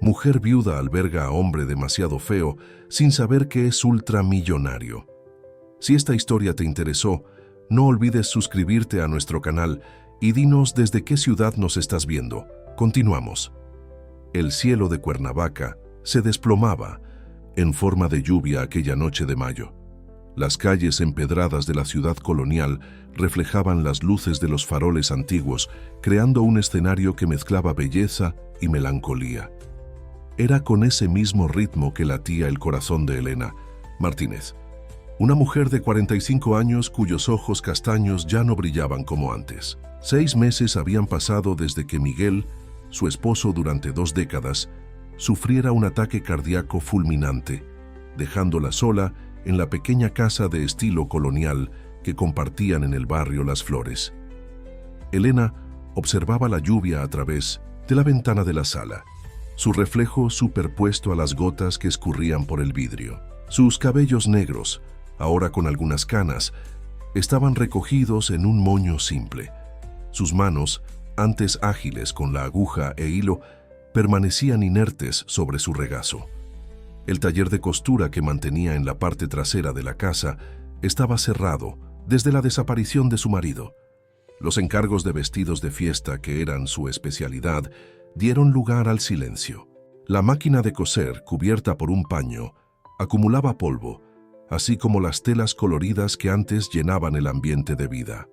Mujer viuda alberga a hombre demasiado feo sin saber que es ultramillonario. Si esta historia te interesó, no olvides suscribirte a nuestro canal y dinos desde qué ciudad nos estás viendo. Continuamos. El cielo de Cuernavaca se desplomaba en forma de lluvia aquella noche de mayo. Las calles empedradas de la ciudad colonial reflejaban las luces de los faroles antiguos, creando un escenario que mezclaba belleza y melancolía. Era con ese mismo ritmo que latía el corazón de Elena Martínez, una mujer de 45 años cuyos ojos castaños ya no brillaban como antes. 6 meses habían pasado desde que Miguel, su esposo durante 2 décadas, sufriera un ataque cardíaco fulminante, dejándola sola en la pequeña casa de estilo colonial que compartían en el barrio Las Flores. Elena observaba la lluvia a través de la ventana de la sala, su reflejo superpuesto a las gotas que escurrían por el vidrio. Sus cabellos negros, ahora con algunas canas, estaban recogidos en un moño simple. Sus manos, antes ágiles con la aguja e hilo, permanecían inertes sobre su regazo. El taller de costura que mantenía en la parte trasera de la casa estaba cerrado desde la desaparición de su marido. Los encargos de vestidos de fiesta, que eran su especialidad, dieron lugar al silencio. La máquina de coser, cubierta por un paño, acumulaba polvo, así como las telas coloridas que antes llenaban el ambiente de vida.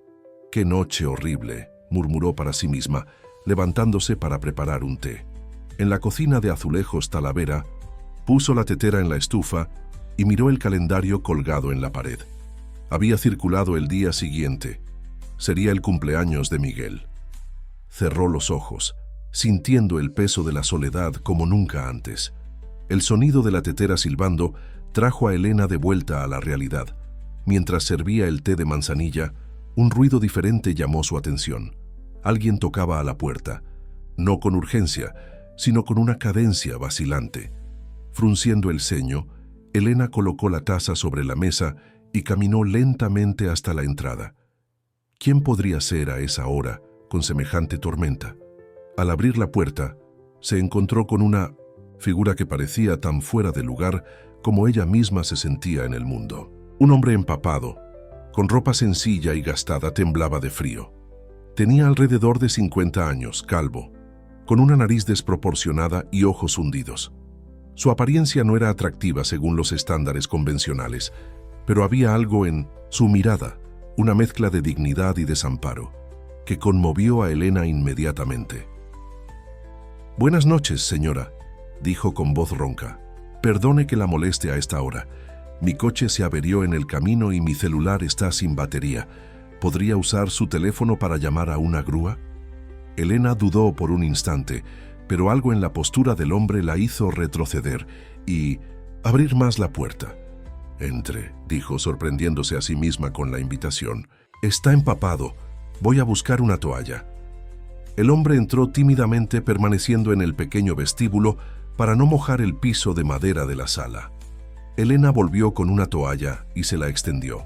«Qué noche horrible», murmuró para sí misma, levantándose para preparar un té. En la cocina de azulejos Talavera, puso la tetera en la estufa y miró el calendario colgado en la pared. Había circulado el día siguiente. Sería el cumpleaños de Miguel. Cerró los ojos, sintiendo el peso de la soledad como nunca antes. El sonido de la tetera silbando trajo a Elena de vuelta a la realidad. Mientras servía el té de manzanilla, un ruido diferente llamó su atención. Alguien tocaba a la puerta, no con urgencia, sino con una cadencia vacilante. Frunciendo el ceño, Elena colocó la taza sobre la mesa y caminó lentamente hasta la entrada. ¿Quién podría ser a esa hora con semejante tormenta? Al abrir la puerta, se encontró con una figura que parecía tan fuera de lugar como ella misma se sentía en el mundo. Un hombre empapado, con ropa sencilla y gastada, temblaba de frío. Tenía alrededor de 50 años, calvo, con una nariz desproporcionada y ojos hundidos. Su apariencia no era atractiva según los estándares convencionales, pero había algo en su mirada, una mezcla de dignidad y desamparo, que conmovió a Elena inmediatamente. «Buenas noches, señora», dijo con voz ronca. «Perdone que la moleste a esta hora. Mi coche se averió en el camino y mi celular está sin batería. ¿Podría usar su teléfono para llamar a una grúa?» Elena dudó por un instante, pero algo en la postura del hombre la hizo retroceder y abrir más la puerta. «Entre», dijo, sorprendiéndose a sí misma con la invitación. «Está empapado. Voy a buscar una toalla». El hombre entró tímidamente, permaneciendo en el pequeño vestíbulo para no mojar el piso de madera de la sala. Elena volvió con una toalla y se la extendió.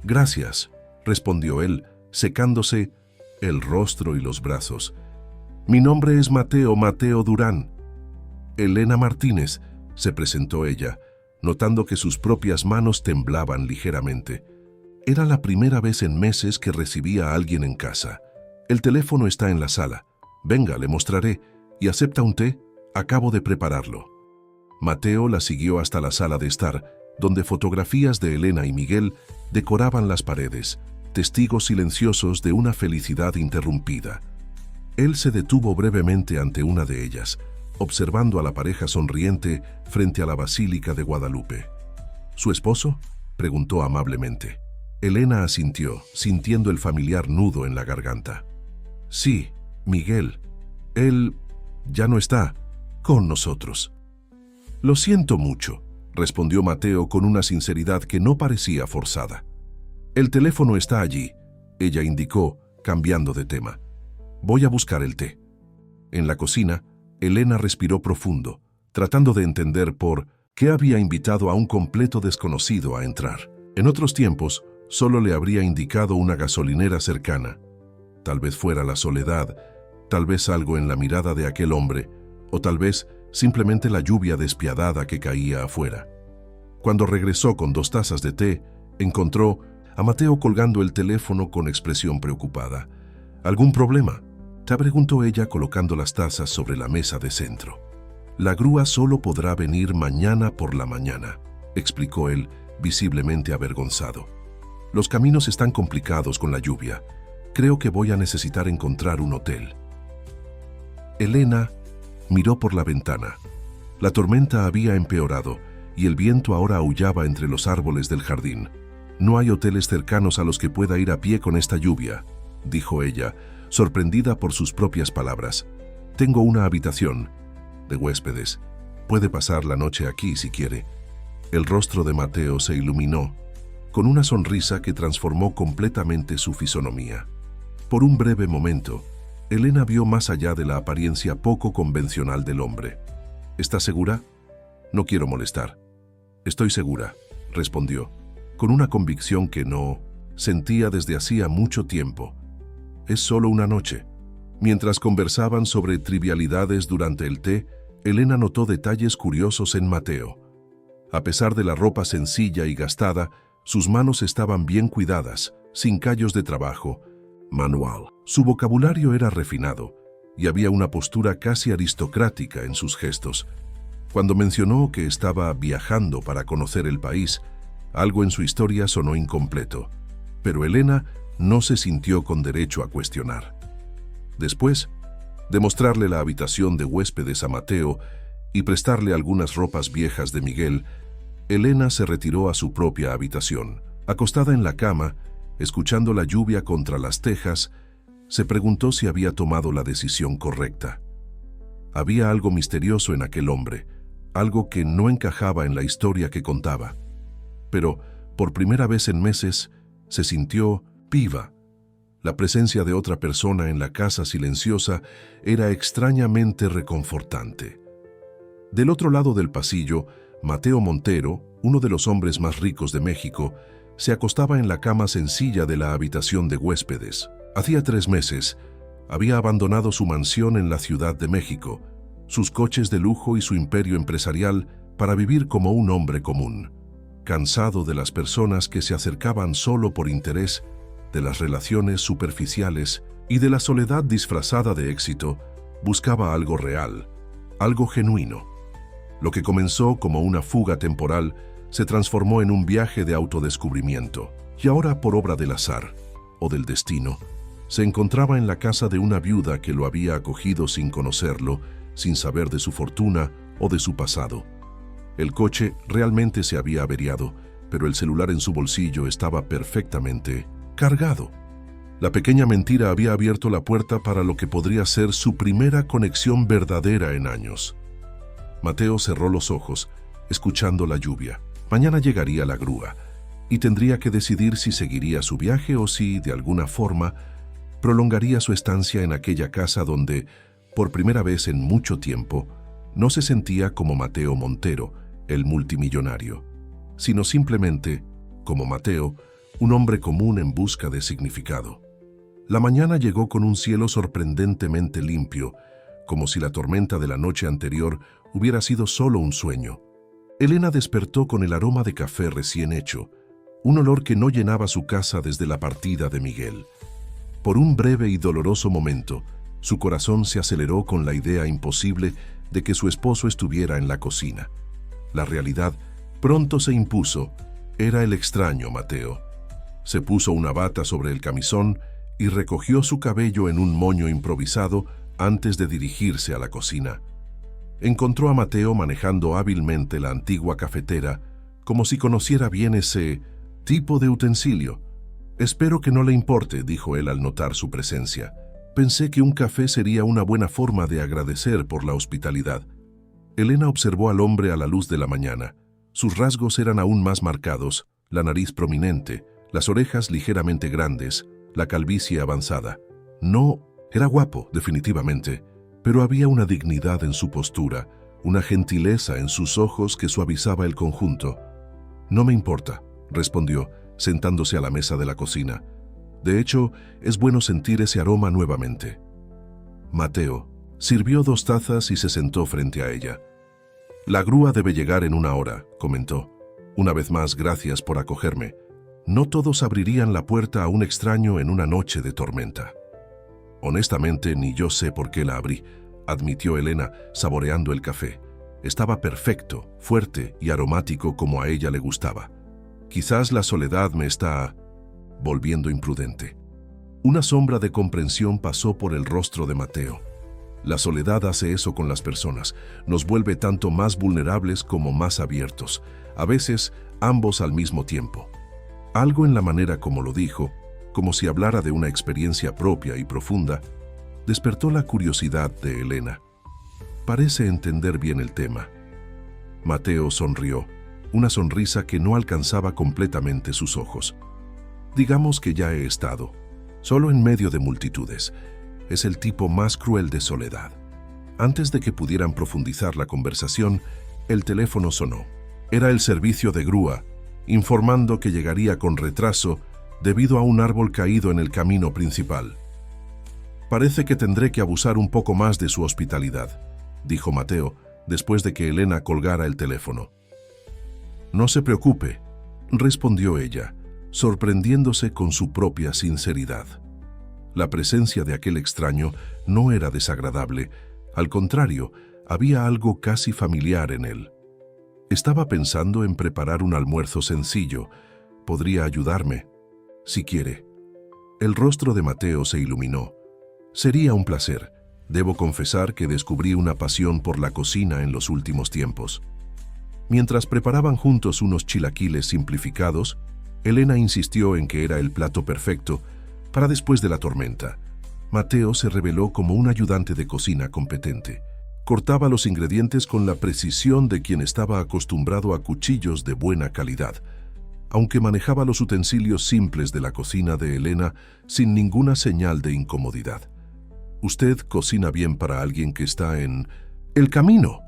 «Gracias», respondió él, secándose el rostro y los brazos. «Mi nombre es Mateo Durán». «Elena Martínez», se presentó ella, notando que sus propias manos temblaban ligeramente. Era la primera vez en meses que recibía a alguien en casa. «El teléfono está en la sala. Venga, le mostraré. ¿Y acepta un té? Acabo de prepararlo». Mateo la siguió hasta la sala de estar, donde fotografías de Elena y Miguel decoraban las paredes, testigos silenciosos de una felicidad interrumpida. Él se detuvo brevemente ante una de ellas, observando a la pareja sonriente frente a la Basílica de Guadalupe. «¿Su esposo?», preguntó amablemente. Elena asintió, sintiendo el familiar nudo en la garganta. «Sí, Miguel. Él ya no está con nosotros». «Lo siento mucho», respondió Mateo con una sinceridad que no parecía forzada. «El teléfono está allí», ella indicó, cambiando de tema. «Voy a buscar el té». En la cocina, Elena respiró profundo, tratando de entender por qué había invitado a un completo desconocido a entrar. En otros tiempos, solo le habría indicado una gasolinera cercana. Tal vez fuera la soledad, tal vez algo en la mirada de aquel hombre, o tal vez simplemente la lluvia despiadada que caía afuera. Cuando regresó con 2 tazas de té, encontró a Mateo colgando el teléfono con expresión preocupada. ¿Algún problema?, te preguntó ella colocando las tazas sobre la mesa de centro. La grúa solo podrá venir mañana por la mañana, explicó él, visiblemente avergonzado. Los caminos están complicados con la lluvia. Creo que voy a necesitar encontrar un hotel. Elena miró por la ventana. La tormenta había empeorado y el viento ahora aullaba entre los árboles del jardín. No hay hoteles cercanos a los que pueda ir a pie con esta lluvia, dijo ella, sorprendida por sus propias palabras. Tengo una habitación de huéspedes. Puede pasar la noche aquí si quiere. El rostro de Mateo se iluminó con una sonrisa que transformó completamente su fisonomía. Por un breve momento, Elena vio más allá de la apariencia poco convencional del hombre. ¿Estás segura? No quiero molestar. Estoy segura, respondió, con una convicción que no sentía desde hacía mucho tiempo. Es solo una noche. Mientras conversaban sobre trivialidades durante el té, Elena notó detalles curiosos en Mateo. A pesar de la ropa sencilla y gastada, sus manos estaban bien cuidadas, sin callos de trabajo manual. Su vocabulario era refinado y había una postura casi aristocrática en sus gestos. Cuando mencionó que estaba viajando para conocer el país, algo en su historia sonó incompleto, pero Elena no se sintió con derecho a cuestionar. Después de mostrarle la habitación de huéspedes a Mateo y prestarle algunas ropas viejas de Miguel, Elena se retiró a su propia habitación. Acostada en la cama, escuchando la lluvia contra las tejas, se preguntó si había tomado la decisión correcta. Había algo misterioso en aquel hombre, algo que no encajaba en la historia que contaba. Pero, por primera vez en meses, se sintió viva. La presencia de otra persona en la casa silenciosa era extrañamente reconfortante. Del otro lado del pasillo, Mateo Montero, uno de los hombres más ricos de México, se acostaba en la cama sencilla de la habitación de huéspedes. Hacía 3 meses, había abandonado su mansión en la Ciudad de México, sus coches de lujo y su imperio empresarial para vivir como un hombre común. Cansado de las personas que se acercaban solo por interés, de las relaciones superficiales y de la soledad disfrazada de éxito, buscaba algo real, algo genuino. Lo que comenzó como una fuga temporal se transformó en un viaje de autodescubrimiento, y ahora, por obra del azar o del destino, se encontraba en la casa de una viuda que lo había acogido sin conocerlo, sin saber de su fortuna o de su pasado. El coche realmente se había averiado, pero el celular en su bolsillo estaba perfectamente cargado. La pequeña mentira había abierto la puerta para lo que podría ser su primera conexión verdadera en años. Mateo cerró los ojos, escuchando la lluvia. Mañana llegaría la grúa, y tendría que decidir si seguiría su viaje o si, de alguna forma, prolongaría su estancia en aquella casa donde, por primera vez en mucho tiempo, no se sentía como Mateo Montero, el multimillonario, sino simplemente, como Mateo, un hombre común en busca de significado. La mañana llegó con un cielo sorprendentemente limpio, como si la tormenta de la noche anterior hubiera sido solo un sueño. Elena despertó con el aroma de café recién hecho, un olor que no llenaba su casa desde la partida de Miguel. Por un breve y doloroso momento, su corazón se aceleró con la idea imposible de que su esposo estuviera en la cocina. La realidad pronto se impuso. Era el extraño Mateo. Se puso una bata sobre el camisón y recogió su cabello en un moño improvisado antes de dirigirse a la cocina. Encontró a Mateo manejando hábilmente la antigua cafetera, como si conociera bien ese tipo de utensilio. «Espero que no le importe», dijo él al notar su presencia. «Pensé que un café sería una buena forma de agradecer por la hospitalidad». Elena observó al hombre a la luz de la mañana. Sus rasgos eran aún más marcados, la nariz prominente, las orejas ligeramente grandes, la calvicie avanzada. No era guapo, definitivamente, pero había una dignidad en su postura, una gentileza en sus ojos que suavizaba el conjunto. «No me importa», respondió, sentándose a la mesa de la cocina. «De hecho, es bueno sentir ese aroma nuevamente». Mateo Sirvió 2 tazas y se sentó frente a ella. «La grúa debe llegar en 1 hora», comentó. «Una vez más, gracias por acogerme. No todos abrirían la puerta a un extraño en una noche de tormenta». «Honestamente, ni yo sé por qué la abrí», admitió Elena, saboreando el café. Estaba perfecto, fuerte y aromático como a ella le gustaba. «Quizás la soledad me está volviendo imprudente». Una sombra de comprensión pasó por el rostro de Mateo. La soledad hace eso con las personas, nos vuelve tanto más vulnerables como más abiertos, a veces ambos al mismo tiempo. Algo en la manera como lo dijo, como si hablara de una experiencia propia y profunda, despertó la curiosidad de Elena. Parece entender bien el tema. Mateo sonrió, una sonrisa que no alcanzaba completamente sus ojos. «Digamos que ya he estado, solo en medio de multitudes. Es el tipo más cruel de soledad». Antes de que pudieran profundizar la conversación, el teléfono sonó. Era el servicio de grúa, informando que llegaría con retraso debido a un árbol caído en el camino principal. «Parece que tendré que abusar un poco más de su hospitalidad», dijo Mateo, después de que Elena colgara el teléfono. «No se preocupe», respondió ella, sorprendiéndose con su propia sinceridad. La presencia de aquel extraño no era desagradable, al contrario, había algo casi familiar en él. «Estaba pensando en preparar un almuerzo sencillo. ¿Podría ayudarme? Si quiere». El rostro de Mateo se iluminó. «Sería un placer. Debo confesar que descubrí una pasión por la cocina en los últimos tiempos». Mientras preparaban juntos unos chilaquiles simplificados, Elena insistió en que era el plato perfecto para después de la tormenta. Mateo se reveló como un ayudante de cocina competente. Cortaba los ingredientes con la precisión de quien estaba acostumbrado a cuchillos de buena calidad, aunque manejaba los utensilios simples de la cocina de Elena sin ninguna señal de incomodidad. «Usted cocina bien para alguien que está en el camino»,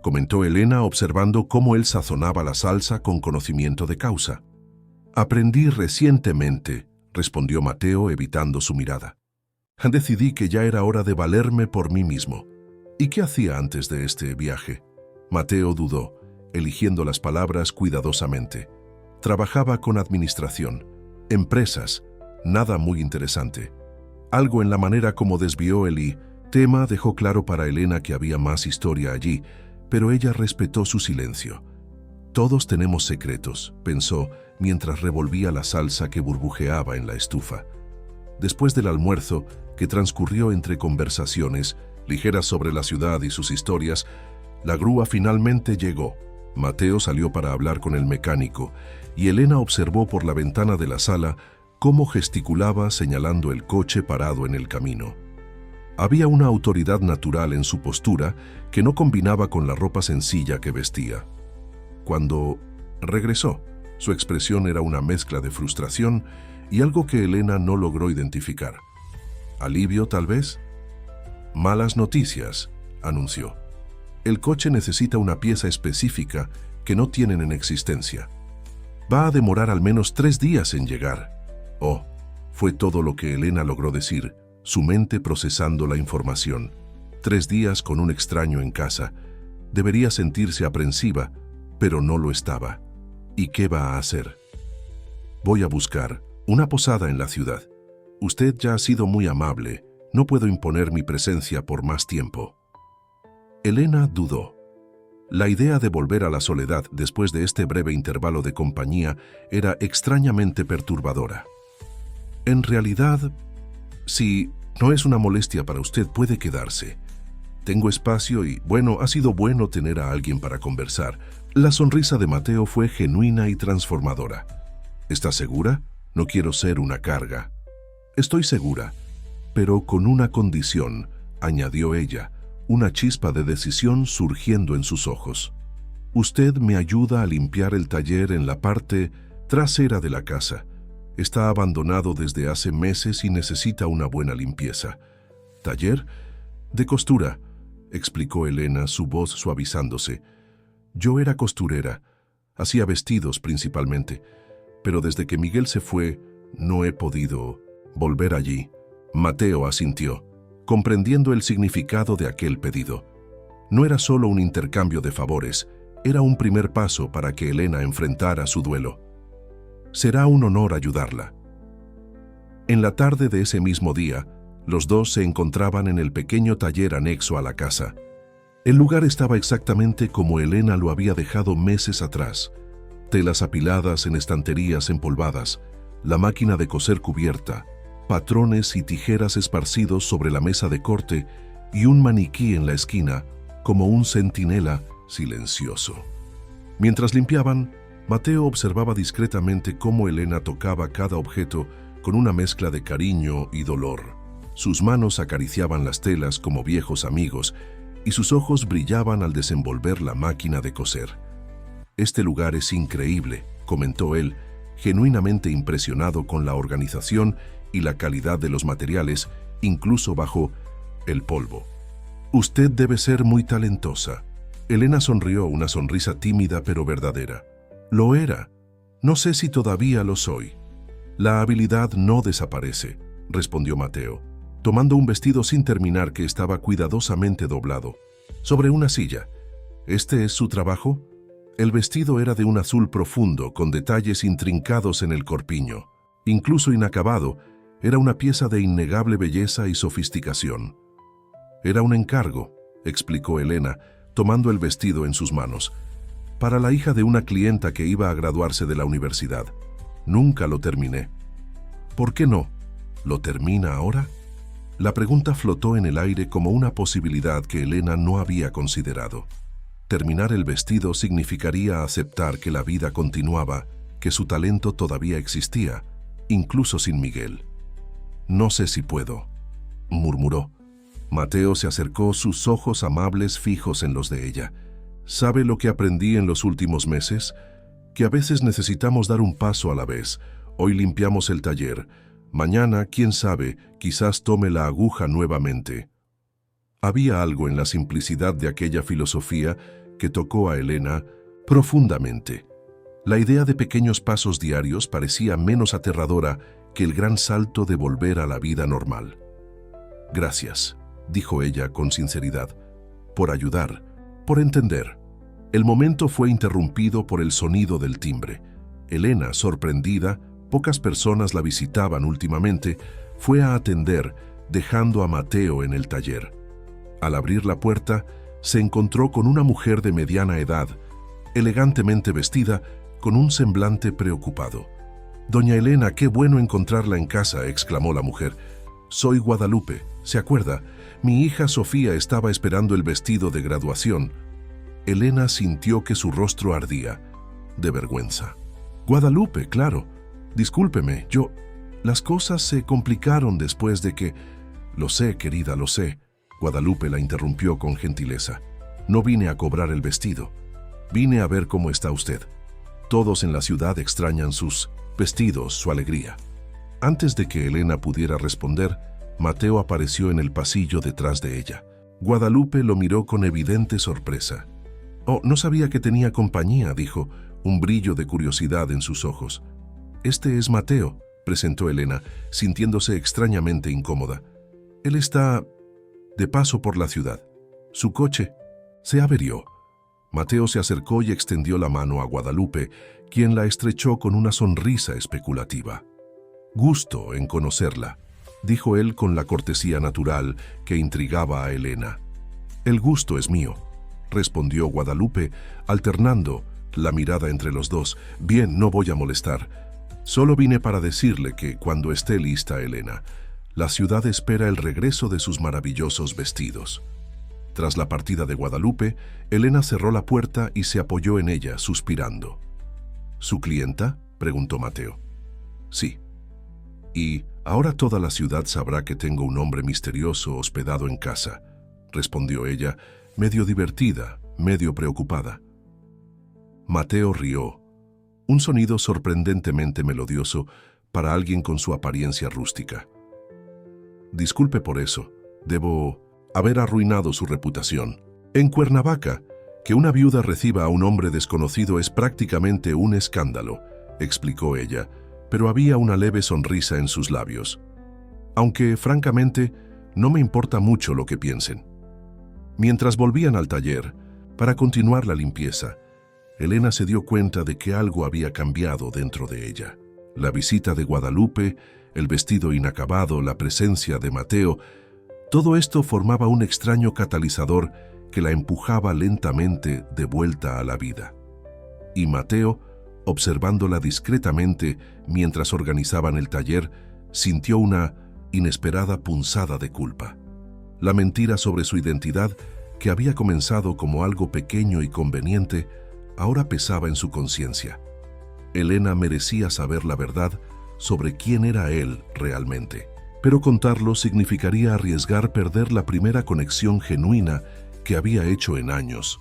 comentó Elena observando cómo él sazonaba la salsa con conocimiento de causa. «Aprendí recientemente», respondió Mateo evitando su mirada. «Decidí que ya era hora de valerme por mí mismo». «¿Y qué hacía antes de este viaje?». Mateo dudó, eligiendo las palabras cuidadosamente. «Trabajaba con administración, empresas, nada muy interesante». Algo en la manera como desvió el tema dejó claro para Elena que había más historia allí, pero ella respetó su silencio. «Todos tenemos secretos», pensó, mientras revolvía la salsa que burbujeaba en la estufa. Después del almuerzo, que transcurrió entre conversaciones ligeras sobre la ciudad y sus historias, la grúa finalmente llegó. Mateo salió para hablar con el mecánico y Elena observó por la ventana de la sala cómo gesticulaba señalando el coche parado en el camino. Había una autoridad natural en su postura que no combinaba con la ropa sencilla que vestía. Cuando regresó, su expresión era una mezcla de frustración y algo que Elena no logró identificar. ¿Alivio, tal vez? «Malas noticias», anunció. «El coche necesita una pieza específica que no tienen en existencia. Va a demorar al menos 3 días en llegar». «Oh», fue todo lo que Elena logró decir, su mente procesando la información. 3 días con un extraño en casa. Debería sentirse aprensiva, pero no lo estaba. ¿Y qué va a hacer? «Voy a buscar una posada en la ciudad. Usted ya ha sido muy amable. No puedo imponer mi presencia por más tiempo». Elena dudó. La idea de volver a la soledad después de este breve intervalo de compañía era extrañamente perturbadora. «En realidad, si no es una molestia para usted, puede quedarse. Tengo espacio y, bueno, ha sido bueno tener a alguien para conversar». La sonrisa de Mateo fue genuina y transformadora. «¿Está segura? No quiero ser una carga». «Estoy segura, pero con una condición», añadió ella, una chispa de decisión surgiendo en sus ojos. «Usted me ayuda a limpiar el taller en la parte trasera de la casa. Está abandonado desde hace meses y necesita una buena limpieza». «¿Taller?» «De costura», explicó Elena, su voz suavizándose. «Yo era costurera, hacía vestidos principalmente, pero desde que Miguel se fue, no he podido volver allí». Mateo asintió. comprendiendo el significado de aquel pedido. No era solo un intercambio de favores, era un primer paso para que Elena enfrentara su duelo. Será un honor ayudarla. En la tarde de ese mismo día, los dos se encontraban en el pequeño taller anexo a la casa. El lugar estaba exactamente como Elena lo había dejado meses atrás. Telas apiladas en estanterías empolvadas, la máquina de coser cubierta, patrones y tijeras esparcidos sobre la mesa de corte y un maniquí en la esquina, como un centinela silencioso. Mientras limpiaban, Mateo observaba discretamente cómo Elena tocaba cada objeto con una mezcla de cariño y dolor. Sus manos acariciaban las telas como viejos amigos y sus ojos brillaban al desenvolver la máquina de coser. «Este lugar es increíble», comentó él, genuinamente impresionado con la organización y la calidad de los materiales, incluso bajo el polvo. «Usted debe ser muy talentosa». Elena sonrió, una sonrisa tímida pero verdadera. «Lo era. No sé si todavía lo soy». «La habilidad no desaparece», respondió Mateo, tomando un vestido sin terminar que estaba cuidadosamente doblado, sobre una silla. «¿Este es su trabajo?» El vestido era de un azul profundo, con detalles intrincados en el corpiño. Incluso inacabado, era una pieza de innegable belleza y sofisticación. «Era un encargo», explicó Elena, tomando el vestido en sus manos, «para la hija de una clienta que iba a graduarse de la universidad. Nunca lo terminé». «¿Por qué no? ¿Lo termina ahora?» La pregunta flotó en el aire como una posibilidad que Elena no había considerado. Terminar el vestido significaría aceptar que la vida continuaba, que su talento todavía existía, incluso sin Miguel. «No sé si puedo», murmuró. Mateo se acercó, sus ojos amables fijos en los de ella. «¿Sabe lo que aprendí en los últimos meses? Que a veces necesitamos dar un paso a la vez. Hoy limpiamos el taller. Mañana, quién sabe, quizás tome la aguja nuevamente». Había algo en la simplicidad de aquella filosofía que tocó a Elena profundamente. La idea de pequeños pasos diarios parecía menos aterradora que el gran salto de volver a la vida normal. «Gracias», dijo ella con sinceridad, «por ayudar, por entender». El momento fue interrumpido por el sonido del timbre. Elena, sorprendida, pocas personas la visitaban últimamente, fue a atender, dejando a Mateo en el taller. Al abrir la puerta, se encontró con una mujer de mediana edad, elegantemente vestida, con un semblante preocupado. «Doña Elena, qué bueno encontrarla en casa», exclamó la mujer. «Soy Guadalupe, ¿se acuerda? Mi hija Sofía estaba esperando el vestido de graduación». Elena sintió que su rostro ardía, de vergüenza. «Guadalupe, claro. Discúlpeme, Las cosas se complicaron después de que...» «Lo sé, querida, lo sé». Guadalupe la interrumpió con gentileza. «No vine a cobrar el vestido. Vine a ver cómo está usted. Todos en la ciudad extrañan sus vestidos, su alegría». Antes de que Elena pudiera responder, Mateo apareció en el pasillo detrás de ella. Guadalupe lo miró con evidente sorpresa. «Oh, no sabía que tenía compañía», dijo, un brillo de curiosidad en sus ojos. «Este es Mateo», presentó Elena, sintiéndose extrañamente incómoda. «Él está de paso por la ciudad. Su coche se averió». Mateo se acercó y extendió la mano a Guadalupe, quien la estrechó con una sonrisa especulativa. «Gusto en conocerla», dijo él con la cortesía natural que intrigaba a Elena. «El gusto es mío», respondió Guadalupe, alternando la mirada entre los dos. «Bien, no voy a molestar. Solo vine para decirle que cuando esté lista Elena, la ciudad espera el regreso de sus maravillosos vestidos». Tras la partida de Guadalupe, Elena cerró la puerta y se apoyó en ella, suspirando. «¿Su clienta?», preguntó Mateo. «Sí. Y ahora toda la ciudad sabrá que tengo un hombre misterioso hospedado en casa», respondió ella, medio divertida, medio preocupada. Mateo rió, un sonido sorprendentemente melodioso para alguien con su apariencia rústica. «Disculpe por eso, debo haber arruinado su reputación. En Cuernavaca, que una viuda reciba a un hombre desconocido es prácticamente un escándalo», explicó ella, pero había una leve sonrisa en sus labios. «Aunque, francamente, No me importa mucho lo que piensen. Mientras volvían al taller, para continuar la limpieza, Elena se dio cuenta de que algo había cambiado dentro de ella. La visita de Guadalupe, el vestido inacabado, la presencia de Mateo, todo esto formaba un extraño catalizador que la empujaba lentamente de vuelta a la vida. Y Mateo, observándola discretamente mientras organizaban el taller, sintió una inesperada punzada de culpa. La mentira sobre su identidad, que había comenzado como algo pequeño y conveniente, ahora pesaba en su conciencia. Elena merecía saber la verdad sobre quién era él realmente, pero contarlo significaría arriesgar perder la primera conexión genuina que había hecho en años.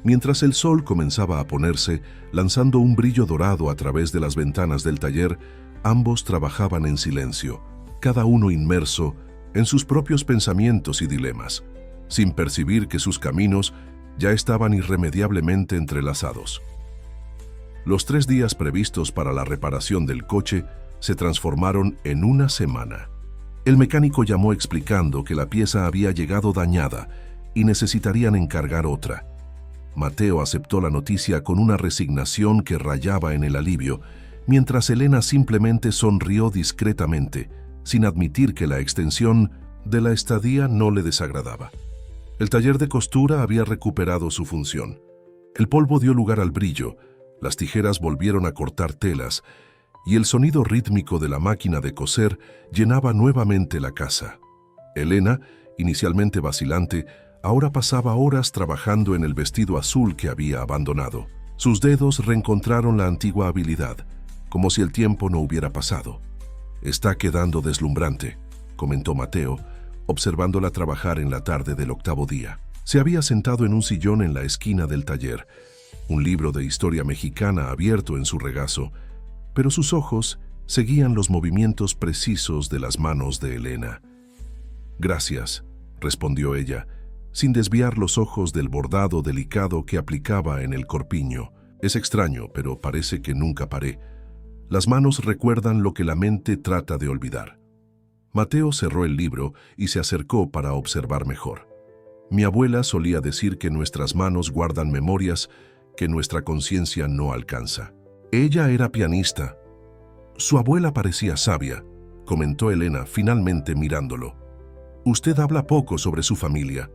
Mientras el sol comenzaba a ponerse, lanzando un brillo dorado a través de las ventanas del taller, ambos trabajaban en silencio, cada uno inmerso en sus propios pensamientos y dilemas, sin percibir que sus caminos ya estaban irremediablemente entrelazados. Los 3 días previstos para la reparación del coche se transformaron en una semana. El mecánico llamó explicando que la pieza había llegado dañada y necesitarían encargar otra. Mateo aceptó la noticia con una resignación que rayaba en el alivio, mientras Elena simplemente sonrió discretamente, sin admitir que la extensión de la estadía no le desagradaba. El taller de costura había recuperado su función. El polvo dio lugar al brillo, las tijeras volvieron a cortar telas, y el sonido rítmico de la máquina de coser llenaba nuevamente la casa. Elena, inicialmente vacilante, ahora pasaba horas trabajando en el vestido azul que había abandonado. Sus dedos reencontraron la antigua habilidad, como si el tiempo no hubiera pasado. «Está quedando deslumbrante», comentó Mateo, observándola trabajar en la tarde del 8º día. Se había sentado en un sillón en la esquina del taller, un libro de historia mexicana abierto en su regazo, pero sus ojos seguían los movimientos precisos de las manos de Elena. «Gracias», respondió ella, sin desviar los ojos del bordado delicado que aplicaba en el corpiño. «Es extraño, pero parece que nunca paré. Las manos recuerdan lo que la mente trata de olvidar». Mateo cerró el libro y se acercó para observar mejor. «Mi abuela solía decir que nuestras manos guardan memorias que nuestra conciencia no alcanza». Ella era pianista. «Su abuela parecía sabia», comentó Elena, finalmente mirándolo. «Usted habla poco sobre su familia».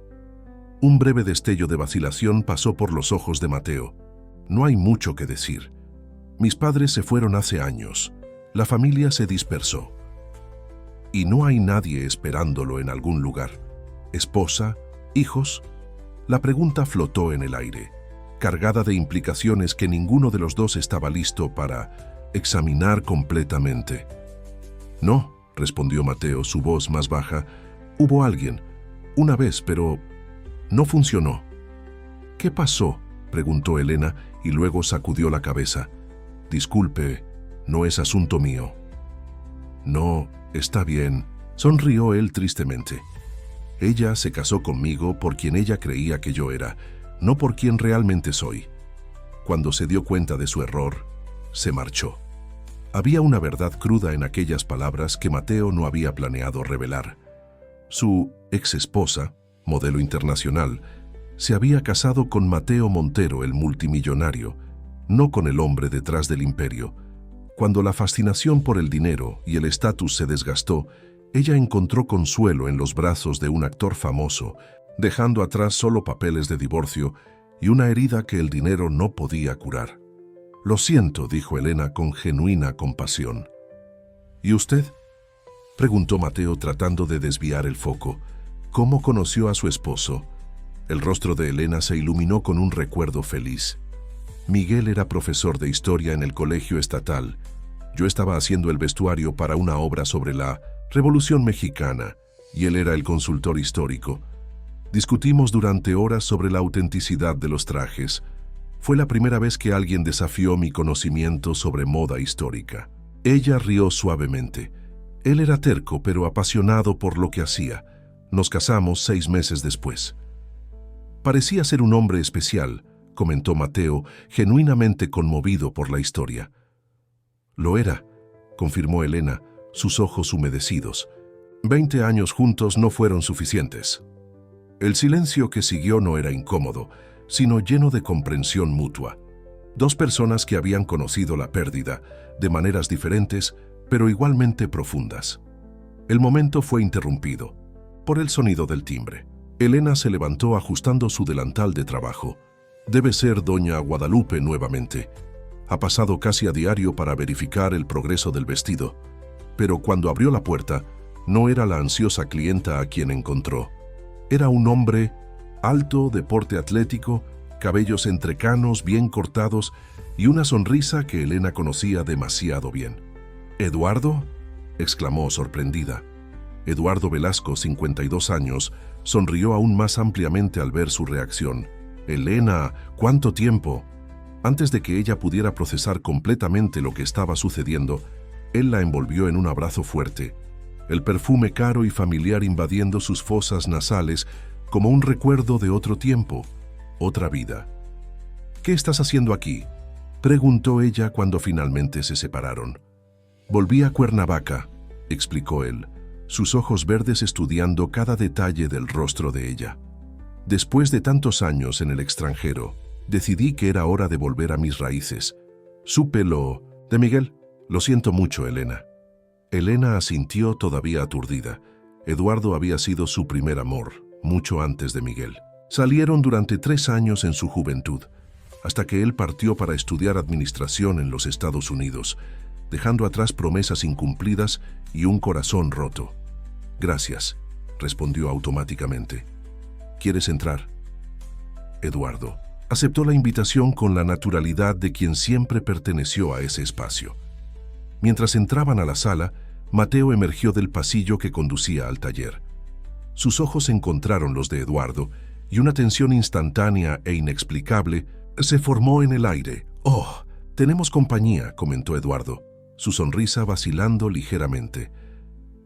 Un breve destello de vacilación pasó por los ojos de Mateo. «No hay mucho que decir. Mis padres se fueron hace años. La familia se dispersó. Y no hay nadie esperándolo en algún lugar. ¿Esposa? ¿Hijos?». La pregunta flotó en el aire, cargada de implicaciones que ninguno de los dos estaba listo para examinar completamente. «No», respondió Mateo, su voz más baja. «Hubo alguien, una vez, pero no funcionó». «¿Qué pasó?», preguntó Elena y luego sacudió la cabeza. «Disculpe, no es asunto mío». «No, está bien», sonrió él tristemente. «Ella se casó conmigo por quien ella creía que yo era, no por quien realmente soy. Cuando se dio cuenta de su error, se marchó». Había una verdad cruda en aquellas palabras que Mateo no había planeado revelar. Su ex esposa, modelo internacional, se había casado con Mateo Montero, el multimillonario, no con el hombre detrás del imperio. Cuando la fascinación por el dinero y el estatus se desgastó, ella encontró consuelo en los brazos de un actor famoso, dejando atrás solo papeles de divorcio y una herida que el dinero no podía curar. «Lo siento», dijo Elena con genuina compasión. «¿Y usted?», preguntó Mateo tratando de desviar el foco. «¿Cómo conoció a su esposo?». El rostro de Elena se iluminó con un recuerdo feliz. «Miguel era profesor de historia en el colegio estatal. Yo estaba haciendo el vestuario para una obra sobre la Revolución Mexicana y él era el consultor histórico. Discutimos durante horas sobre la autenticidad de los trajes. Fue la primera vez que alguien desafió mi conocimiento sobre moda histórica». Ella rió suavemente. Él era terco, pero apasionado por lo que hacía. Nos casamos 6 meses después. «Parecía ser un hombre especial», comentó Mateo, genuinamente conmovido por la historia. «Lo era», confirmó Elena, sus ojos humedecidos. 20 años juntos no fueron suficientes. El silencio que siguió no era incómodo, sino lleno de comprensión mutua. Dos personas que habían conocido la pérdida, de maneras diferentes, pero igualmente profundas. El momento fue interrumpido por el sonido del timbre. Elena se levantó ajustando su delantal de trabajo. Debe ser doña Guadalupe nuevamente. Ha pasado casi a diario para verificar el progreso del vestido, pero cuando abrió la puerta, no era la ansiosa clienta a quien encontró. Era un hombre alto, de porte atlético, cabellos entrecanos, bien cortados y una sonrisa que Elena conocía demasiado bien. «¿Eduardo?», exclamó sorprendida. Eduardo Velasco, 52 años, sonrió aún más ampliamente al ver su reacción. «Elena, ¿cuánto tiempo?». Antes de que ella pudiera procesar completamente lo que estaba sucediendo, él la envolvió en un abrazo fuerte, el perfume caro y familiar invadiendo sus fosas nasales como un recuerdo de otro tiempo, otra vida. «¿Qué estás haciendo aquí?», preguntó ella cuando finalmente se separaron. «Volví a Cuernavaca», explicó él, sus ojos verdes estudiando cada detalle del rostro de ella. «Después de tantos años en el extranjero, decidí que era hora de volver a mis raíces. Supe lo de Miguel. Lo siento mucho, Elena». Elena asintió todavía aturdida. Eduardo había sido su primer amor, mucho antes de Miguel. Salieron durante 3 años en su juventud, hasta que él partió para estudiar administración en los Estados Unidos, dejando atrás promesas incumplidas y un corazón roto. «Gracias», respondió automáticamente. «¿Quieres entrar?». Eduardo aceptó la invitación con la naturalidad de quien siempre perteneció a ese espacio. Mientras entraban a la sala, Mateo emergió del pasillo que conducía al taller. Sus ojos encontraron los de Eduardo y una tensión instantánea e inexplicable se formó en el aire. «Oh, tenemos compañía», comentó Eduardo, su sonrisa vacilando ligeramente.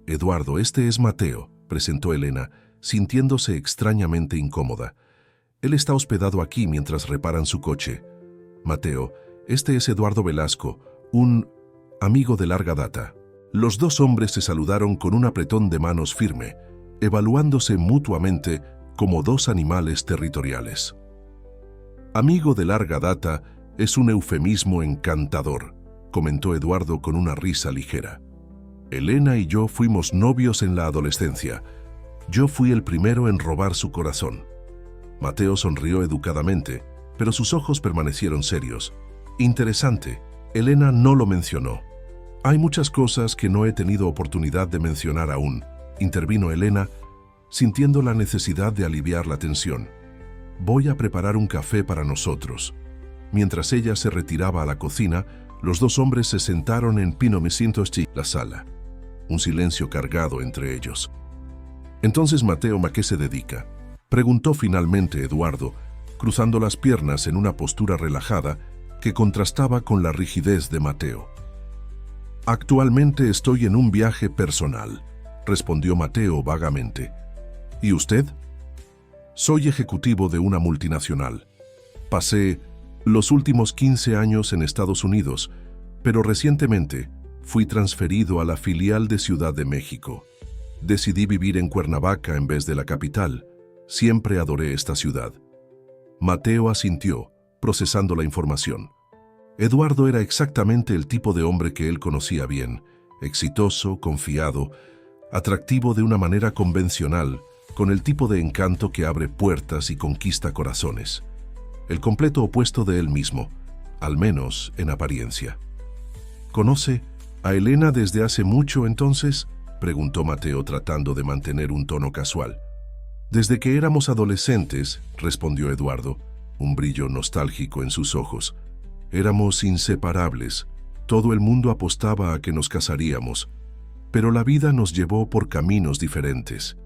«Eduardo, este es Mateo», presentó Elena, sintiéndose extrañamente incómoda. «Él está hospedado aquí mientras reparan su coche». «Mateo, este es Eduardo Velasco, un amigo de larga data». Los dos hombres se saludaron con un apretón de manos firme, evaluándose mutuamente como dos animales territoriales. «Amigo de larga data es un eufemismo encantador», comentó Eduardo con una risa ligera. «Elena y yo fuimos novios en la adolescencia. Yo fui el primero en robar su corazón». Mateo sonrió educadamente, pero sus ojos permanecieron serios. «Interesante. Elena no lo mencionó». «Hay muchas cosas que no he tenido oportunidad de mencionar aún», intervino Elena, sintiendo la necesidad de aliviar la tensión. «Voy a preparar un café para nosotros». Mientras ella se retiraba a la cocina, los dos hombres se sentaron en la sala. Un silencio cargado entre ellos. «Entonces, Mateo, ¿a qué se dedica?», preguntó finalmente Eduardo, cruzando las piernas en una postura relajada que contrastaba con la rigidez de Mateo. «Actualmente estoy en un viaje personal», respondió Mateo vagamente. «¿Y usted?». «Soy ejecutivo de una multinacional. Pasé los últimos 15 años en Estados Unidos, pero recientemente fui transferido a la filial de Ciudad de México. Decidí vivir en Cuernavaca en vez de la capital. Siempre adoré esta ciudad». Mateo asintió, procesando la información. Eduardo era exactamente el tipo de hombre que él conocía bien, exitoso, confiado, atractivo de una manera convencional, con el tipo de encanto que abre puertas y conquista corazones. El completo opuesto de él mismo, al menos en apariencia. «¿Conoce a Elena desde hace mucho entonces?», preguntó Mateo tratando de mantener un tono casual. «Desde que éramos adolescentes», respondió Eduardo, un brillo nostálgico en sus ojos. «Éramos inseparables. Todo el mundo apostaba a que nos casaríamos, pero la vida nos llevó por caminos diferentes».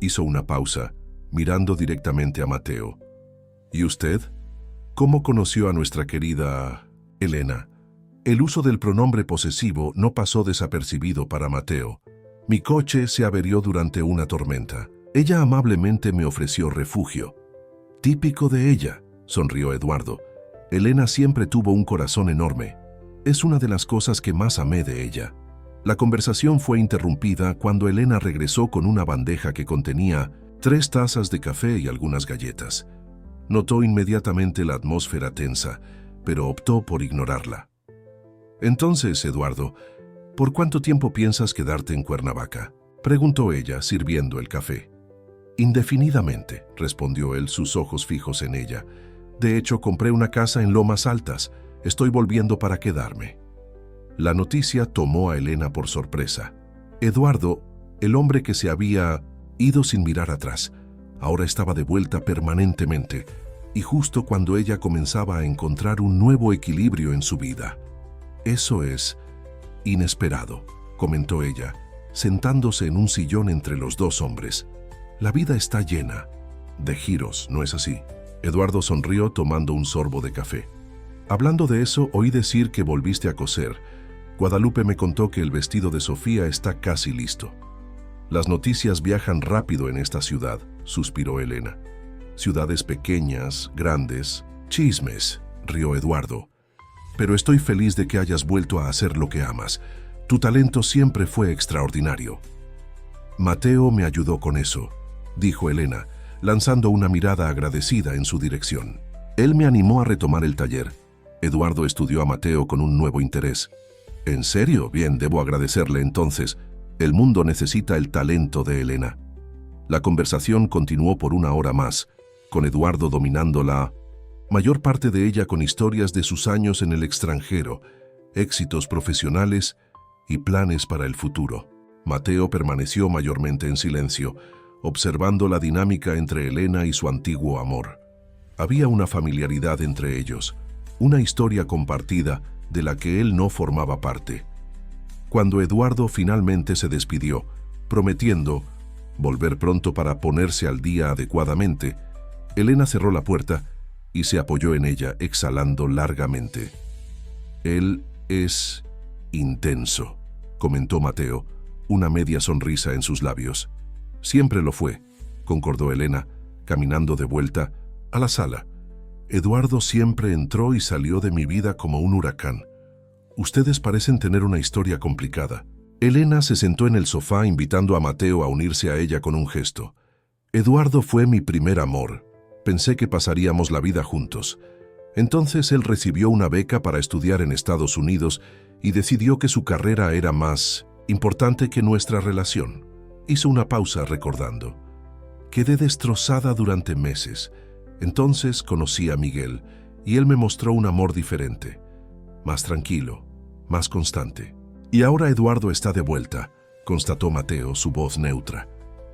Hizo una pausa, mirando directamente a Mateo. «¿Y usted? ¿Cómo conoció a nuestra querida Elena?». El uso del pronombre posesivo no pasó desapercibido para Mateo. «Mi coche se averió durante una tormenta. Ella amablemente me ofreció refugio». «Típico de ella», sonrió Eduardo. «Elena siempre tuvo un corazón enorme. Es una de las cosas que más amé de ella». La conversación fue interrumpida cuando Elena regresó con una bandeja que contenía 3 tazas de café y algunas galletas. Notó inmediatamente la atmósfera tensa, pero optó por ignorarla. «Entonces, Eduardo, ¿por cuánto tiempo piensas quedarte en Cuernavaca?», preguntó ella, sirviendo el café. «Indefinidamente», respondió él, sus ojos fijos en ella. «De hecho, compré una casa en Lomas Altas. Estoy volviendo para quedarme». La noticia tomó a Elena por sorpresa. Eduardo, el hombre que se había ido sin mirar atrás, ahora estaba de vuelta permanentemente, y justo cuando ella comenzaba a encontrar un nuevo equilibrio en su vida. «Eso es inesperado», comentó ella, sentándose en un sillón entre los 2 hombres. «La vida está llena de giros, ¿no es así?». Eduardo sonrió tomando un sorbo de café. «Hablando de eso, oí decir que volviste a coser. Guadalupe me contó que el vestido de Sofía está casi listo». «Las noticias viajan rápido en esta ciudad», suspiró Elena. «Ciudades pequeñas, grandes, chismes», rió Eduardo. «Pero estoy feliz de que hayas vuelto a hacer lo que amas. Tu talento siempre fue extraordinario». «Mateo me ayudó con eso», dijo Elena, lanzando una mirada agradecida en su dirección. «Él me animó a retomar el taller». Eduardo estudió a Mateo con un nuevo interés. «¿En serio? Bien, debo agradecerle entonces. El mundo necesita el talento de Elena». La conversación continuó por 1 hora más, con Eduardo dominando la mayor parte de ella con historias de sus años en el extranjero, éxitos profesionales y planes para el futuro. Mateo permaneció mayormente en silencio, observando la dinámica entre Elena y su antiguo amor. Había una familiaridad entre ellos, una historia compartida de la que él no formaba parte. Cuando Eduardo finalmente se despidió, prometiendo volver pronto para ponerse al día adecuadamente, Elena cerró la puerta y se apoyó en ella, exhalando largamente. «Él es intenso», comentó Mateo, una media sonrisa en sus labios. «Siempre lo fue», concordó Elena, caminando de vuelta a la sala. «Eduardo siempre entró y salió de mi vida como un huracán. Ustedes parecen tener una historia complicada». Elena se sentó en el sofá invitando a Mateo a unirse a ella con un gesto. «Eduardo fue mi primer amor. Pensé que pasaríamos la vida juntos. Entonces él recibió una beca para estudiar en Estados Unidos y decidió que su carrera era más importante que nuestra relación». Hizo una pausa recordando. «Quedé destrozada durante meses. Entonces conocí a Miguel y él me mostró un amor diferente, más tranquilo, más constante. Y ahora Eduardo está de vuelta», constató Mateo, su voz neutra.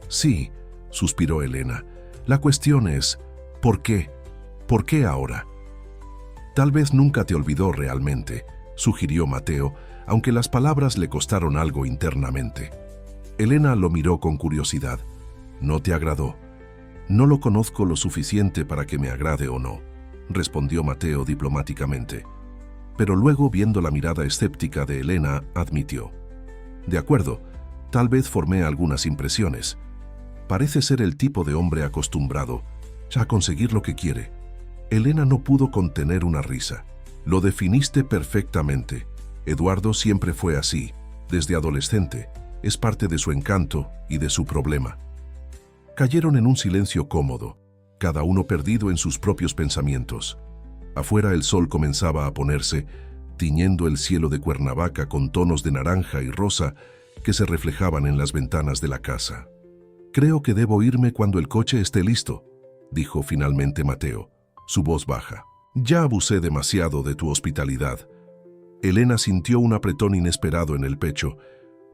«Sí», suspiró Elena. «La cuestión es, ¿por qué? ¿Por qué ahora?». «Tal vez nunca te olvidó realmente», sugirió Mateo, aunque las palabras le costaron algo internamente. Elena lo miró con curiosidad. «¿No te agradó?». «No lo conozco lo suficiente para que me agrade o no», respondió Mateo diplomáticamente. Pero luego, viendo la mirada escéptica de Elena, admitió. «De acuerdo, tal vez formé algunas impresiones. Parece ser el tipo de hombre acostumbrado a conseguir lo que quiere». Elena no pudo contener una risa. «Lo definiste perfectamente. Eduardo siempre fue así, desde adolescente. Es parte de su encanto y de su problema». Cayeron en un silencio cómodo, cada uno perdido en sus propios pensamientos. Afuera el sol comenzaba a ponerse, tiñendo el cielo de Cuernavaca con tonos de naranja y rosa que se reflejaban en las ventanas de la casa. «Creo que debo irme cuando el coche esté listo», dijo finalmente Mateo, su voz baja. «Ya abusé demasiado de tu hospitalidad». Elena sintió un apretón inesperado en el pecho.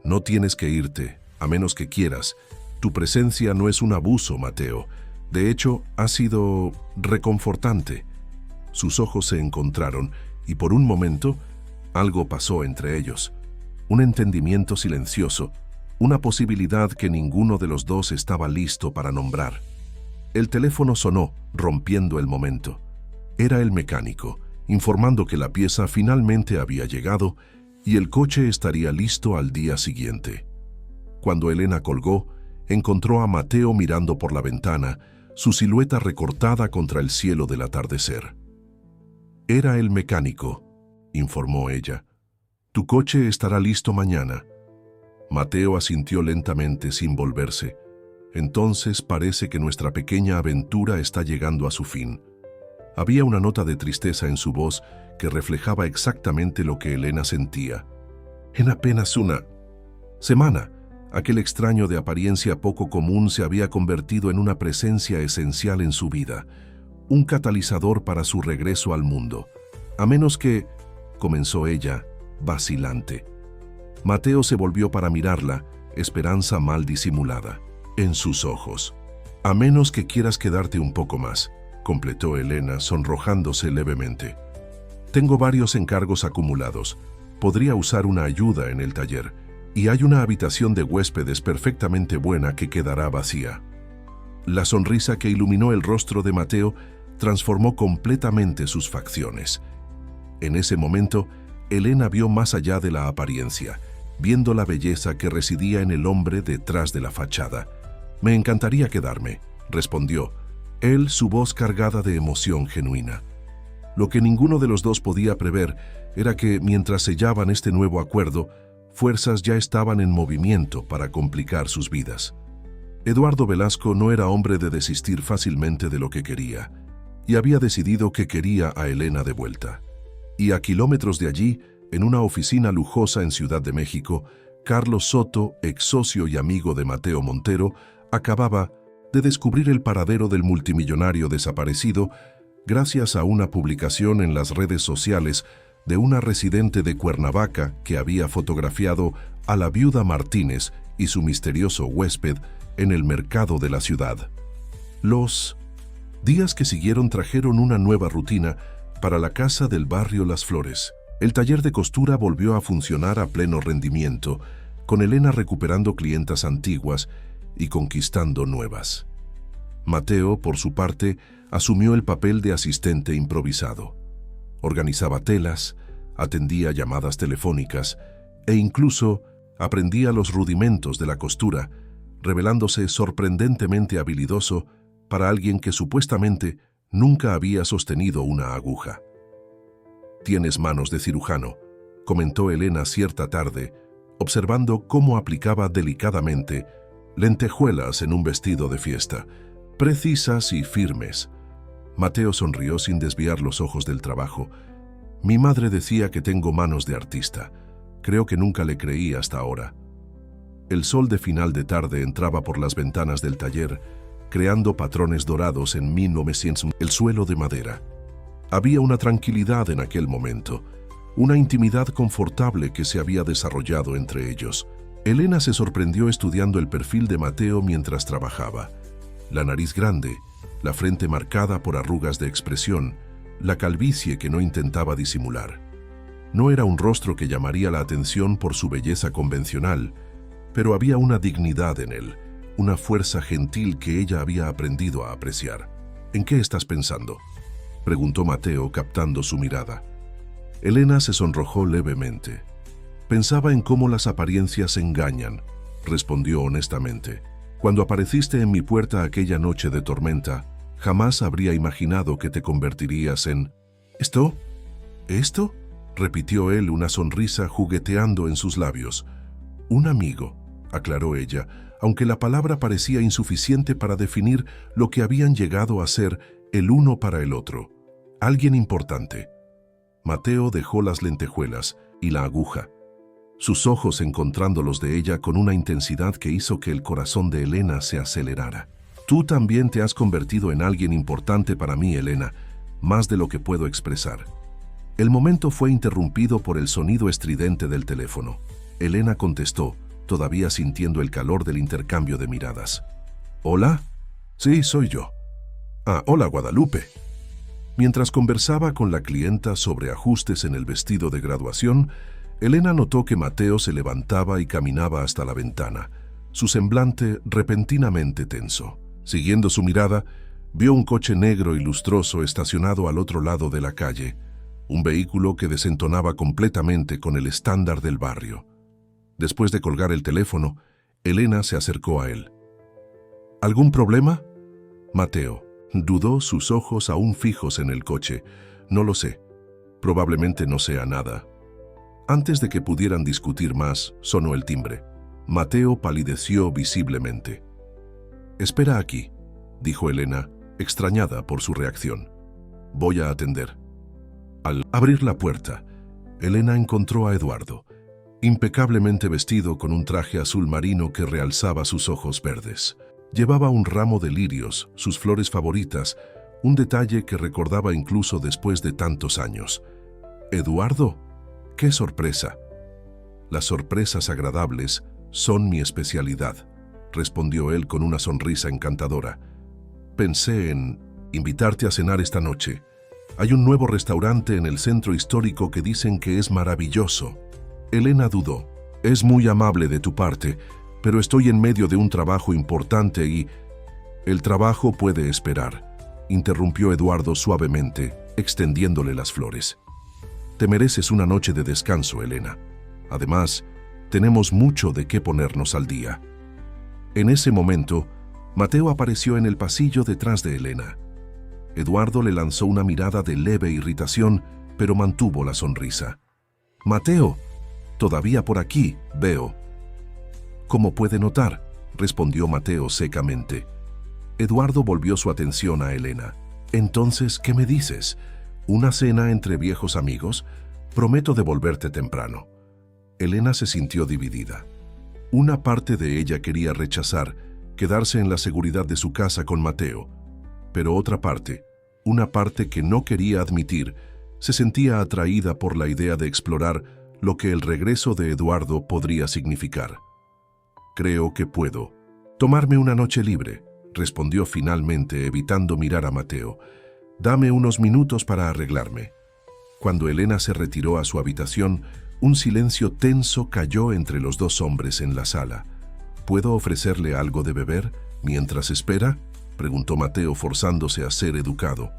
«No tienes que irte, a menos que quieras. Tu presencia no es un abuso, Mateo. De hecho, ha sido reconfortante». Sus ojos se encontraron y por un momento algo pasó entre ellos. Un entendimiento silencioso, una posibilidad que ninguno de los dos estaba listo para nombrar. El teléfono sonó, rompiendo el momento. Era el mecánico, informando que la pieza finalmente había llegado y el coche estaría listo al día siguiente. Cuando Elena colgó, encontró a Mateo mirando por la ventana, su silueta recortada contra el cielo del atardecer. «Era el mecánico», informó ella. «Tu coche estará listo mañana. Mateo asintió lentamente sin volverse. Entonces parece que nuestra pequeña aventura está llegando a su fin. Había una nota de tristeza en su voz que reflejaba exactamente lo que Elena sentía. En apenas una semana, aquel extraño de apariencia poco común se había convertido en una presencia esencial en su vida, un catalizador para su regreso al mundo. A menos que, comenzó ella, vacilante. Mateo se volvió para mirarla, esperanza mal disimulada, en sus ojos. A menos que quieras quedarte un poco más, completó Elena, sonrojándose levemente. Tengo varios encargos acumulados. Podría usar una ayuda en el taller, y hay una habitación de huéspedes perfectamente buena que quedará vacía. La sonrisa que iluminó el rostro de Mateo transformó completamente sus facciones. En ese momento, Elena vio más allá de la apariencia, viendo la belleza que residía en el hombre detrás de la fachada. Me encantaría quedarme, respondió, él su voz cargada de emoción genuina. Lo que ninguno de los dos podía prever era que, mientras sellaban este nuevo acuerdo, fuerzas ya estaban en movimiento para complicar sus vidas. Eduardo Velasco no era hombre de desistir fácilmente de lo que quería, y había decidido que quería a Elena de vuelta. Y a kilómetros de allí, en una oficina lujosa en Ciudad de México, Carlos Soto, ex socio y amigo de Mateo Montero, acababa de descubrir el paradero del multimillonario desaparecido gracias a una publicación en las redes sociales de una residente de Cuernavaca que había fotografiado a la viuda Martínez y su misterioso huésped en el mercado de la ciudad. Los días que siguieron trajeron una nueva rutina para la casa del barrio Las Flores. El taller de costura volvió a funcionar a pleno rendimiento, con Elena recuperando clientas antiguas y conquistando nuevas. Mateo, por su parte, asumió el papel de asistente improvisado. Organizaba telas, atendía llamadas telefónicas e incluso aprendía los rudimentos de la costura, revelándose sorprendentemente habilidoso para alguien que supuestamente nunca había sostenido una aguja. «Tienes manos de cirujano», comentó Elena cierta tarde, observando cómo aplicaba delicadamente lentejuelas en un vestido de fiesta, precisas y firmes. Mateo sonrió sin desviar los ojos del trabajo. «Mi madre decía que tengo manos de artista. Creo que nunca le creí hasta ahora». El sol de final de tarde entraba por las ventanas del taller, creando patrones dorados en 1900 el suelo de madera. Había una tranquilidad en aquel momento, una intimidad confortable que se había desarrollado entre ellos. Elena se sorprendió estudiando el perfil de Mateo mientras trabajaba. La nariz grande, la frente marcada por arrugas de expresión, la calvicie que no intentaba disimular. No era un rostro que llamaría la atención por su belleza convencional, pero había una dignidad en él, una fuerza gentil que ella había aprendido a apreciar. «¿En qué estás pensando?», preguntó Mateo, captando su mirada. Elena se sonrojó levemente. «Pensaba en cómo las apariencias engañan», respondió honestamente. «Cuando apareciste en mi puerta aquella noche de tormenta, jamás habría imaginado que te convertirías en...» «¿Esto? ¿Esto?», repitió él, una sonrisa jugueteando en sus labios. «Un amigo», aclaró ella, aunque la palabra parecía insuficiente para definir lo que habían llegado a ser el uno para el otro. «Alguien importante». Mateo dejó las lentejuelas y la aguja, sus ojos encontrando los de ella con una intensidad que hizo que el corazón de Elena se acelerara. «Tú también te has convertido en alguien importante para mí, Elena, más de lo que puedo expresar». El momento fue interrumpido por el sonido estridente del teléfono. Elena contestó, todavía sintiendo el calor del intercambio de miradas. «¿Hola? Sí, soy yo». «Ah, hola, Guadalupe». Mientras conversaba con la clienta sobre ajustes en el vestido de graduación, Elena notó que Mateo se levantaba y caminaba hasta la ventana, su semblante repentinamente tenso. Siguiendo su mirada, vio un coche negro y lustroso estacionado al otro lado de la calle, un vehículo que desentonaba completamente con el estándar del barrio. Después de colgar el teléfono, Elena se acercó a él. «¿Algún problema?». Mateo dudó, sus ojos aún fijos en el coche. «No lo sé. Probablemente no sea nada». Antes de que pudieran discutir más, sonó el timbre. Mateo palideció visiblemente. «Espera aquí», dijo Elena, extrañada por su reacción. «Voy a atender». Al abrir la puerta, Elena encontró a Eduardo, impecablemente vestido con un traje azul marino que realzaba sus ojos verdes. Llevaba un ramo de lirios, sus flores favoritas, un detalle que recordaba incluso después de tantos años. «¿Eduardo? ¡Qué sorpresa!». «Las sorpresas agradables son mi especialidad», respondió él con una sonrisa encantadora. «Pensé en invitarte a cenar esta noche. Hay un nuevo restaurante en el centro histórico que dicen que es maravilloso». Elena dudó. «Es muy amable de tu parte, pero estoy en medio de un trabajo importante y...». «El trabajo puede esperar», interrumpió Eduardo suavemente, extendiéndole las flores. «Te mereces una noche de descanso, Elena. Además, tenemos mucho de qué ponernos al día». En ese momento, Mateo apareció en el pasillo detrás de Elena. Eduardo le lanzó una mirada de leve irritación, pero mantuvo la sonrisa. «Mateo, todavía por aquí, veo». «Como puede notar», respondió Mateo secamente. Eduardo volvió su atención a Elena. «Entonces, ¿qué me dices? ¿Una cena entre viejos amigos? Prometo devolverte temprano». Elena se sintió dividida. Una parte de ella quería rechazar, quedarse en la seguridad de su casa con Mateo, pero otra parte, una parte que no quería admitir, se sentía atraída por la idea de explorar lo que el regreso de Eduardo podría significar. «Creo que puedo tomarme una noche libre», respondió finalmente, evitando mirar a Mateo. «Dame unos minutos para arreglarme». Cuando Elena se retiró a su habitación, un silencio tenso cayó entre los dos hombres en la sala. «¿Puedo ofrecerle algo de beber mientras espera?», preguntó Mateo, forzándose a ser educado.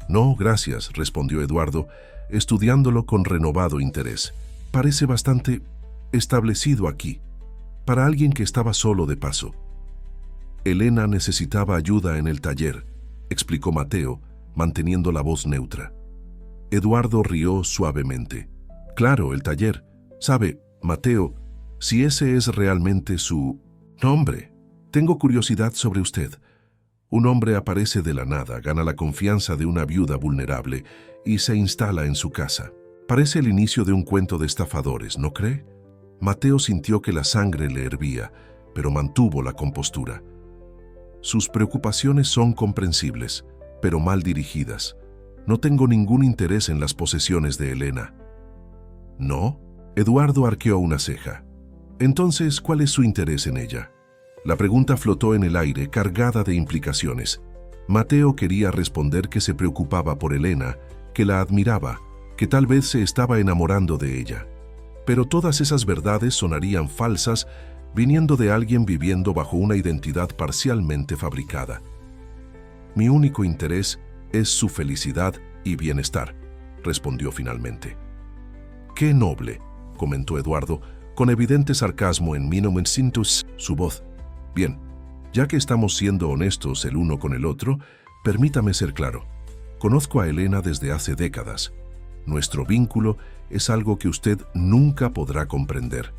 «No, gracias», respondió Eduardo, estudiándolo con renovado interés. «Parece bastante establecido aquí, para alguien que estaba solo de paso». «Elena necesitaba ayuda en el taller», explicó Mateo, manteniendo la voz neutra. Eduardo rió suavemente. «Claro, el taller. Sabe, Mateo, si ese es realmente su nombre. Tengo curiosidad sobre usted. Un hombre aparece de la nada, gana la confianza de una viuda vulnerable y se instala en su casa. Parece el inicio de un cuento de estafadores, ¿no cree?». Mateo sintió que la sangre le hervía, pero mantuvo la compostura. «Sus preocupaciones son comprensibles, pero mal dirigidas. No tengo ningún interés en las posesiones de Elena». «¿No?». Eduardo arqueó una ceja. «Entonces, ¿cuál es su interés en ella?». La pregunta flotó en el aire, cargada de implicaciones. Mateo quería responder que se preocupaba por Elena, que la admiraba, que tal vez se estaba enamorando de ella. Pero todas esas verdades sonarían falsas viniendo de alguien viviendo bajo una identidad parcialmente fabricada. «Mi único interés es su felicidad y bienestar», respondió finalmente. «Qué noble», comentó Eduardo, con evidente sarcasmo en Minomencintus, su voz. «Bien, ya que estamos siendo honestos el uno con el otro, permítame ser claro. Conozco a Elena desde hace décadas. Nuestro vínculo es algo que usted nunca podrá comprender.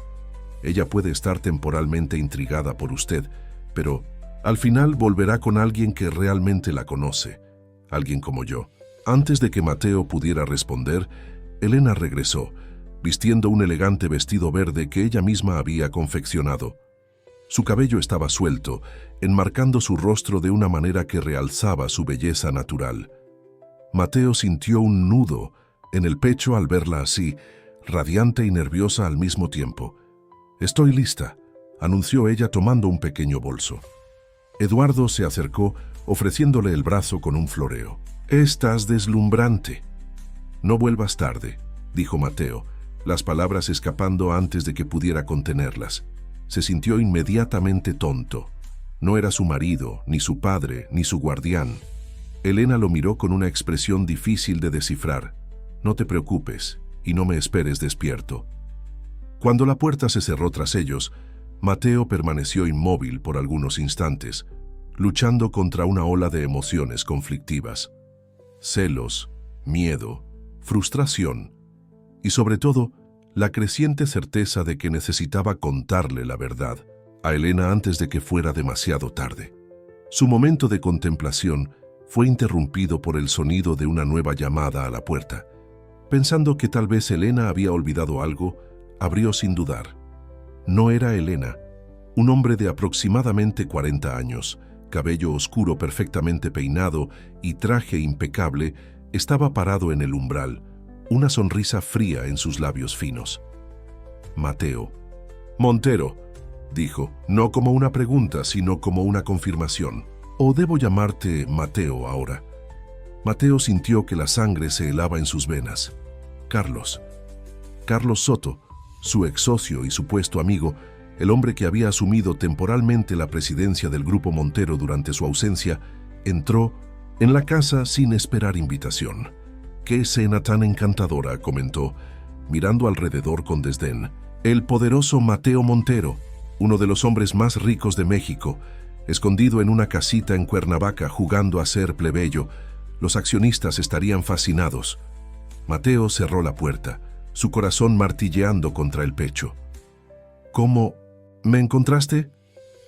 Ella puede estar temporalmente intrigada por usted, pero al final volverá con alguien que realmente la conoce, alguien como yo». Antes de que Mateo pudiera responder, Elena regresó, vistiendo un elegante vestido verde que ella misma había confeccionado. Su cabello estaba suelto, enmarcando su rostro de una manera que realzaba su belleza natural. Mateo sintió un nudo en el pecho al verla así, radiante y nerviosa al mismo tiempo. «Estoy lista», anunció ella tomando un pequeño bolso. Eduardo se acercó, ofreciéndole el brazo con un floreo. «Estás deslumbrante». «No vuelvas tarde», dijo Mateo, las palabras escapando antes de que pudiera contenerlas. Se sintió inmediatamente tonto. No era su marido, ni su padre, ni su guardián. Elena lo miró con una expresión difícil de descifrar. «No te preocupes y no me esperes despierto». Cuando la puerta se cerró tras ellos, Mateo permaneció inmóvil por algunos instantes, luchando contra una ola de emociones conflictivas. Celos, miedo, frustración y sobre todo, la creciente certeza de que necesitaba contarle la verdad a Elena antes de que fuera demasiado tarde. Su momento de contemplación fue interrumpido por el sonido de una nueva llamada a la puerta. Pensando que tal vez Elena había olvidado algo, abrió sin dudar. No era Elena, un hombre de aproximadamente 40 años, cabello oscuro perfectamente peinado y traje impecable, estaba parado en el umbral, una sonrisa fría en sus labios finos. Mateo. Montero, dijo, no como una pregunta, sino como una confirmación. ¿O debo llamarte Mateo ahora? Mateo sintió que la sangre se helaba en sus venas. Carlos. Carlos Soto, su ex socio y supuesto amigo, el hombre que había asumido temporalmente la presidencia del Grupo Montero durante su ausencia, entró en la casa sin esperar invitación. «¡Qué escena tan encantadora!», comentó, mirando alrededor con desdén. «El poderoso Mateo Montero, uno de los hombres más ricos de México, escondido en una casita en Cuernavaca jugando a ser plebeyo. Los accionistas estarían fascinados». Mateo cerró la puerta, su corazón martilleando contra el pecho. «¿Cómo me encontraste?».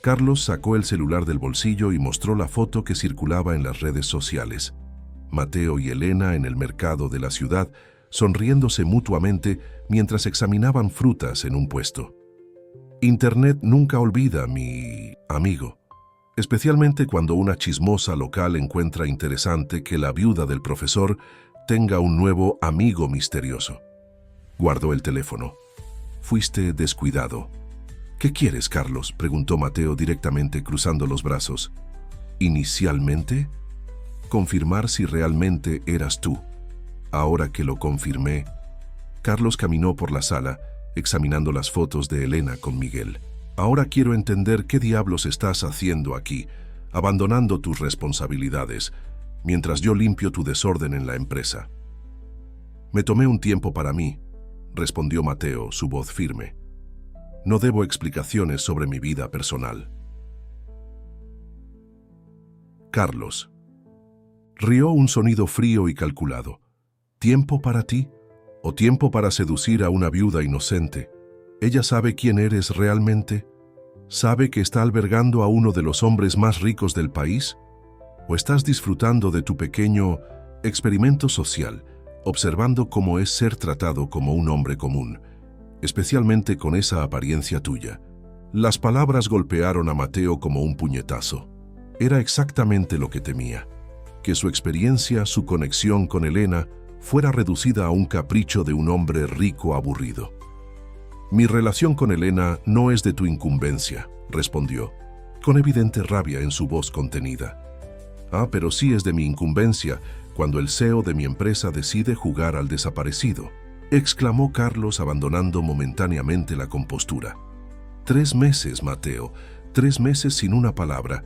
Carlos sacó el celular del bolsillo y mostró la foto que circulaba en las redes sociales. Mateo y Elena en el mercado de la ciudad, sonriéndose mutuamente mientras examinaban frutas en un puesto. Internet nunca olvida, mi amigo. Especialmente cuando una chismosa local encuentra interesante que la viuda del profesor tenga un nuevo amigo misterioso. Guardó el teléfono. «Fuiste descuidado». «¿Qué quieres, Carlos?», preguntó Mateo directamente, cruzando los brazos. «Inicialmente, confirmar si realmente eras tú. Ahora que lo confirmé». Carlos caminó por la sala, examinando las fotos de Elena con Miguel. «Ahora quiero entender qué diablos estás haciendo aquí, abandonando tus responsabilidades, mientras yo limpio tu desorden en la empresa». «Me tomé un tiempo para mí», respondió Mateo, su voz firme. «No debo explicaciones sobre mi vida personal». Carlos. Rió un sonido frío y calculado. «¿Tiempo para ti? ¿O tiempo para seducir a una viuda inocente? ¿Ella sabe quién eres realmente? ¿Sabe que está albergando a uno de los hombres más ricos del país? ¿O estás disfrutando de tu pequeño experimento social, observando cómo es ser tratado como un hombre común, especialmente con esa apariencia tuya?» Las palabras golpearon a Mateo como un puñetazo. Era exactamente lo que temía, que su experiencia, su conexión con Elena, fuera reducida a un capricho de un hombre rico aburrido. «Mi relación con Elena no es de tu incumbencia», respondió, con evidente rabia en su voz contenida. «Ah, pero sí es de mi incumbencia cuando el CEO de mi empresa decide jugar al desaparecido», exclamó Carlos, abandonando momentáneamente la compostura. 3 meses, Mateo, 3 meses sin una palabra.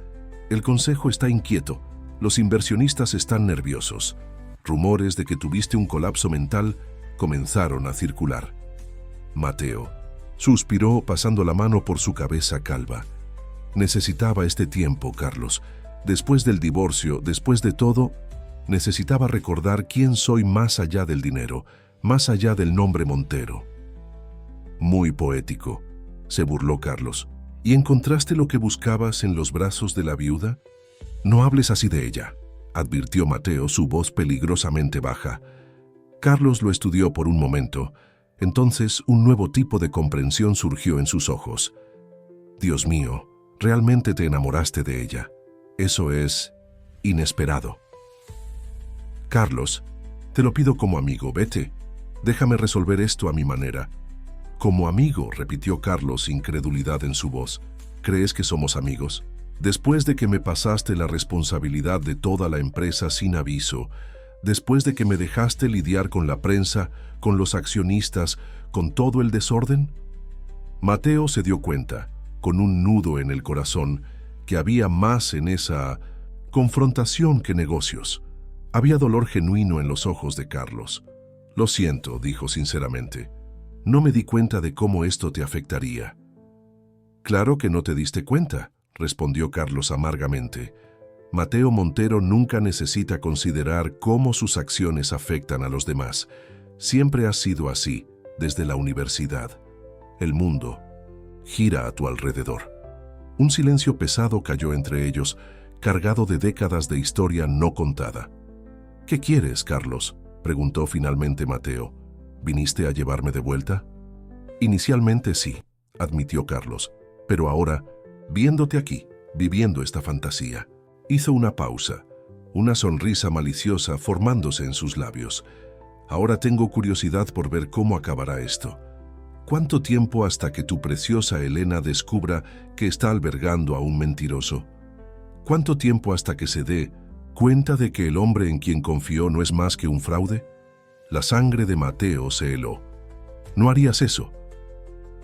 El consejo está inquieto, los inversionistas están nerviosos. Rumores de que tuviste un colapso mental comenzaron a circular. Mateo suspiró pasando la mano por su cabeza calva. Necesitaba este tiempo, Carlos. Después del divorcio, después de todo, necesitaba recordar quién soy más allá del dinero, más allá del nombre Montero. Muy poético, se burló Carlos. ¿Y encontraste lo que buscabas en los brazos de la viuda? No hables así de ella, advirtió Mateo, su voz peligrosamente baja. Carlos lo estudió por un momento. Entonces un nuevo tipo de comprensión surgió en sus ojos. Dios mío, realmente te enamoraste de ella. Eso es inesperado. Carlos, te lo pido como amigo, vete. Déjame resolver esto a mi manera. Como amigo, repitió Carlos, incredulidad en su voz. ¿Crees que somos amigos? Después de que me pasaste la responsabilidad de toda la empresa sin aviso, después de que me dejaste lidiar con la prensa, con los accionistas, con todo el desorden. Mateo se dio cuenta, con un nudo en el corazón, que había más en esa confrontación que negocios. Había dolor genuino en los ojos de Carlos. Lo siento, dijo sinceramente. No me di cuenta de cómo esto te afectaría. Claro que no te diste cuenta, respondió Carlos amargamente. Mateo Montero nunca necesita considerar cómo sus acciones afectan a los demás. Siempre ha sido así, desde la universidad. El mundo gira a tu alrededor. Un silencio pesado cayó entre ellos, cargado de décadas de historia no contada. «¿Qué quieres, Carlos?», preguntó finalmente Mateo. «¿Viniste a llevarme de vuelta?». «Inicialmente sí», admitió Carlos, «pero ahora, viéndote aquí, viviendo esta fantasía». Hizo una pausa, una sonrisa maliciosa formándose en sus labios. «Ahora tengo curiosidad por ver cómo acabará esto. ¿Cuánto tiempo hasta que tu preciosa Elena descubra que está albergando a un mentiroso? ¿Cuánto tiempo hasta que se dé cuenta de que el hombre en quien confió no es más que un fraude?». La sangre de Mateo se heló. «¿No harías eso?».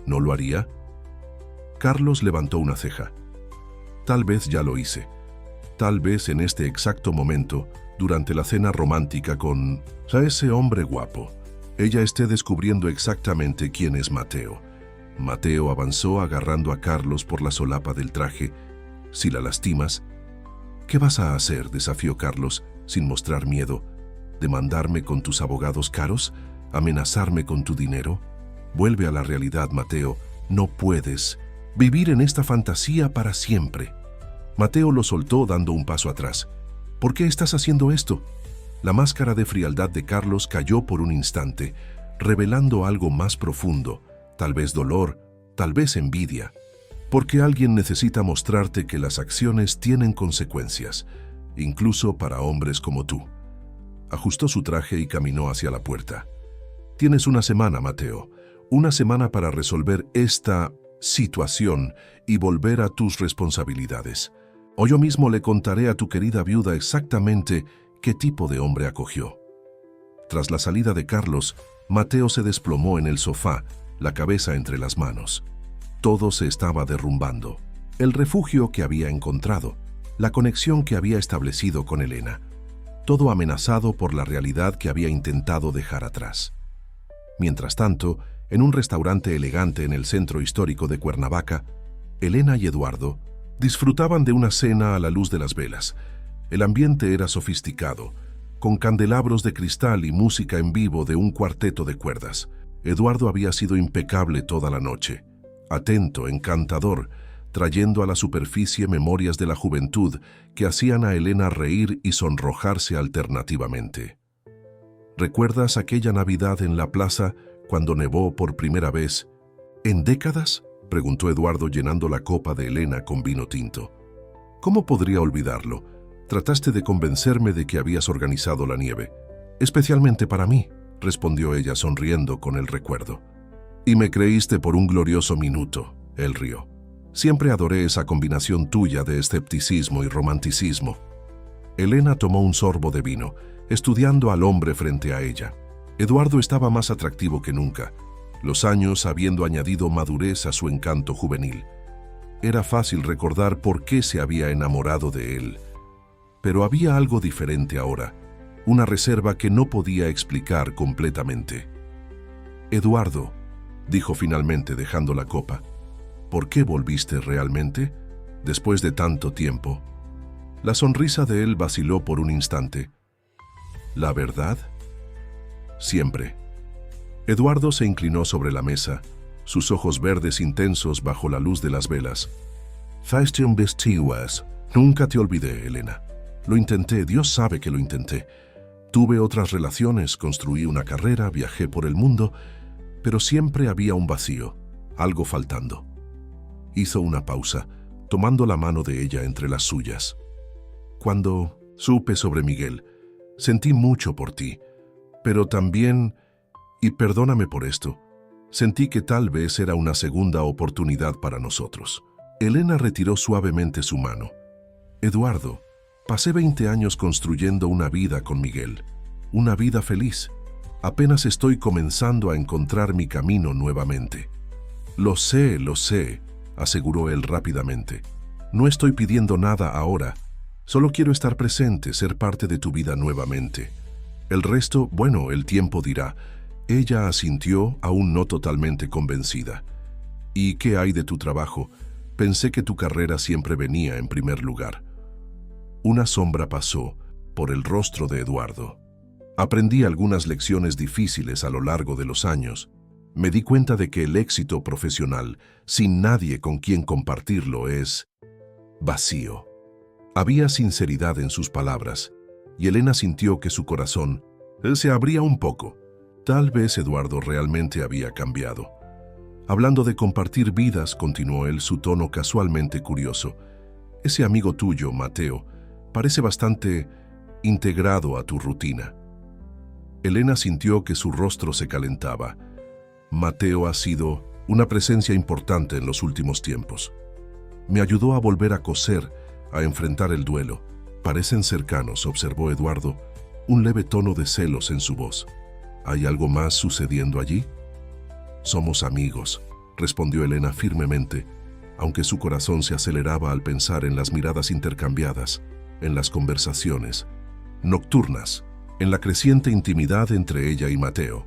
«¿No lo haría?». Carlos levantó una ceja. «Tal vez ya lo hice. Tal vez en este exacto momento, durante la cena romántica con ese hombre guapo, ella esté descubriendo exactamente quién es Mateo». Mateo avanzó agarrando a Carlos por la solapa del traje. «Si la lastimas». «¿Qué vas a hacer?», desafió Carlos, sin mostrar miedo. «¿Demandarme con tus abogados caros? ¿Amenazarme con tu dinero?». «Vuelve a la realidad, Mateo. No puedes vivir en esta fantasía para siempre». Mateo lo soltó dando un paso atrás. «¿Por qué estás haciendo esto?». La máscara de frialdad de Carlos cayó por un instante, revelando algo más profundo, tal vez dolor, tal vez envidia. «Porque alguien necesita mostrarte que las acciones tienen consecuencias, incluso para hombres como tú». Ajustó su traje y caminó hacia la puerta. «Tienes una semana, Mateo, una semana para resolver esta situación y volver a tus responsabilidades. O yo mismo le contaré a tu querida viuda exactamente qué tipo de hombre acogió». Tras la salida de Carlos, Mateo se desplomó en el sofá, la cabeza entre las manos. Todo se estaba derrumbando. El refugio que había encontrado, la conexión que había establecido con Elena, todo amenazado por la realidad que había intentado dejar atrás. Mientras tanto, en un restaurante elegante en el centro histórico de Cuernavaca, Elena y Eduardo disfrutaban de una cena a la luz de las velas. El ambiente era sofisticado, con candelabros de cristal y música en vivo de un cuarteto de cuerdas. Eduardo había sido impecable toda la noche, atento, encantador, trayendo a la superficie memorias de la juventud que hacían a Elena reír y sonrojarse alternativamente. ¿Recuerdas aquella Navidad en la plaza cuando nevó por primera vez? ¿En décadas?, preguntó Eduardo llenando la copa de Elena con vino tinto. «¿Cómo podría olvidarlo? Trataste de convencerme de que habías organizado la nieve. Especialmente para mí», respondió ella sonriendo con el recuerdo. «Y me creíste por un glorioso minuto», él rió. «Siempre adoré esa combinación tuya de escepticismo y romanticismo». Elena tomó un sorbo de vino, estudiando al hombre frente a ella. Eduardo estaba más atractivo que nunca, los años habiendo añadido madurez a su encanto juvenil. Era fácil recordar por qué se había enamorado de él. Pero había algo diferente ahora, una reserva que no podía explicar completamente. «Eduardo», dijo finalmente dejando la copa, «¿por qué volviste realmente? Después de tanto tiempo». La sonrisa de él vaciló por un instante. «¿La verdad?». «Siempre». Eduardo se inclinó sobre la mesa, sus ojos verdes intensos bajo la luz de las velas. «Nunca te olvidé, Elena. Lo intenté, Dios sabe que lo intenté. Tuve otras relaciones, construí una carrera, viajé por el mundo, pero siempre había un vacío, algo faltando». Hizo una pausa, tomando la mano de ella entre las suyas. «Cuando supe sobre Miguel, sentí mucho por ti, pero también, y perdóname por esto, sentí que tal vez era una segunda oportunidad para nosotros». Elena retiró suavemente su mano. «Eduardo, pasé 20 años construyendo una vida con Miguel, una vida feliz. Apenas estoy comenzando a encontrar mi camino nuevamente». Lo sé», aseguró él rápidamente. «No estoy pidiendo nada ahora. Solo quiero estar presente, ser parte de tu vida nuevamente. El resto, bueno, el tiempo dirá». Ella asintió, aún no totalmente convencida. «¿Y qué hay de tu trabajo? Pensé que tu carrera siempre venía en primer lugar». Una sombra pasó por el rostro de Eduardo. «Aprendí algunas lecciones difíciles a lo largo de los años, Me di cuenta de que el éxito profesional, sin nadie con quien compartirlo, es vacío. Había sinceridad en sus palabras, y Elena sintió que su corazón se abría un poco. Tal vez Eduardo realmente había cambiado. Hablando de compartir vidas, continuó él, su tono casualmente curioso. Ese amigo tuyo, Mateo, parece bastante integrado a tu rutina. Elena sintió que su rostro se calentaba. Mateo ha sido una presencia importante en los últimos tiempos. Me ayudó a volver a coser, a enfrentar el duelo. Parecen cercanos, observó Eduardo, un leve tono de celos en su voz. ¿Hay algo más sucediendo allí? Somos amigos, respondió Elena firmemente, aunque su corazón se aceleraba al pensar en las miradas intercambiadas, en las conversaciones nocturnas, en la creciente intimidad entre ella y Mateo.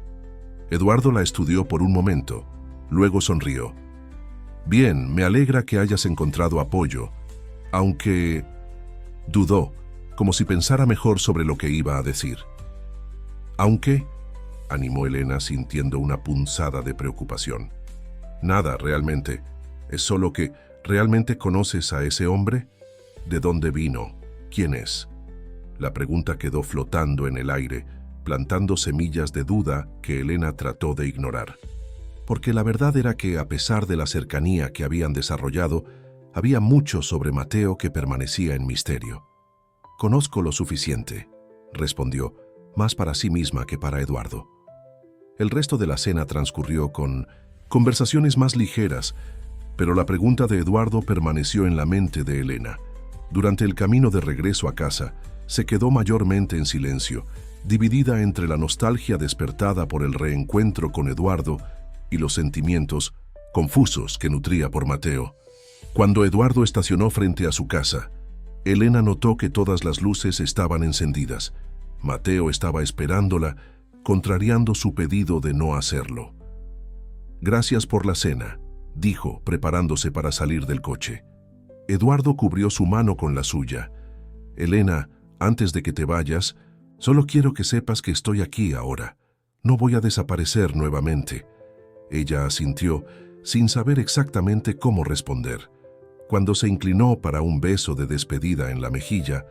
Eduardo la estudió por un momento, luego sonrió. Bien, me alegra que hayas encontrado apoyo, aunque dudó, como si pensara mejor sobre lo que iba a decir. Aunque, animó Elena sintiendo una punzada de preocupación. Nada, realmente. Es solo que, ¿realmente conoces a ese hombre? ¿De dónde vino? ¿Quién es? La pregunta quedó flotando en el aire, plantando semillas de duda que Elena trató de ignorar. Porque la verdad era que, a pesar de la cercanía que habían desarrollado, había mucho sobre Mateo que permanecía en misterio. Conozco lo suficiente, respondió, más para sí misma que para Eduardo. El resto de la cena transcurrió con conversaciones más ligeras, pero la pregunta de Eduardo permaneció en la mente de Elena. Durante el camino de regreso a casa, se quedó mayormente en silencio, dividida entre la nostalgia despertada por el reencuentro con Eduardo y los sentimientos confusos que nutría por Mateo. Cuando Eduardo estacionó frente a su casa, Elena notó que todas las luces estaban encendidas. Mateo estaba esperándola, contrariando su pedido de no hacerlo. Gracias por la cena, dijo, preparándose para salir del coche. Eduardo cubrió su mano con la suya. Elena, antes de que te vayas, solo quiero que sepas que estoy aquí ahora. No voy a desaparecer nuevamente. Ella asintió, sin saber exactamente cómo responder. Cuando se inclinó para un beso de despedida en la mejilla,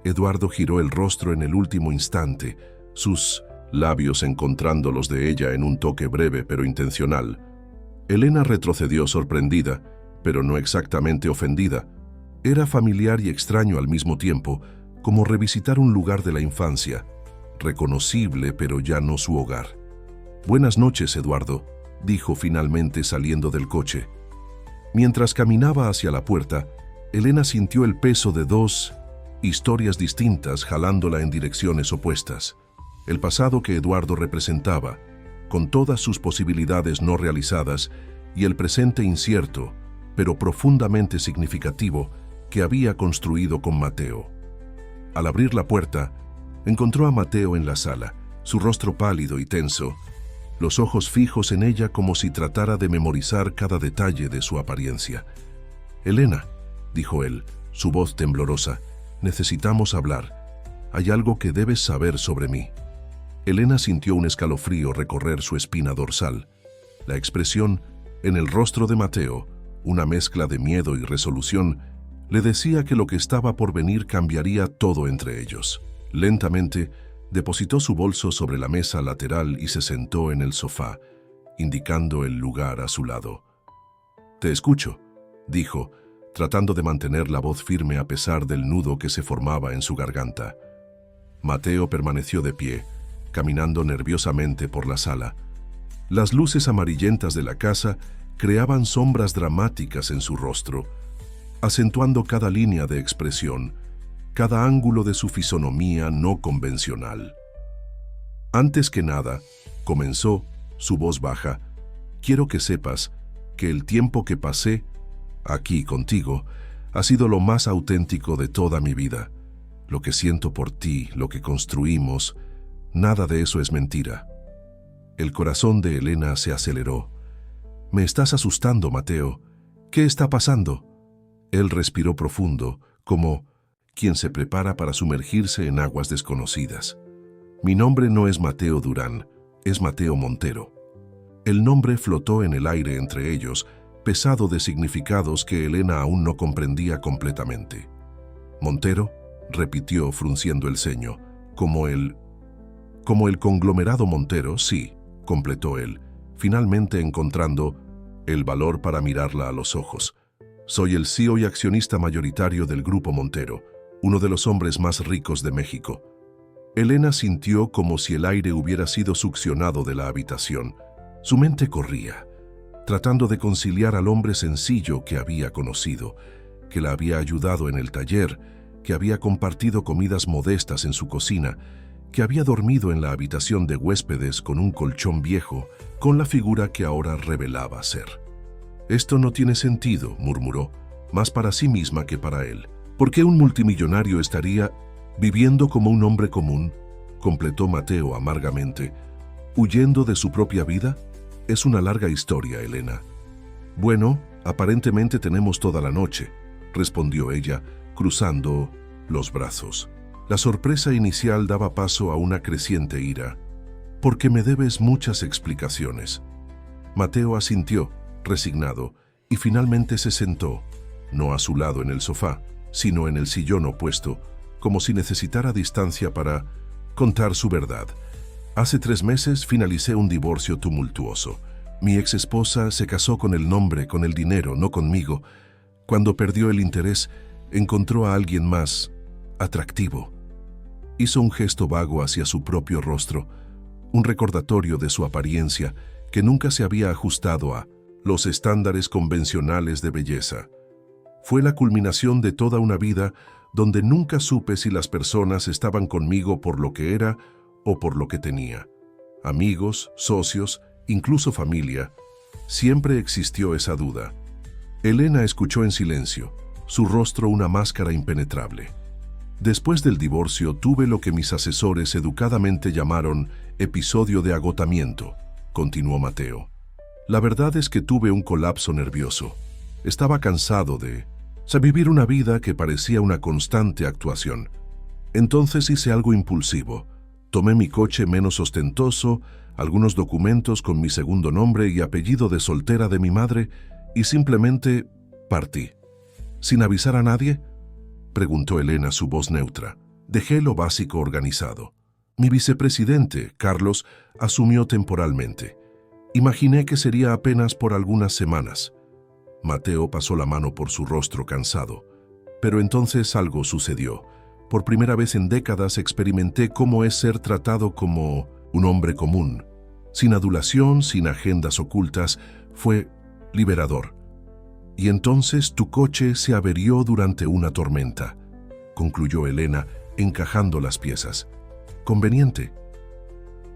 Eduardo giró el rostro en el último instante, sus labios encontrando los de ella en un toque breve pero intencional. Elena retrocedió sorprendida, pero no exactamente ofendida. Era familiar y extraño al mismo tiempo, como revisitar un lugar de la infancia, reconocible pero ya no su hogar. Buenas noches, Eduardo, dijo finalmente saliendo del coche. Mientras caminaba hacia la puerta, Elena sintió el peso de dos historias distintas jalándola en direcciones opuestas. El pasado que Eduardo representaba, con todas sus posibilidades no realizadas, y el presente incierto, pero profundamente significativo, que había construido con Mateo. Al abrir la puerta, encontró a Mateo en la sala, su rostro pálido y tenso, los ojos fijos en ella como si tratara de memorizar cada detalle de su apariencia. «Elena», dijo él, su voz temblorosa, «necesitamos hablar. Hay algo que debes saber sobre mí». Elena sintió un escalofrío recorrer su espina dorsal. La expresión en el rostro de Mateo, una mezcla de miedo y resolución, le decía que lo que estaba por venir cambiaría todo entre ellos. Lentamente, depositó su bolso sobre la mesa lateral y se sentó en el sofá, indicando el lugar a su lado. «Te escucho», dijo, tratando de mantener la voz firme a pesar del nudo que se formaba en su garganta. Mateo permaneció de pie, caminando nerviosamente por la sala. Las luces amarillentas de la casa creaban sombras dramáticas en su rostro, acentuando cada línea de expresión, cada ángulo de su fisonomía no convencional. «Antes que nada», comenzó, su voz baja, «quiero que sepas que el tiempo que pasé aquí contigo ha sido lo más auténtico de toda mi vida. Lo que siento por ti, lo que construimos, nada de eso es mentira». El corazón de Elena se aceleró. «Me estás asustando, Mateo. ¿Qué está pasando?» Él respiró profundo, como quien se prepara para sumergirse en aguas desconocidas. «Mi nombre no es Mateo Durán, es Mateo Montero». El nombre flotó en el aire entre ellos, pesado de significados que Elena aún no comprendía completamente. «Montero», repitió frunciendo el ceño, como el conglomerado Montero, sí», completó él, finalmente encontrando el valor para mirarla a los ojos. «Soy el CEO y accionista mayoritario del Grupo Montero, uno de los hombres más ricos de México». Elena sintió como si el aire hubiera sido succionado de la habitación. Su mente corría, tratando de conciliar al hombre sencillo que había conocido, que la había ayudado en el taller, que había compartido comidas modestas en su cocina, que había dormido en la habitación de huéspedes con un colchón viejo, con la figura que ahora revelaba ser. «Esto no tiene sentido», murmuró, más para sí misma que para él. «¿Por qué un multimillonario estaría viviendo como un hombre común?», completó Mateo amargamente. «¿Huyendo de su propia vida? Es una larga historia, Elena». «Bueno, aparentemente tenemos toda la noche», respondió ella, cruzando los brazos. La sorpresa inicial daba paso a una creciente ira. «Porque me debes muchas explicaciones». Mateo asintió, resignado, y finalmente se sentó, no a su lado en el sofá, sino en el sillón opuesto, como si necesitara distancia para contar su verdad. «Hace 3 meses finalicé un divorcio tumultuoso. Mi exesposa se casó con el nombre, con el dinero, no conmigo. Cuando perdió el interés, encontró a alguien más atractivo». Hizo un gesto vago hacia su propio rostro, un recordatorio de su apariencia que nunca se había ajustado a los estándares convencionales de belleza. «Fue la culminación de toda una vida donde nunca supe si las personas estaban conmigo por lo que era o por lo que tenía. Amigos, socios, incluso familia. Siempre existió esa duda». Elena escuchó en silencio, su rostro una máscara impenetrable. «Después del divorcio tuve lo que mis asesores educadamente llamaron episodio de agotamiento», continuó Mateo. «La verdad es que tuve un colapso nervioso. Estaba cansado de vivir una vida que parecía una constante actuación. Entonces hice algo impulsivo. Tomé mi coche menos ostentoso, algunos documentos con mi segundo nombre y apellido de soltera de mi madre y simplemente partí». «¿Sin avisar a nadie?», preguntó Elena, su voz neutra. «Dejé lo básico organizado. Mi vicepresidente, Carlos, asumió temporalmente. Imaginé que sería apenas por algunas semanas». Mateo pasó la mano por su rostro cansado. «Pero entonces algo sucedió. Por primera vez en décadas experimenté cómo es ser tratado como un hombre común. Sin adulación, sin agendas ocultas. Fue liberador». «Y entonces tu coche se averió durante una tormenta», concluyó Elena, encajando las piezas. «Conveniente».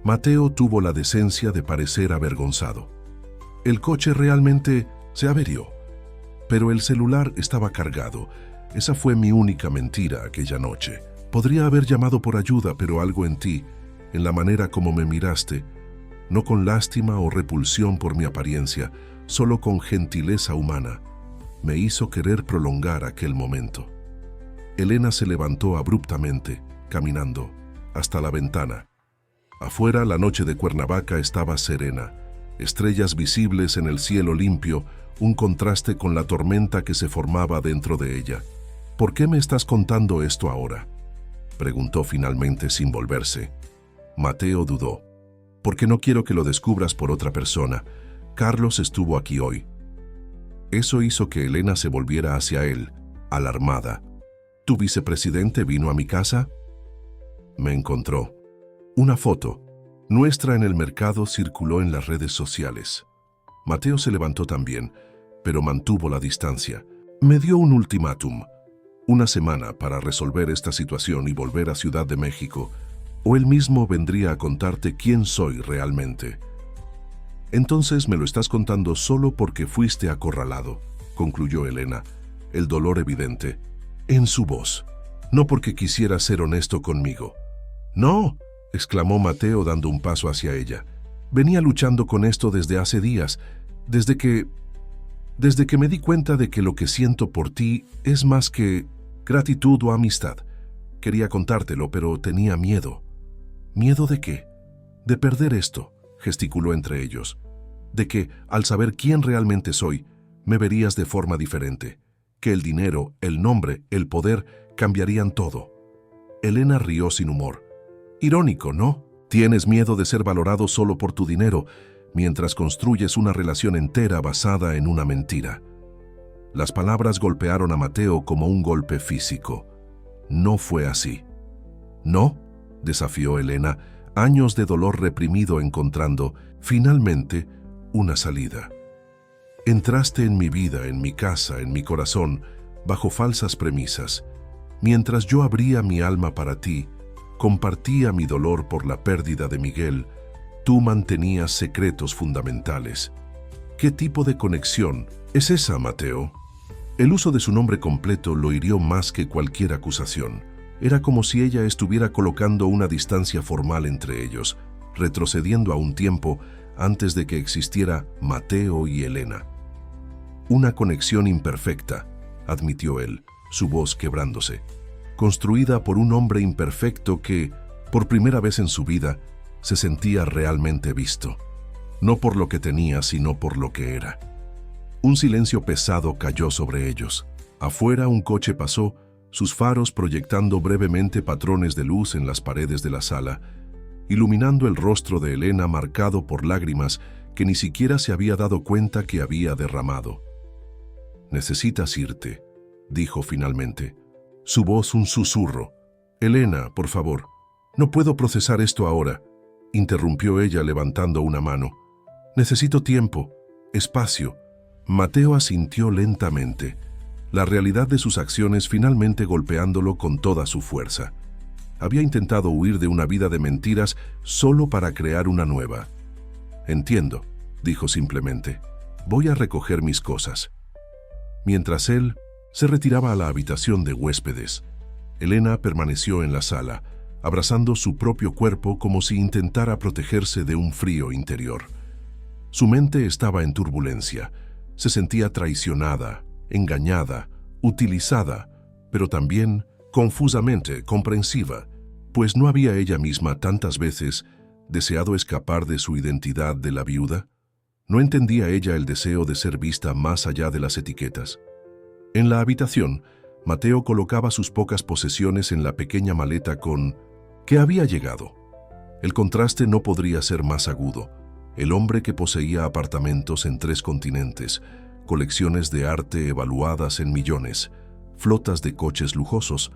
Mateo tuvo la decencia de parecer avergonzado. «El coche realmente se averió, pero el celular estaba cargado. Esa fue mi única mentira aquella noche. Podría haber llamado por ayuda, pero algo en ti, en la manera como me miraste, no con lástima o repulsión por mi apariencia, solo con gentileza humana, me hizo querer prolongar aquel momento». Elena se levantó abruptamente, caminando, hasta la ventana. Afuera, la noche de Cuernavaca estaba serena, estrellas visibles en el cielo limpio, un contraste con la tormenta que se formaba dentro de ella. «¿Por qué me estás contando esto ahora?», preguntó finalmente sin volverse. Mateo dudó. «Porque no quiero que lo descubras por otra persona. Carlos estuvo aquí hoy». Eso hizo que Elena se volviera hacia él, alarmada. «¿Tu vicepresidente vino a mi casa?». «Me encontró. Una foto nuestra en el mercado circuló en las redes sociales». Mateo se levantó también, pero mantuvo la distancia. «Me dio un ultimátum. 1 semana para resolver esta situación y volver a Ciudad de México, o él mismo vendría a contarte quién soy realmente». «Entonces me lo estás contando solo porque fuiste acorralado», concluyó Elena, el dolor evidente en su voz. «No porque quisiera ser honesto conmigo». «No», exclamó Mateo dando un paso hacia ella. «Venía luchando con esto desde hace días, desde que me di cuenta de que lo que siento por ti es más que gratitud o amistad. Quería contártelo, pero tenía miedo». «¿Miedo de qué?». «De perder esto», gesticuló entre ellos. de que, al saber quién realmente soy, me verías de forma diferente, que el dinero, el nombre, el poder cambiarían todo. Elena rió sin humor. Irónico, ¿no? Tienes miedo de ser valorado solo por tu dinero, mientras construyes una relación entera basada en una mentira. Las palabras golpearon a Mateo como un golpe físico. No fue así. ¿No?, desafió Elena, años de dolor reprimido encontrando, finalmente, una salida. Entraste en mi vida, en mi casa, en mi corazón, bajo falsas premisas. Mientras yo abría mi alma para ti, compartía mi dolor por la pérdida de Miguel, tú mantenías secretos fundamentales. ¿Qué tipo de conexión es esa, Mateo? El uso de su nombre completo lo hirió más que cualquier acusación. Era como si ella estuviera colocando una distancia formal entre ellos, retrocediendo a un tiempo antes de que existiera Mateo y Elena. Una conexión imperfecta, admitió él, su voz quebrándose, construida por un hombre imperfecto que, por primera vez en su vida, se sentía realmente visto, no por lo que tenía, sino por lo que era. Un silencio pesado cayó sobre ellos. Afuera un coche pasó, sus faros proyectando brevemente patrones de luz en las paredes de la sala, iluminando el rostro de Elena marcado por lágrimas que ni siquiera se había dado cuenta que había derramado. «Necesitas irte», dijo finalmente, su voz un susurro. «Elena, por favor, no puedo procesar esto ahora», interrumpió ella levantando una mano. «Necesito tiempo, espacio». Mateo asintió lentamente, la realidad de sus acciones finalmente golpeándolo con toda su fuerza. Había intentado huir de una vida de mentiras solo para crear una nueva. «Entiendo», dijo simplemente. «Voy a recoger mis cosas». Mientras él se retiraba a la habitación de huéspedes, Elena permaneció en la sala, abrazando su propio cuerpo como si intentara protegerse de un frío interior. Su mente estaba en turbulencia. Se sentía traicionada, engañada, utilizada, pero también confusamente comprensiva, pues ¿no había ella misma tantas veces deseado escapar de su identidad de la viuda? ¿No entendía ella el deseo de ser vista más allá de las etiquetas? En la habitación, Mateo colocaba sus pocas posesiones en la pequeña maleta con «¿Qué había llegado?». El contraste no podría ser más agudo. El hombre que poseía apartamentos en 3 continentes, colecciones de arte evaluadas en millones, flotas de coches lujosos,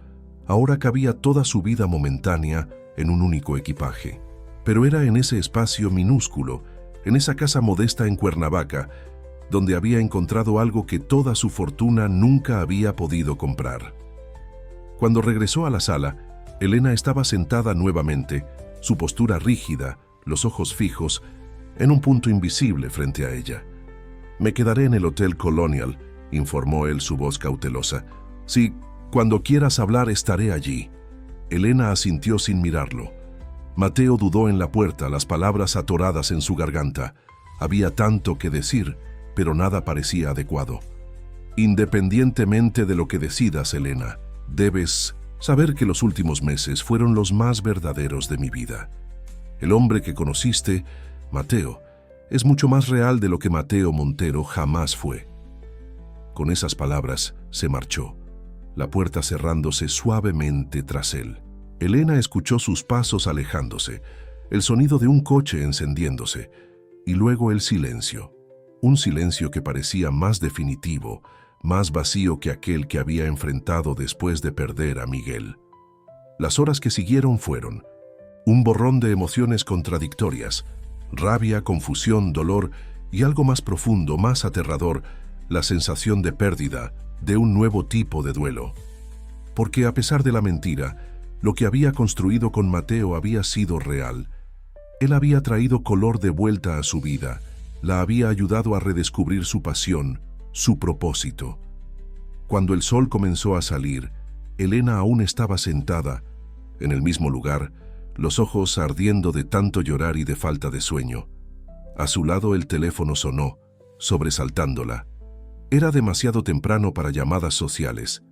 ahora cabía toda su vida momentánea en un único equipaje. Pero era en ese espacio minúsculo, en esa casa modesta en Cuernavaca, donde había encontrado algo que toda su fortuna nunca había podido comprar. Cuando regresó a la sala, Elena estaba sentada nuevamente, su postura rígida, los ojos fijos, en un punto invisible frente a ella. «Me quedaré en el Hotel Colonial», informó él, su voz cautelosa. «Sí, cuando quieras hablar estaré allí». Elena asintió sin mirarlo. Mateo dudó en la puerta, las palabras atoradas en su garganta. Había tanto que decir, pero nada parecía adecuado. «Independientemente de lo que decidas, Elena, debes saber que los últimos meses fueron los más verdaderos de mi vida. El hombre que conociste, Mateo, es mucho más real de lo que Mateo Montero jamás fue». Con esas palabras se marchó, la puerta cerrándose suavemente tras él. Elena escuchó sus pasos alejándose, el sonido de un coche encendiéndose, y luego el silencio. Un silencio que parecía más definitivo, más vacío que aquel que había enfrentado después de perder a Miguel. Las horas que siguieron fueron un borrón de emociones contradictorias, rabia, confusión, dolor y algo más profundo, más aterrador, la sensación de pérdida, de un nuevo tipo de duelo. Porque a pesar de la mentira, lo que había construido con Mateo había sido real. Él había traído color de vuelta a su vida, la había ayudado a redescubrir su pasión, su propósito. Cuando el sol comenzó a salir, Elena aún estaba sentada, en el mismo lugar, los ojos ardiendo de tanto llorar y de falta de sueño. A su lado el teléfono sonó, sobresaltándola. Era demasiado temprano para llamadas sociales.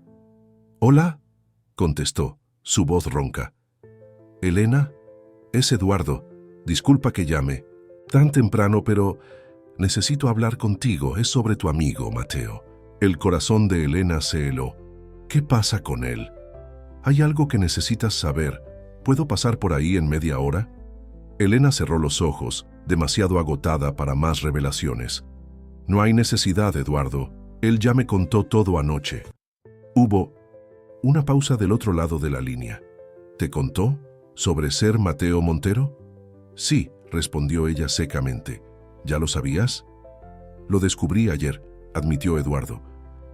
«¿Hola?», contestó, su voz ronca. «Elena, es Eduardo. Disculpa que llame. Tan temprano, pero necesito hablar contigo, es sobre tu amigo, Mateo. El corazón de Elena se heló. ¿Qué pasa con él? Hay algo que necesitas saber. ¿Puedo pasar por ahí en media hora? Elena cerró los ojos, demasiado agotada para más revelaciones. No hay necesidad, Eduardo. Él ya me contó todo anoche. Hubo una pausa del otro lado de la línea. ¿Te contó? ¿Sobre ser Mateo Montero? Sí, respondió ella secamente. ¿Ya lo sabías? Lo descubrí ayer, admitió Eduardo.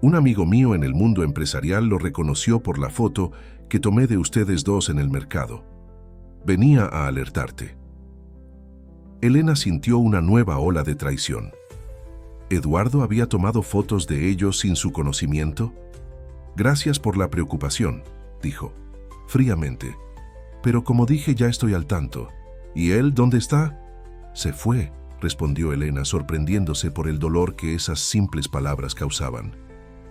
Un amigo mío en el mundo empresarial lo reconoció por la foto que tomé de ustedes dos en el mercado. Venía a alertarte. Elena sintió una nueva ola de traición. ¿Eduardo había tomado fotos de ellos sin su conocimiento? Gracias por la preocupación, dijo, fríamente. Pero como dije, ya estoy al tanto. ¿Y él dónde está? Se fue, respondió Elena, sorprendiéndose por el dolor que esas simples palabras causaban.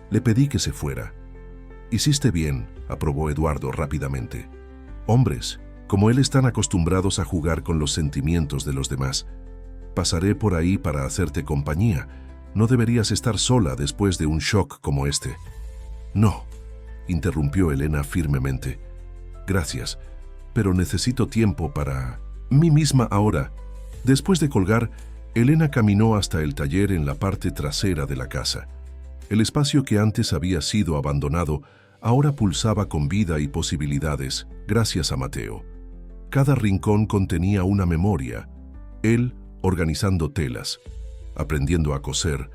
Le pedí que se fuera. Hiciste bien, aprobó Eduardo rápidamente. Hombres, como él, están acostumbrados a jugar con los sentimientos de los demás. Pasaré por ahí para hacerte compañía. No deberías estar sola después de un shock como este. No, interrumpió Elena firmemente. Gracias, pero necesito tiempo para mí misma ahora. Después de colgar, Elena caminó hasta el taller en la parte trasera de la casa. El espacio que antes había sido abandonado ahora pulsaba con vida y posibilidades, gracias a Mateo. Cada rincón contenía una memoria. Él organizando telas, aprendiendo a coser,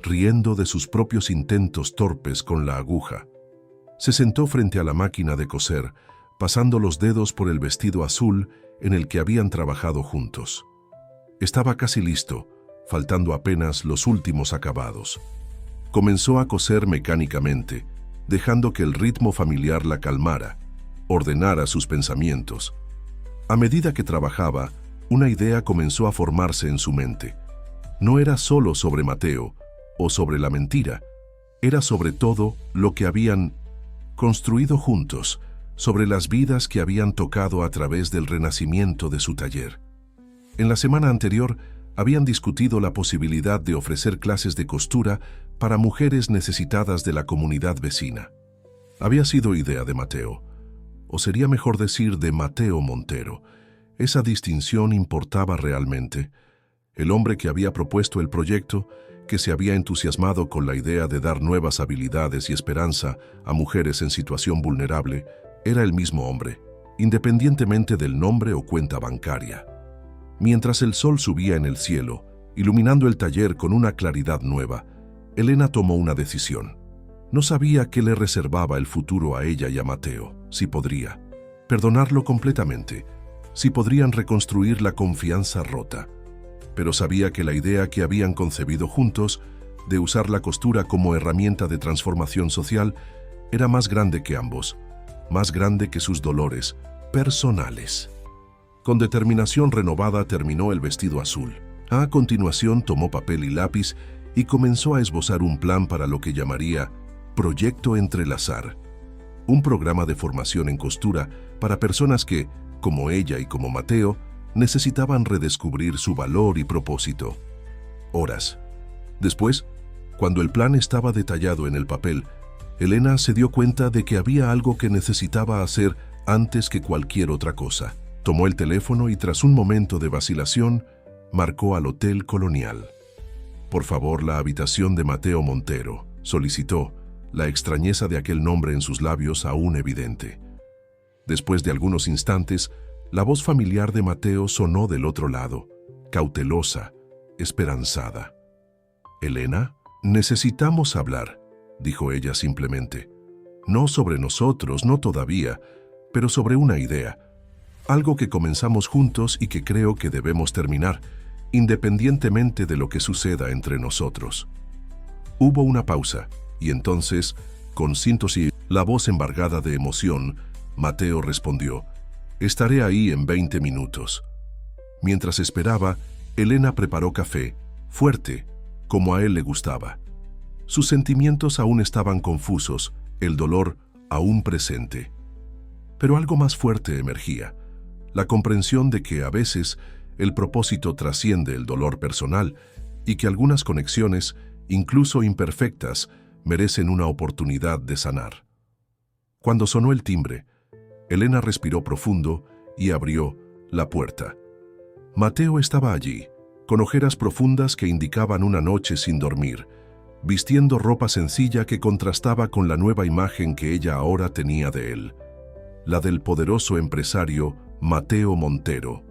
riendo de sus propios intentos torpes con la aguja. Se sentó frente a la máquina de coser, pasando los dedos por el vestido azul en el que habían trabajado juntos. Estaba casi listo, faltando apenas los últimos acabados. Comenzó a coser mecánicamente, dejando que el ritmo familiar la calmara, ordenara sus pensamientos. A medida que trabajaba, una idea comenzó a formarse en su mente. No era solo sobre Mateo o sobre la mentira, era sobre todo lo que habían construido juntos, sobre las vidas que habían tocado a través del renacimiento de su taller. En la semana anterior, habían discutido la posibilidad de ofrecer clases de costura para mujeres necesitadas de la comunidad vecina. Había sido idea de Mateo, o sería mejor decir de Mateo Montero. Esa distinción importaba realmente. El hombre que había propuesto el proyecto, que se había entusiasmado con la idea de dar nuevas habilidades y esperanza a mujeres en situación vulnerable, era el mismo hombre, independientemente del nombre o cuenta bancaria. Mientras el sol subía en el cielo, iluminando el taller con una claridad nueva, Elena tomó una decisión. No sabía qué le reservaba el futuro a ella y a Mateo, si podría perdonarlo completamente, si podrían reconstruir la confianza rota. Pero sabía que la idea que habían concebido juntos, de usar la costura como herramienta de transformación social, era más grande que ambos, más grande que sus dolores personales. Con determinación renovada terminó el vestido azul. A continuación tomó papel y lápiz y comenzó a esbozar un plan para lo que llamaría Proyecto Entrelazar, un programa de formación en costura para personas que, como ella y como Mateo, necesitaban redescubrir su valor y propósito. Horas después, cuando el plan estaba detallado en el papel, Elena se dio cuenta de que había algo que necesitaba hacer antes que cualquier otra cosa. Tomó el teléfono y tras un momento de vacilación, marcó al Hotel Colonial. Por favor, la habitación de Mateo Montero, solicitó, la extrañeza de aquel nombre en sus labios aún evidente. Después de algunos instantes, la voz familiar de Mateo sonó del otro lado, cautelosa, esperanzada. «Elena, necesitamos hablar», dijo ella simplemente. «No sobre nosotros, no todavía, pero sobre una idea. Algo que comenzamos juntos y que creo que debemos terminar, independientemente de lo que suceda entre nosotros». Hubo una pausa, y entonces, con síntesis, la voz embargada de emoción, Mateo respondió: «Estaré ahí en 20 minutos». Mientras esperaba, Elena preparó café, fuerte, como a él le gustaba. Sus sentimientos aún estaban confusos, el dolor aún presente. Pero algo más fuerte emergía, la comprensión de que a veces el propósito trasciende el dolor personal y que algunas conexiones, incluso imperfectas, merecen una oportunidad de sanar. Cuando sonó el timbre, Elena respiró profundo y abrió la puerta. Mateo estaba allí, con ojeras profundas que indicaban una noche sin dormir, vistiendo ropa sencilla que contrastaba con la nueva imagen que ella ahora tenía de él, la del poderoso empresario Mateo Montero.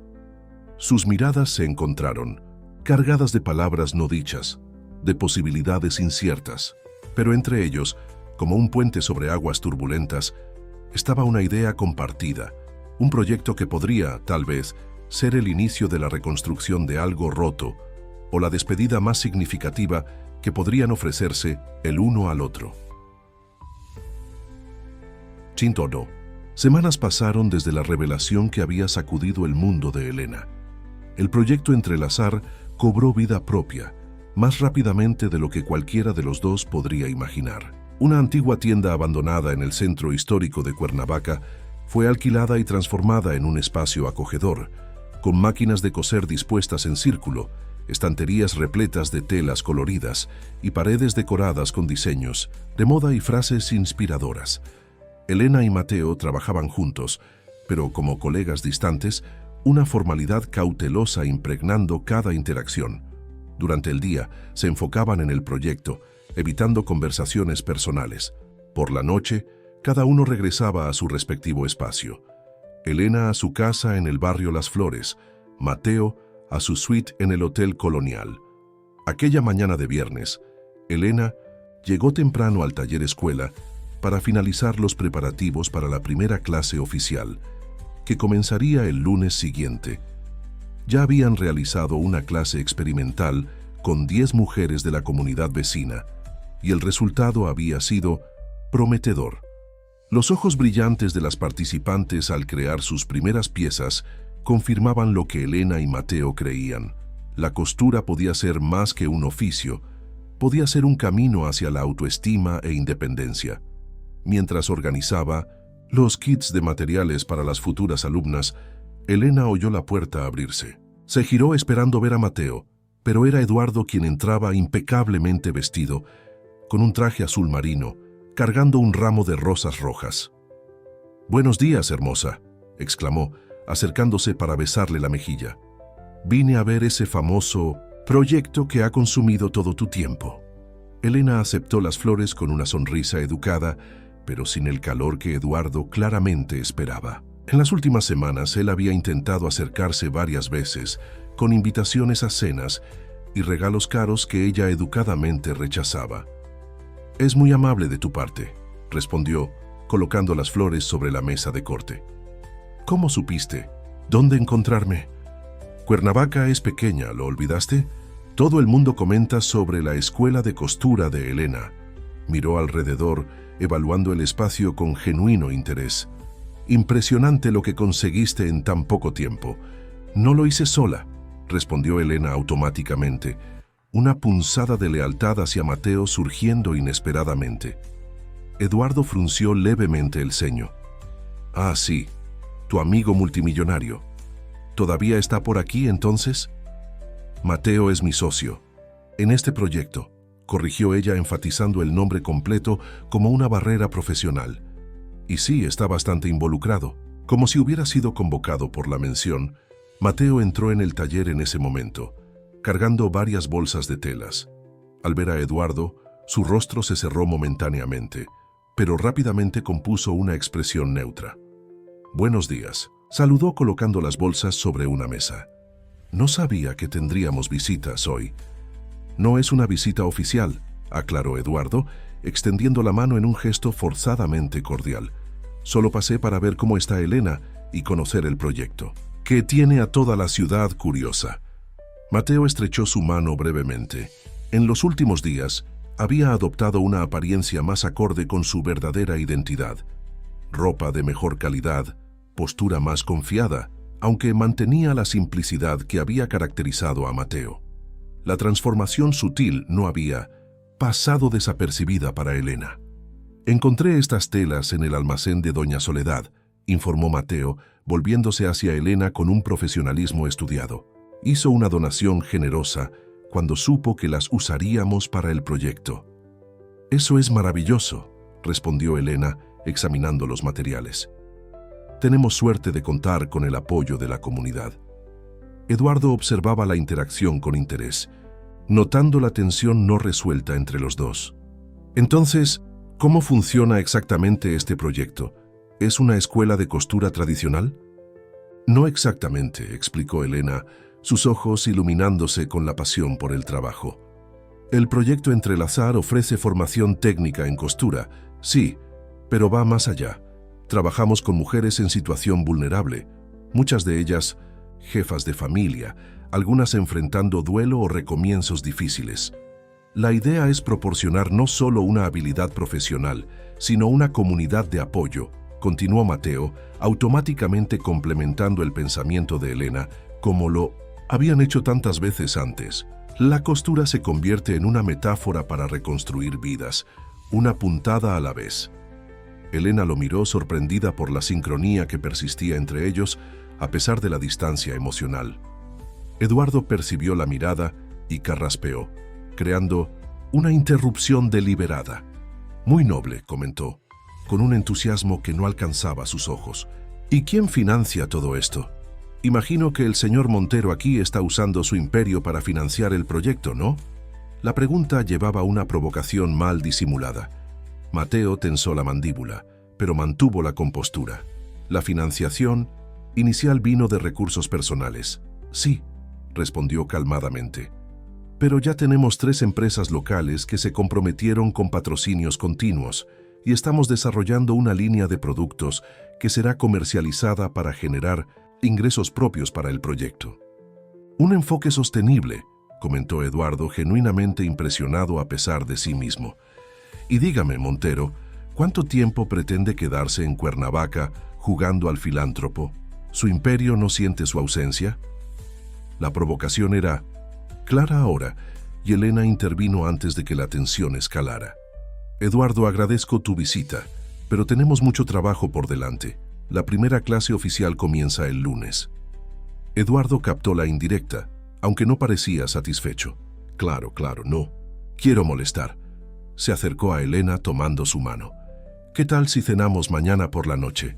Sus miradas se encontraron, cargadas de palabras no dichas, de posibilidades inciertas, pero entre ellos, como un puente sobre aguas turbulentas, estaba una idea compartida, un proyecto que podría, tal vez, ser el inicio de la reconstrucción de algo roto o la despedida más significativa que podrían ofrecerse el uno al otro. Chintono. Semanas pasaron desde la revelación que había sacudido el mundo de Elena. El proyecto Entrelazar cobró vida propia, más rápidamente de lo que cualquiera de los dos podría imaginar. Una antigua tienda abandonada en el centro histórico de Cuernavaca fue alquilada y transformada en un espacio acogedor, con máquinas de coser dispuestas en círculo, estanterías repletas de telas coloridas y paredes decoradas con diseños de moda y frases inspiradoras. Elena y Mateo trabajaban juntos, pero como colegas distantes, una formalidad cautelosa impregnando cada interacción. Durante el día se enfocaban en el proyecto, evitando conversaciones personales. Por la noche, cada uno regresaba a su respectivo espacio. Elena a su casa en el barrio Las Flores, Mateo a su suite en el Hotel Colonial. Aquella mañana de viernes, Elena llegó temprano al taller escuela para finalizar los preparativos para la primera clase oficial, que comenzaría el lunes siguiente. Ya habían realizado una clase experimental con 10 mujeres de la comunidad vecina, y el resultado había sido prometedor. Los ojos brillantes de las participantes al crear sus primeras piezas confirmaban lo que Elena y Mateo creían. La costura podía ser más que un oficio, podía ser un camino hacia la autoestima e independencia. Mientras organizaba los kits de materiales para las futuras alumnas, Elena oyó la puerta abrirse. Se giró esperando ver a Mateo, pero era Eduardo quien entraba impecablemente vestido, con un traje azul marino, cargando un ramo de rosas rojas. «Buenos días, hermosa», exclamó, acercándose para besarle la mejilla. «Vine a ver ese famoso proyecto que ha consumido todo tu tiempo». Elena aceptó las flores con una sonrisa educada, pero sin el calor que Eduardo claramente esperaba. En las últimas semanas él había intentado acercarse varias veces, con invitaciones a cenas y regalos caros que ella educadamente rechazaba. «Es muy amable de tu parte», respondió, colocando las flores sobre la mesa de corte. «¿Cómo supiste? ¿Dónde encontrarme?» «Cuernavaca es pequeña, ¿lo olvidaste? Todo el mundo comenta sobre la escuela de costura de Elena». Miró alrededor, evaluando el espacio con genuino interés. «Impresionante lo que conseguiste en tan poco tiempo». «No lo hice sola», respondió Elena automáticamente, una punzada de lealtad hacia Mateo surgiendo inesperadamente. Eduardo frunció levemente el ceño. «Ah, sí, tu amigo multimillonario. ¿Todavía está por aquí entonces?» «Mateo es mi socio. En este proyecto», corrigió ella enfatizando el nombre completo como una barrera profesional. «Y sí, está bastante involucrado». Como si hubiera sido convocado por la mención, Mateo entró en el taller en ese momento, cargando varias bolsas de telas. Al ver a Eduardo, su rostro se cerró momentáneamente, pero rápidamente compuso una expresión neutra. «Buenos días», saludó colocando las bolsas sobre una mesa. «No sabía que tendríamos visitas hoy». «No es una visita oficial», aclaró Eduardo, extendiendo la mano en un gesto forzadamente cordial. «Solo pasé para ver cómo está Elena y conocer el proyecto, que tiene a toda la ciudad curiosa». Mateo estrechó su mano brevemente. En los últimos días, había adoptado una apariencia más acorde con su verdadera identidad. Ropa de mejor calidad, postura más confiada, aunque mantenía la simplicidad que había caracterizado a Mateo. La transformación sutil no había pasado desapercibida para Elena. «Encontré estas telas en el almacén de Doña Soledad», informó Mateo, volviéndose hacia Elena con un profesionalismo estudiado. «Hizo una donación generosa, cuando supo que las usaríamos para el proyecto. Eso es maravilloso, respondió Elena, examinando los materiales. Tenemos suerte de contar con el apoyo de la comunidad. Eduardo observaba la interacción con interés, notando la tensión no resuelta entre los dos. Entonces, ¿cómo funciona exactamente este proyecto? ¿Es una escuela de costura tradicional? No exactamente, explicó Elena, sus ojos iluminándose con la pasión por el trabajo. El proyecto Entrelazar ofrece formación técnica en costura, sí, pero va más allá. Trabajamos con mujeres en situación vulnerable, muchas de ellas jefas de familia, algunas enfrentando duelo o recomienzos difíciles. La idea es proporcionar no solo una habilidad profesional, sino una comunidad de apoyo, continuó Mateo, automáticamente complementando el pensamiento de Elena, como lo habían hecho tantas veces antes. La costura se convierte en una metáfora para reconstruir vidas, una puntada a la vez. Elena lo miró sorprendida por la sincronía que persistía entre ellos, a pesar de la distancia emocional. Eduardo percibió la mirada y carraspeó, creando una interrupción deliberada. Muy noble, comentó, con un entusiasmo que no alcanzaba sus ojos. ¿Y quién financia todo esto? Imagino que el señor Montero aquí está usando su imperio para financiar el proyecto, ¿no? La pregunta llevaba una provocación mal disimulada. Mateo tensó la mandíbula, pero mantuvo la compostura. La financiación inicial vino de recursos personales. Sí, respondió calmadamente. Pero ya tenemos 3 empresas locales que se comprometieron con patrocinios continuos y estamos desarrollando una línea de productos que será comercializada para generar ingresos propios para el proyecto. Un enfoque sostenible, comentó Eduardo, genuinamente impresionado a pesar de sí mismo. Y dígame, Montero, ¿cuánto tiempo pretende quedarse en Cuernavaca jugando al filántropo? ¿Su imperio no siente su ausencia? La provocación era clara ahora, y Elena intervino antes de que la tensión escalara. Eduardo, agradezco tu visita, pero tenemos mucho trabajo por delante. La primera clase oficial comienza el lunes. Eduardo captó la indirecta, aunque no parecía satisfecho. Claro, no. Quiero molestar. Se acercó a Elena tomando su mano. ¿Qué tal si cenamos mañana por la noche,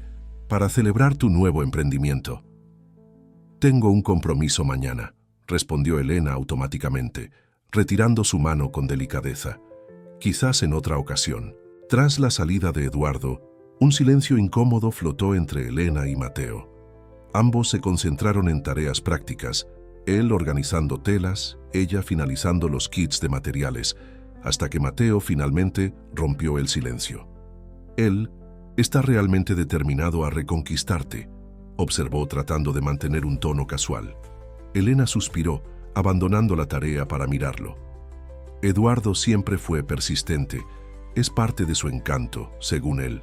para celebrar tu nuevo emprendimiento? Tengo un compromiso mañana, respondió Elena automáticamente, retirando su mano con delicadeza. Quizás en otra ocasión. Tras la salida de Eduardo, un silencio incómodo flotó entre Elena y Mateo. Ambos se concentraron en tareas prácticas, él organizando telas, ella finalizando los kits de materiales, hasta que Mateo finalmente rompió el silencio. Él está realmente determinado a reconquistarte, observó tratando de mantener un tono casual. Elena suspiró, abandonando la tarea para mirarlo. Eduardo siempre fue persistente, es parte de su encanto, según él.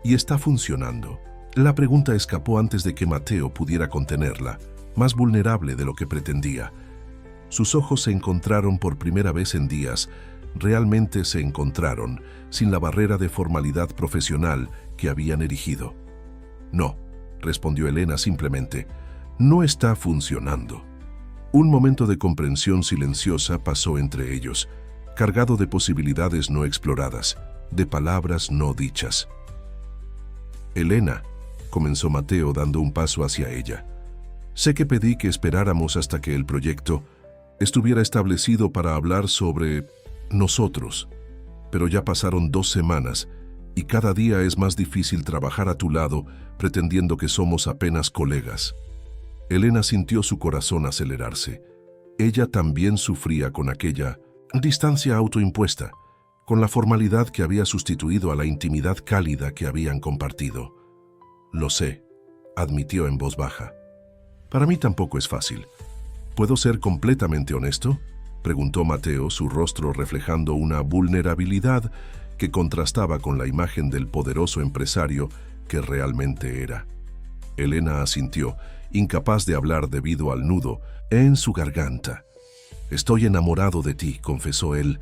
Y está funcionando. La pregunta escapó antes de que Mateo pudiera contenerla, más vulnerable de lo que pretendía. Sus ojos se encontraron por primera vez en días, realmente se encontraron, sin la barrera de formalidad profesional que habían erigido. No, respondió Elena simplemente, no está funcionando. Un momento de comprensión silenciosa pasó entre ellos, cargado de posibilidades no exploradas, de palabras no dichas. Elena, comenzó Mateo dando un paso hacia ella. Sé que pedí que esperáramos hasta que el proyecto estuviera establecido para hablar sobre nosotros, pero ya pasaron 2 semanas y cada día es más difícil trabajar a tu lado pretendiendo que somos apenas colegas. Elena sintió su corazón acelerarse. Ella también sufría con aquella distancia autoimpuesta, con la formalidad que había sustituido a la intimidad cálida que habían compartido. Lo sé, admitió en voz baja. Para mí tampoco es fácil. ¿Puedo ser completamente honesto?, preguntó Mateo, su rostro reflejando una vulnerabilidad que contrastaba con la imagen del poderoso empresario que realmente era. Elena asintió, incapaz de hablar debido al nudo en su garganta. Estoy enamorado de ti, confesó él,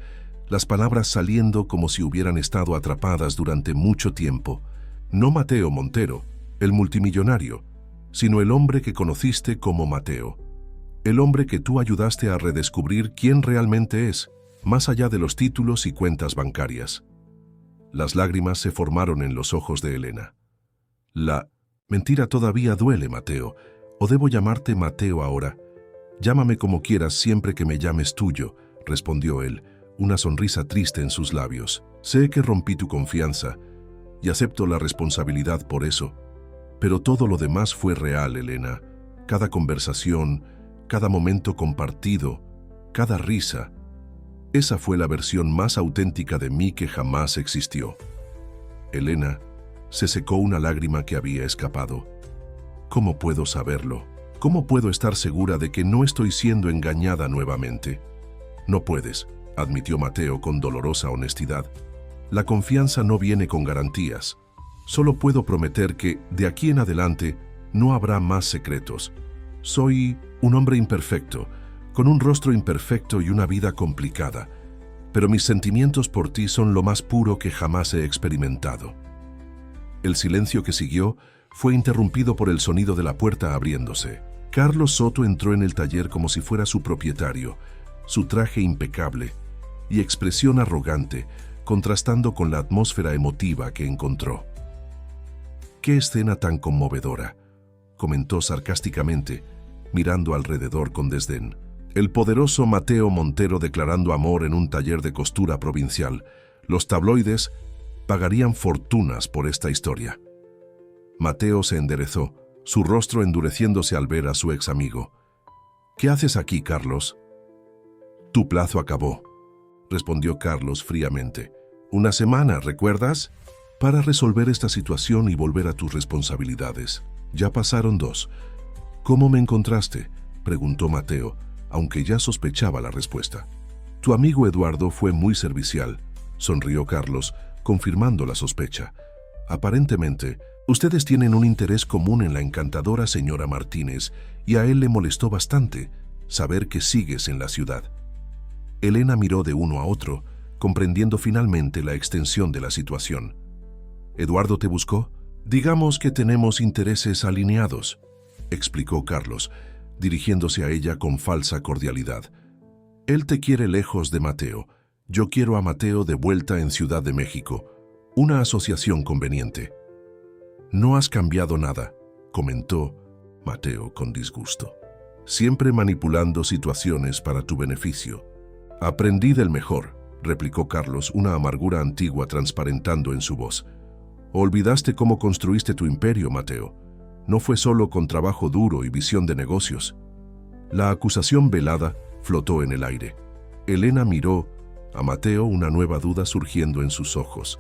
las palabras saliendo como si hubieran estado atrapadas durante mucho tiempo. No Mateo Montero, el multimillonario, sino el hombre que conociste como Mateo. El hombre que tú ayudaste a redescubrir quién realmente es, más allá de los títulos y cuentas bancarias. Las lágrimas se formaron en los ojos de Elena. La mentira todavía duele, Mateo. ¿O debo llamarte Mateo ahora? Llámame como quieras siempre que me llames tuyo, respondió él, una sonrisa triste en sus labios. Sé que rompí tu confianza y acepto la responsabilidad por eso. Pero todo lo demás fue real, Elena. Cada conversación, cada momento compartido, cada risa. Esa fue la versión más auténtica de mí que jamás existió. Elena se secó una lágrima que había escapado. ¿Cómo puedo saberlo? ¿Cómo puedo estar segura de que no estoy siendo engañada nuevamente? No puedes, admitió Mateo con dolorosa honestidad. La confianza no viene con garantías. Solo puedo prometer que, de aquí en adelante, no habrá más secretos. Soy un hombre imperfecto, con un rostro imperfecto y una vida complicada, pero mis sentimientos por ti son lo más puro que jamás he experimentado. El silencio que siguió fue interrumpido por el sonido de la puerta abriéndose. Carlos Soto entró en el taller como si fuera su propietario, su traje impecable y expresión arrogante, contrastando con la atmósfera emotiva que encontró. «¡Qué escena tan conmovedora!», comentó sarcásticamente, mirando alrededor con desdén. El poderoso Mateo Montero declarando amor en un taller de costura provincial. Los tabloides pagarían fortunas por esta historia. Mateo se enderezó, su rostro endureciéndose al ver a su ex amigo. «¿Qué haces aquí, Carlos?» «Tu plazo acabó», respondió Carlos fríamente. «Una semana, ¿recuerdas? Para resolver esta situación y volver a tus responsabilidades. Ya pasaron 2. «¿Cómo me encontraste?», preguntó Mateo, aunque ya sospechaba la respuesta. «Tu amigo Eduardo fue muy servicial», sonrió Carlos, confirmando la sospecha. «Aparentemente, ustedes tienen un interés común en la encantadora señora Martínez y a él le molestó bastante saber que sigues en la ciudad». Elena miró de uno a otro, comprendiendo finalmente la extensión de la situación. «¿Eduardo te buscó?» «Digamos que tenemos intereses alineados», explicó Carlos, dirigiéndose a ella con falsa cordialidad. «Él te quiere lejos de Mateo. Yo quiero a Mateo de vuelta en Ciudad de México. Una asociación conveniente». «No has cambiado nada», comentó Mateo con disgusto. «Siempre manipulando situaciones para tu beneficio». «Aprendí del mejor», replicó Carlos, una amargura antigua transparentando en su voz. «Olvidaste cómo construiste tu imperio, Mateo. No fue solo con trabajo duro y visión de negocios». La acusación velada flotó en el aire. Elena miró a Mateo, una nueva duda surgiendo en sus ojos.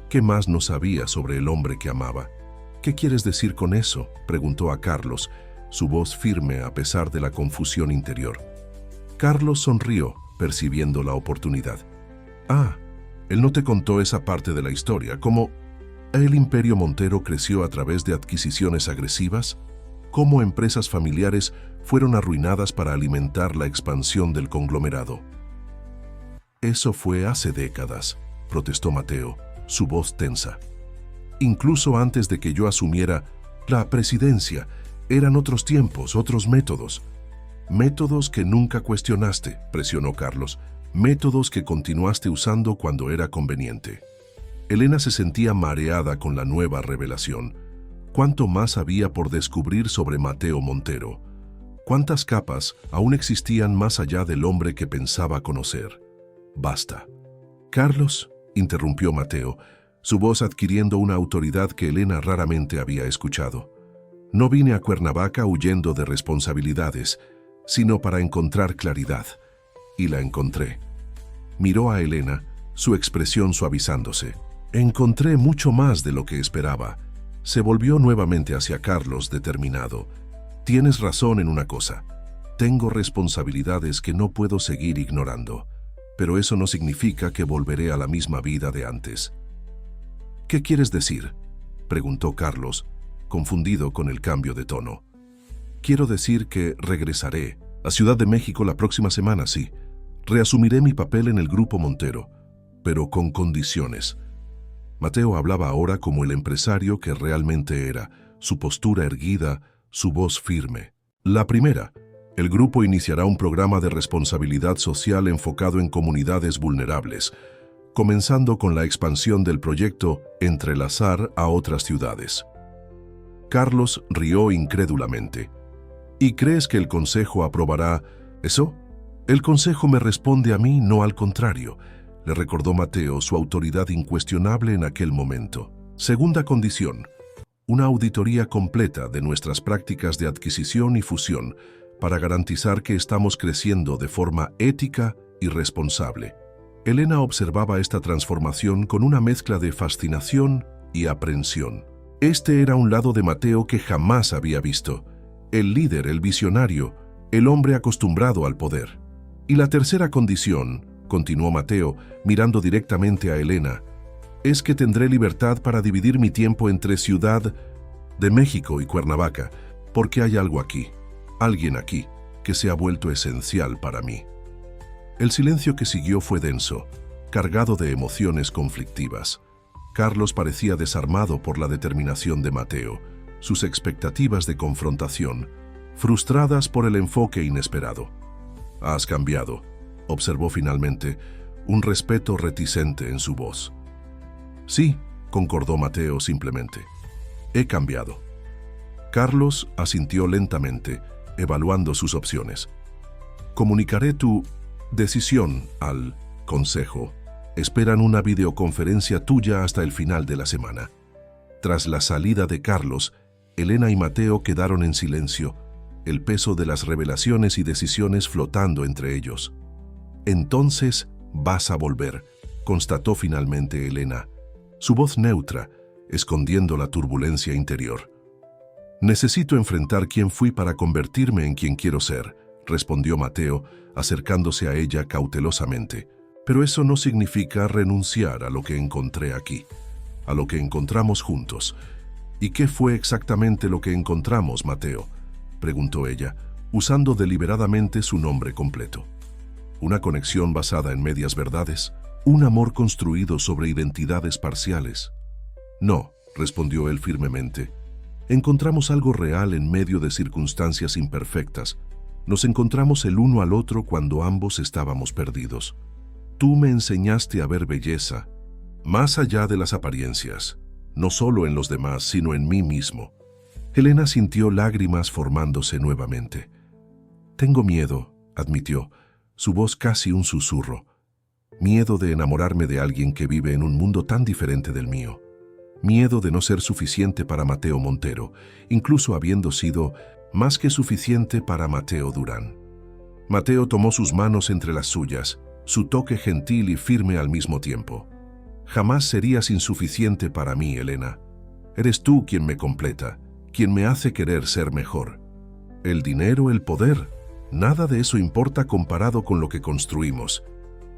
¿Qué más no sabía sobre el hombre que amaba? «¿Qué quieres decir con eso?», preguntó a Carlos, su voz firme a pesar de la confusión interior. Carlos sonrió, percibiendo la oportunidad. «Ah, él no te contó esa parte de la historia, cómo el imperio Montero creció a través de adquisiciones agresivas, cómo empresas familiares fueron arruinadas para alimentar la expansión del conglomerado». «Eso fue hace décadas», protestó Mateo, su voz tensa. «Incluso antes de que yo asumiera la presidencia, eran otros tiempos, otros métodos». «Métodos que nunca cuestionaste», presionó Carlos. «Métodos que continuaste usando cuando era conveniente». Elena se sentía mareada con la nueva revelación. ¿Cuánto más había por descubrir sobre Mateo Montero? ¿Cuántas capas aún existían más allá del hombre que pensaba conocer? «Basta». «Carlos», interrumpió Mateo, su voz adquiriendo una autoridad que Elena raramente había escuchado. «No vine a Cuernavaca huyendo de responsabilidades, sino para encontrar claridad. Y la encontré». Miró a Elena, su expresión suavizándose. «Encontré mucho más de lo que esperaba». Se volvió nuevamente hacia Carlos, determinado. «Tienes razón en una cosa. Tengo responsabilidades que no puedo seguir ignorando. Pero eso no significa que volveré a la misma vida de antes». «¿Qué quieres decir?», preguntó Carlos, confundido con el cambio de tono. «Quiero decir que regresaré a Ciudad de México la próxima semana, sí. Reasumiré mi papel en el Grupo Montero, pero con condiciones». Mateo hablaba ahora como el empresario que realmente era, su postura erguida, su voz firme. «La primera El grupo iniciará un programa de responsabilidad social enfocado en comunidades vulnerables, comenzando con la expansión del proyecto Entrelazar a otras ciudades. Carlos rió incrédulamente. ¿Y crees que el Consejo aprobará eso? El Consejo me responde a mí, no al contrario, le recordó Mateo su autoridad incuestionable en aquel momento. Segunda condición, una auditoría completa de nuestras prácticas de adquisición y fusión para garantizar que estamos creciendo de forma ética y responsable. Elena observaba esta transformación con una mezcla de fascinación y aprensión. Este era un lado de Mateo que jamás había visto. El líder, el visionario, el hombre acostumbrado al poder. Y la tercera condición, continuó Mateo, mirando directamente a Elena, es que tendré libertad para dividir mi tiempo entre Ciudad de México y Cuernavaca, porque hay algo aquí, alguien aquí, que se ha vuelto esencial para mí. El silencio que siguió fue denso, cargado de emociones conflictivas. Carlos parecía desarmado por la determinación de Mateo, sus expectativas de confrontación, frustradas por el enfoque inesperado. «Has cambiado», observó finalmente, un respeto reticente en su voz. «Sí», concordó Mateo simplemente. «He cambiado». Carlos asintió lentamente, evaluando sus opciones. «Comunicaré tu decisión al Consejo. Esperan una videoconferencia tuya hasta el final de la semana». Tras la salida de Carlos, Elena y Mateo quedaron en silencio, el peso de las revelaciones y decisiones flotando entre ellos. «Entonces vas a volver», constató finalmente Elena, su voz neutra, escondiendo la turbulencia interior. «Necesito enfrentar quién fui para convertirme en quien quiero ser», respondió Mateo, acercándose a ella cautelosamente. «Pero eso no significa renunciar a lo que encontré aquí, a lo que encontramos juntos». «¿Y qué fue exactamente lo que encontramos, Mateo?», preguntó ella, usando deliberadamente su nombre completo. «¿Una conexión basada en medias verdades? ¿Un amor construido sobre identidades parciales?». «No», respondió él firmemente. «Encontramos algo real en medio de circunstancias imperfectas. Nos encontramos el uno al otro cuando ambos estábamos perdidos. Tú me enseñaste a ver belleza, más allá de las apariencias, no solo en los demás, sino en mí mismo». Elena sintió lágrimas formándose nuevamente. «Tengo miedo», admitió, su voz casi un susurro. «Miedo de enamorarme de alguien que vive en un mundo tan diferente del mío. Miedo de no ser suficiente para Mateo Montero, incluso habiendo sido más que suficiente para Mateo Durán». Mateo tomó sus manos entre las suyas, su toque gentil y firme al mismo tiempo. «Jamás serías insuficiente para mí, Elena. Eres tú quien me completa, quien me hace querer ser mejor. El dinero, el poder, nada de eso importa comparado con lo que construimos».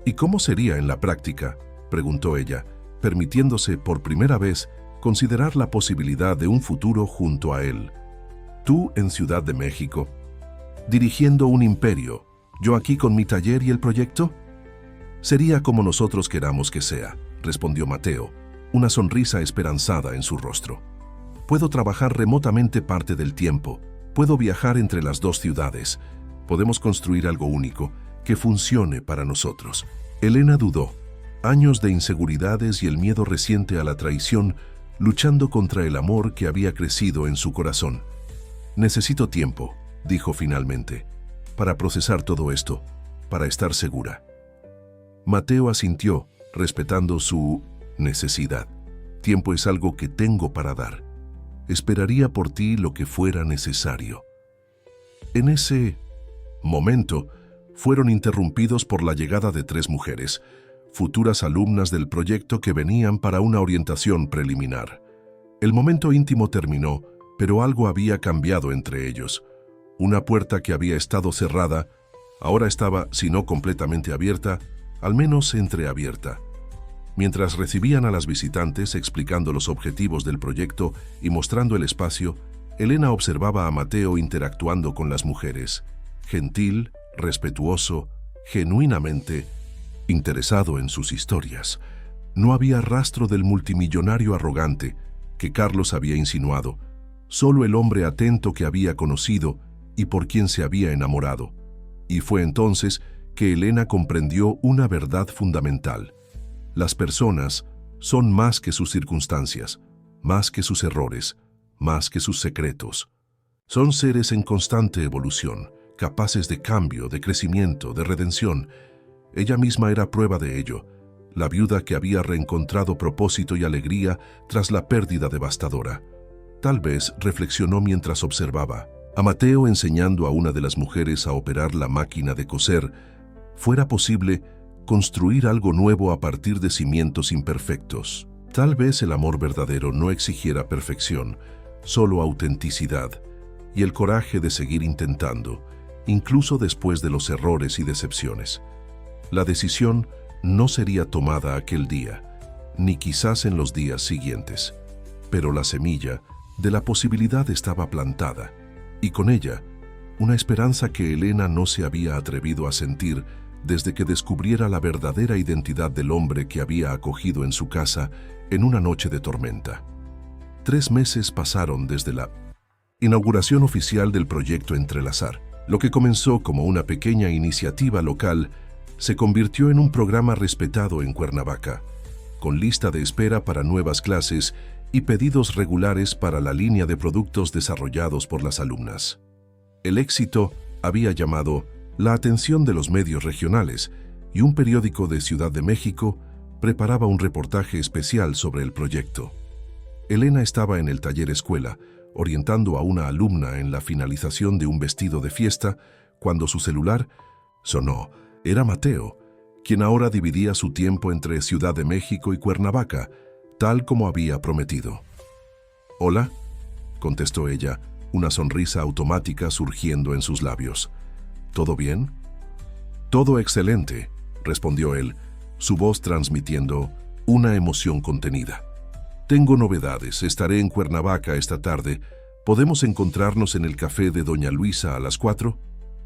«¿Y cómo sería en la práctica?», preguntó ella, permitiéndose por primera vez considerar la posibilidad de un futuro junto a él. «Tú en Ciudad de México, dirigiendo un imperio, yo aquí con mi taller y el proyecto». «Sería como nosotros queramos que sea», respondió Mateo, una sonrisa esperanzada en su rostro. «Puedo trabajar remotamente parte del tiempo, puedo viajar entre las dos ciudades, podemos construir algo único que funcione para nosotros». Elena dudó. Años de inseguridades y el miedo reciente a la traición, luchando contra el amor que había crecido en su corazón. «Necesito tiempo», dijo finalmente, «para procesar todo esto, para estar segura». Mateo asintió, respetando su necesidad. «Tiempo es algo que tengo para dar. Esperaría por ti lo que fuera necesario». En ese momento, fueron interrumpidos por la llegada de 3 mujeres, futuras alumnas del proyecto que venían para una orientación preliminar. El momento íntimo terminó, pero algo había cambiado entre ellos. Una puerta que había estado cerrada, ahora estaba, si no completamente abierta, al menos entreabierta. Mientras recibían a las visitantes explicando los objetivos del proyecto y mostrando el espacio, Elena observaba a Mateo interactuando con las mujeres, gentil, respetuoso, genuinamente interesado en sus historias. No había rastro del multimillonario arrogante que Carlos había insinuado, solo el hombre atento que había conocido y por quien se había enamorado. Y fue entonces que Elena comprendió una verdad fundamental. Las personas son más que sus circunstancias, más que sus errores, más que sus secretos. Son seres en constante evolución, capaces de cambio, de crecimiento, de redención. Ella misma era prueba de ello, la viuda que había reencontrado propósito y alegría tras la pérdida devastadora. Tal vez reflexionó mientras observaba a Mateo enseñando a una de las mujeres a operar la máquina de coser. Fuera posible construir algo nuevo a partir de cimientos imperfectos. Tal vez el amor verdadero no exigiera perfección, solo autenticidad y el coraje de seguir intentando, incluso después de los errores y decepciones. La decisión no sería tomada aquel día, ni quizás en los días siguientes, pero la semilla de la posibilidad estaba plantada, y con ella, una esperanza que Elena no se había atrevido a sentir desde que descubriera la verdadera identidad del hombre que había acogido en su casa en una noche de tormenta. 3 meses pasaron desde la inauguración oficial del proyecto Entrelazar. Lo que comenzó como una pequeña iniciativa local se convirtió en un programa respetado en Cuernavaca, con lista de espera para nuevas clases y pedidos regulares para la línea de productos desarrollados por las alumnas. El éxito había llamado la atención de los medios regionales y un periódico de Ciudad de México preparaba un reportaje especial sobre el proyecto. Elena estaba en el taller escuela, orientando a una alumna en la finalización de un vestido de fiesta, cuando su celular sonó. Era Mateo, quien ahora dividía su tiempo entre Ciudad de México y Cuernavaca, tal como había prometido. «Hola», contestó ella, una sonrisa automática surgiendo en sus labios. «¿Todo bien?» «Todo excelente», respondió él, su voz transmitiendo una emoción contenida. «Tengo novedades, estaré en Cuernavaca esta tarde. ¿Podemos encontrarnos en el café de Doña Luisa a las 4?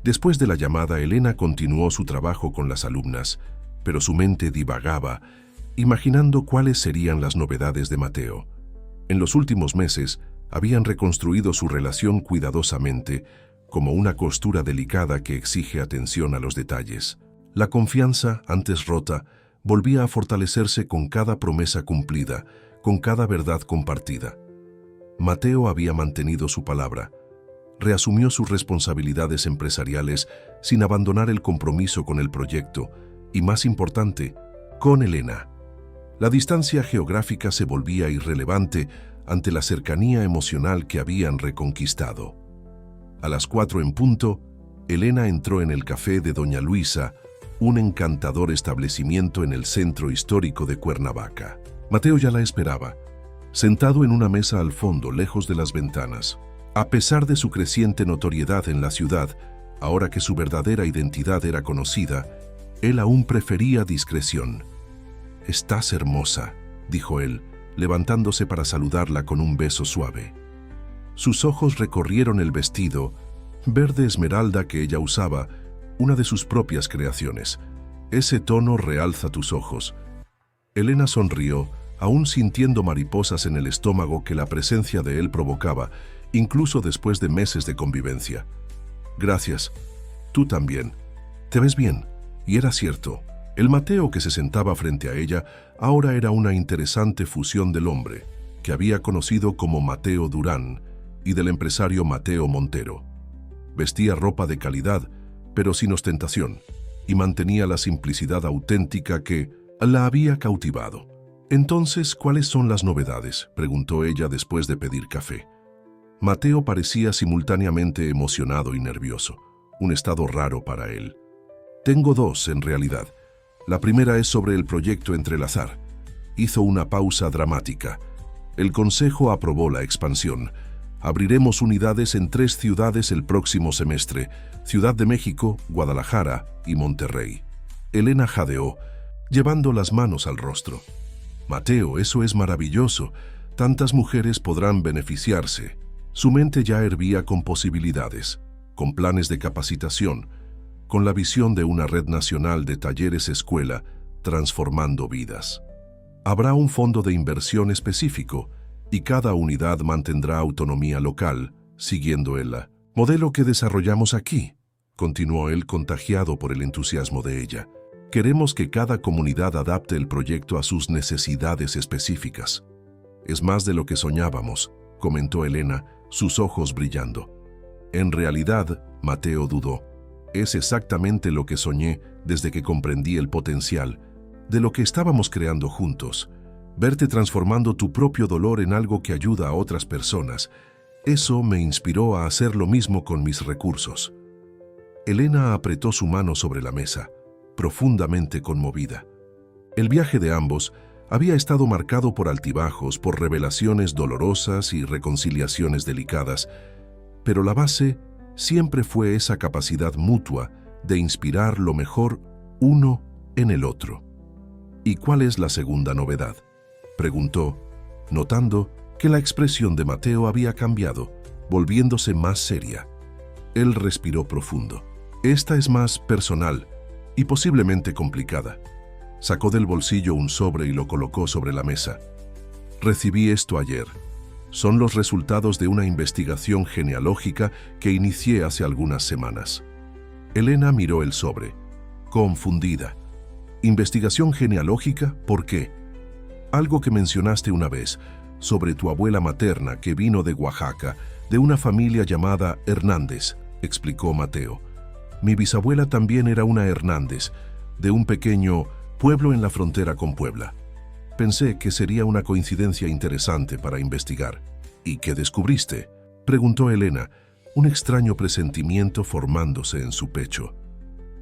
Después de la llamada, Elena continuó su trabajo con las alumnas, pero su mente divagaba, imaginando cuáles serían las novedades de Mateo. En los últimos meses, habían reconstruido su relación cuidadosamente, como una costura delicada que exige atención a los detalles. La confianza, antes rota, volvía a fortalecerse con cada promesa cumplida, con cada verdad compartida. Mateo había mantenido su palabra, reasumió sus responsabilidades empresariales sin abandonar el compromiso con el proyecto y, más importante, con Elena. La distancia geográfica se volvía irrelevante ante la cercanía emocional que habían reconquistado. A las 4 en punto, Elena entró en el café de Doña Luisa, un encantador establecimiento en el centro histórico de Cuernavaca. Mateo ya la esperaba, sentado en una mesa al fondo, lejos de las ventanas. A pesar de su creciente notoriedad en la ciudad, ahora que su verdadera identidad era conocida, él aún prefería discreción. «Estás hermosa», dijo él, levantándose para saludarla con un beso suave. Sus ojos recorrieron el vestido, verde esmeralda que ella usaba, una de sus propias creaciones. «Ese tono realza tus ojos». Elena sonrió, aún sintiendo mariposas en el estómago que la presencia de él provocaba, incluso después de meses de convivencia. «Gracias. Tú también. Te ves bien». Y era cierto. El Mateo que se sentaba frente a ella ahora era una interesante fusión del hombre, que había conocido como Mateo Durán, y del empresario Mateo Montero. Vestía ropa de calidad, pero sin ostentación, y mantenía la simplicidad auténtica que la había cautivado. «Entonces, ¿cuáles son las novedades?», preguntó ella después de pedir café. Mateo parecía simultáneamente emocionado y nervioso, un estado raro para él. «Tengo 2, en realidad. La primera es sobre el proyecto Entrelazar». Hizo una pausa dramática. «El Consejo aprobó la expansión. Abriremos unidades en 3 ciudades el próximo semestre: Ciudad de México, Guadalajara y Monterrey». Elena jadeó, llevando las manos al rostro. «Mateo, eso es maravilloso. Tantas mujeres podrán beneficiarse». Su mente ya hervía con posibilidades, con planes de capacitación, con la visión de una red nacional de talleres escuela transformando vidas. Habrá un fondo de inversión específico y cada unidad mantendrá autonomía local, siguiendo el Modelo que desarrollamos aquí, continuó él contagiado por el entusiasmo de ella. Queremos que cada comunidad adapte el proyecto a sus necesidades específicas. Es más de lo que soñábamos, comentó Elena, sus ojos brillando. En realidad, Mateo dudó. Es exactamente lo que soñé desde que comprendí el potencial de lo que estábamos creando juntos. Verte transformando tu propio dolor en algo que ayuda a otras personas. Eso me inspiró a hacer lo mismo con mis recursos. Elena apretó su mano sobre la mesa, profundamente conmovida. El viaje de ambos había estado marcado por altibajos, por revelaciones dolorosas y reconciliaciones delicadas, pero la base siempre fue esa capacidad mutua de inspirar lo mejor uno en el otro. ¿Y cuál es la segunda novedad?, preguntó, notando que la expresión de Mateo había cambiado, volviéndose más seria. Él respiró profundo. Esta es más personal y posiblemente complicada. Sacó del bolsillo un sobre y lo colocó sobre la mesa. Recibí esto ayer. Son los resultados de una investigación genealógica que inicié hace algunas semanas. Elena miró el sobre, confundida. ¿Investigación genealógica? ¿Por qué? Algo que mencionaste una vez, sobre tu abuela materna que vino de Oaxaca, de una familia llamada Hernández, explicó Mateo. Mi bisabuela también era una Hernández, de un pequeño pueblo en la frontera con Puebla. Pensé que sería una coincidencia interesante para investigar. ¿Y qué descubriste?, preguntó Elena, un extraño presentimiento formándose en su pecho.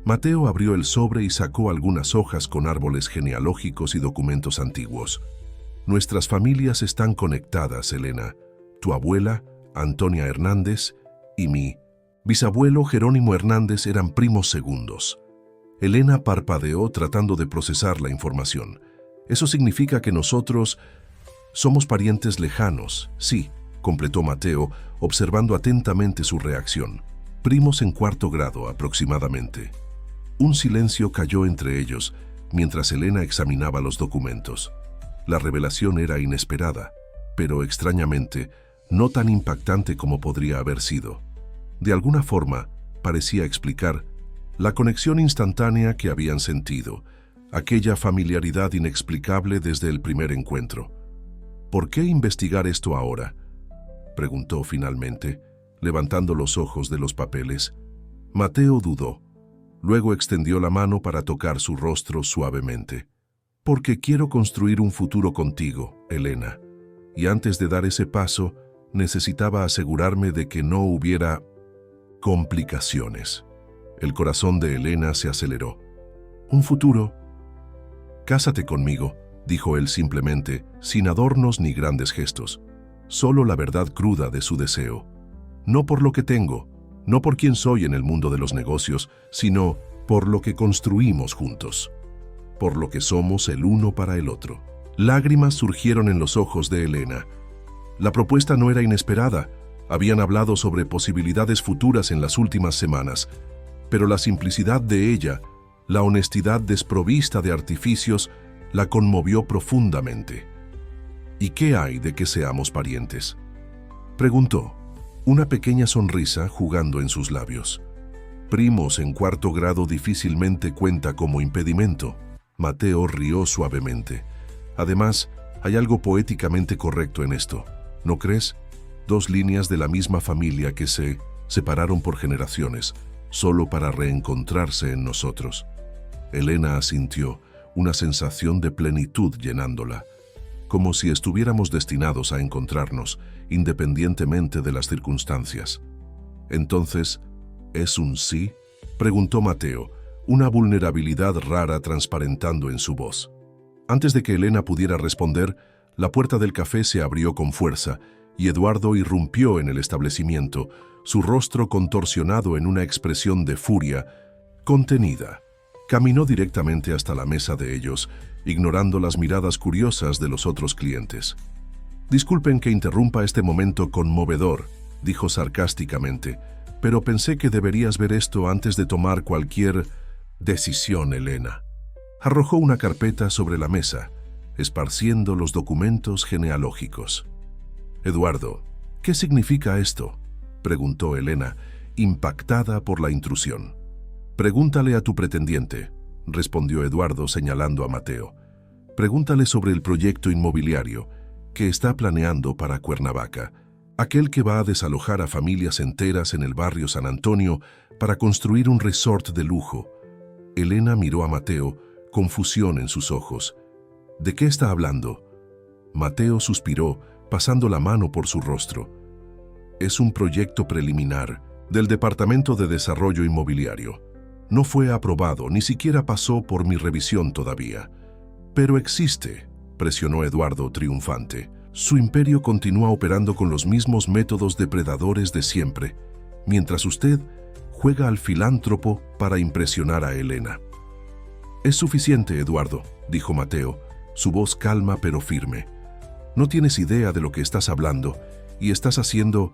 Mateo abrió el sobre y sacó algunas hojas con árboles genealógicos y documentos antiguos. Nuestras familias están conectadas, Elena. Tu abuela, Antonia Hernández, y mi bisabuelo Jerónimo Hernández eran primos segundos. Elena parpadeó tratando de procesar la información. Eso significa que nosotros somos parientes lejanos, sí, completó Mateo, observando atentamente su reacción. Primos en cuarto grado, aproximadamente. Un silencio cayó entre ellos mientras Elena examinaba los documentos. La revelación era inesperada, pero extrañamente no tan impactante como podría haber sido. De alguna forma, parecía explicar la conexión instantánea que habían sentido, aquella familiaridad inexplicable desde el primer encuentro. ¿Por qué investigar esto ahora?, preguntó finalmente, levantando los ojos de los papeles. Mateo dudó. Luego extendió la mano para tocar su rostro suavemente. Porque quiero construir un futuro contigo, Elena. Y antes de dar ese paso, necesitaba asegurarme de que no hubiera complicaciones. El corazón de Elena se aceleró. ¿Un futuro? Cásate conmigo, dijo él simplemente, sin adornos ni grandes gestos. Solo la verdad cruda de su deseo. No por lo que tengo, no por quién soy en el mundo de los negocios, sino por lo que construimos juntos. Por lo que somos el uno para el otro. Lágrimas surgieron en los ojos de Elena. La propuesta no era inesperada. Habían hablado sobre posibilidades futuras en las últimas semanas, pero la simplicidad de ella, la honestidad desprovista de artificios, la conmovió profundamente. ¿Y qué hay de que seamos parientes?, preguntó, una pequeña sonrisa jugando en sus labios. Primos en cuarto grado difícilmente cuenta como impedimento. Mateo rió suavemente. Además, hay algo poéticamente correcto en esto, ¿no crees? Dos líneas de la misma familia que se separaron por generaciones, solo para reencontrarse en nosotros. Elena asintió, una sensación de plenitud llenándola, como si estuviéramos destinados a encontrarnos, independientemente de las circunstancias. Entonces, ¿es un sí?, preguntó Mateo, una vulnerabilidad rara transparentando en su voz. Antes de que Elena pudiera responder, la puerta del café se abrió con fuerza y Eduardo irrumpió en el establecimiento, su rostro contorsionado en una expresión de furia contenida. Caminó directamente hasta la mesa de ellos, ignorando las miradas curiosas de los otros clientes. «Disculpen que interrumpa este momento conmovedor», dijo sarcásticamente, «pero pensé que deberías ver esto antes de tomar cualquier decisión, Elena». Arrojó una carpeta sobre la mesa, esparciendo los documentos genealógicos. «Eduardo, ¿qué significa esto?», preguntó Elena, impactada por la intrusión. Pregúntale a tu pretendiente, respondió Eduardo señalando a Mateo. Pregúntale sobre el proyecto inmobiliario que está planeando para Cuernavaca, aquel que va a desalojar a familias enteras en el barrio San Antonio para construir un resort de lujo. Elena miró a Mateo, confusión en sus ojos. ¿De qué está hablando? Mateo suspiró, pasando la mano por su rostro. Es un proyecto preliminar del Departamento de Desarrollo Inmobiliario. No fue aprobado, ni siquiera pasó por mi revisión todavía. Pero existe, presionó Eduardo triunfante. Su imperio continúa operando con los mismos métodos depredadores de siempre, mientras usted juega al filántropo para impresionar a Elena. Es suficiente, Eduardo, dijo Mateo, su voz calma pero firme. No tienes idea de lo que estás hablando y estás haciendo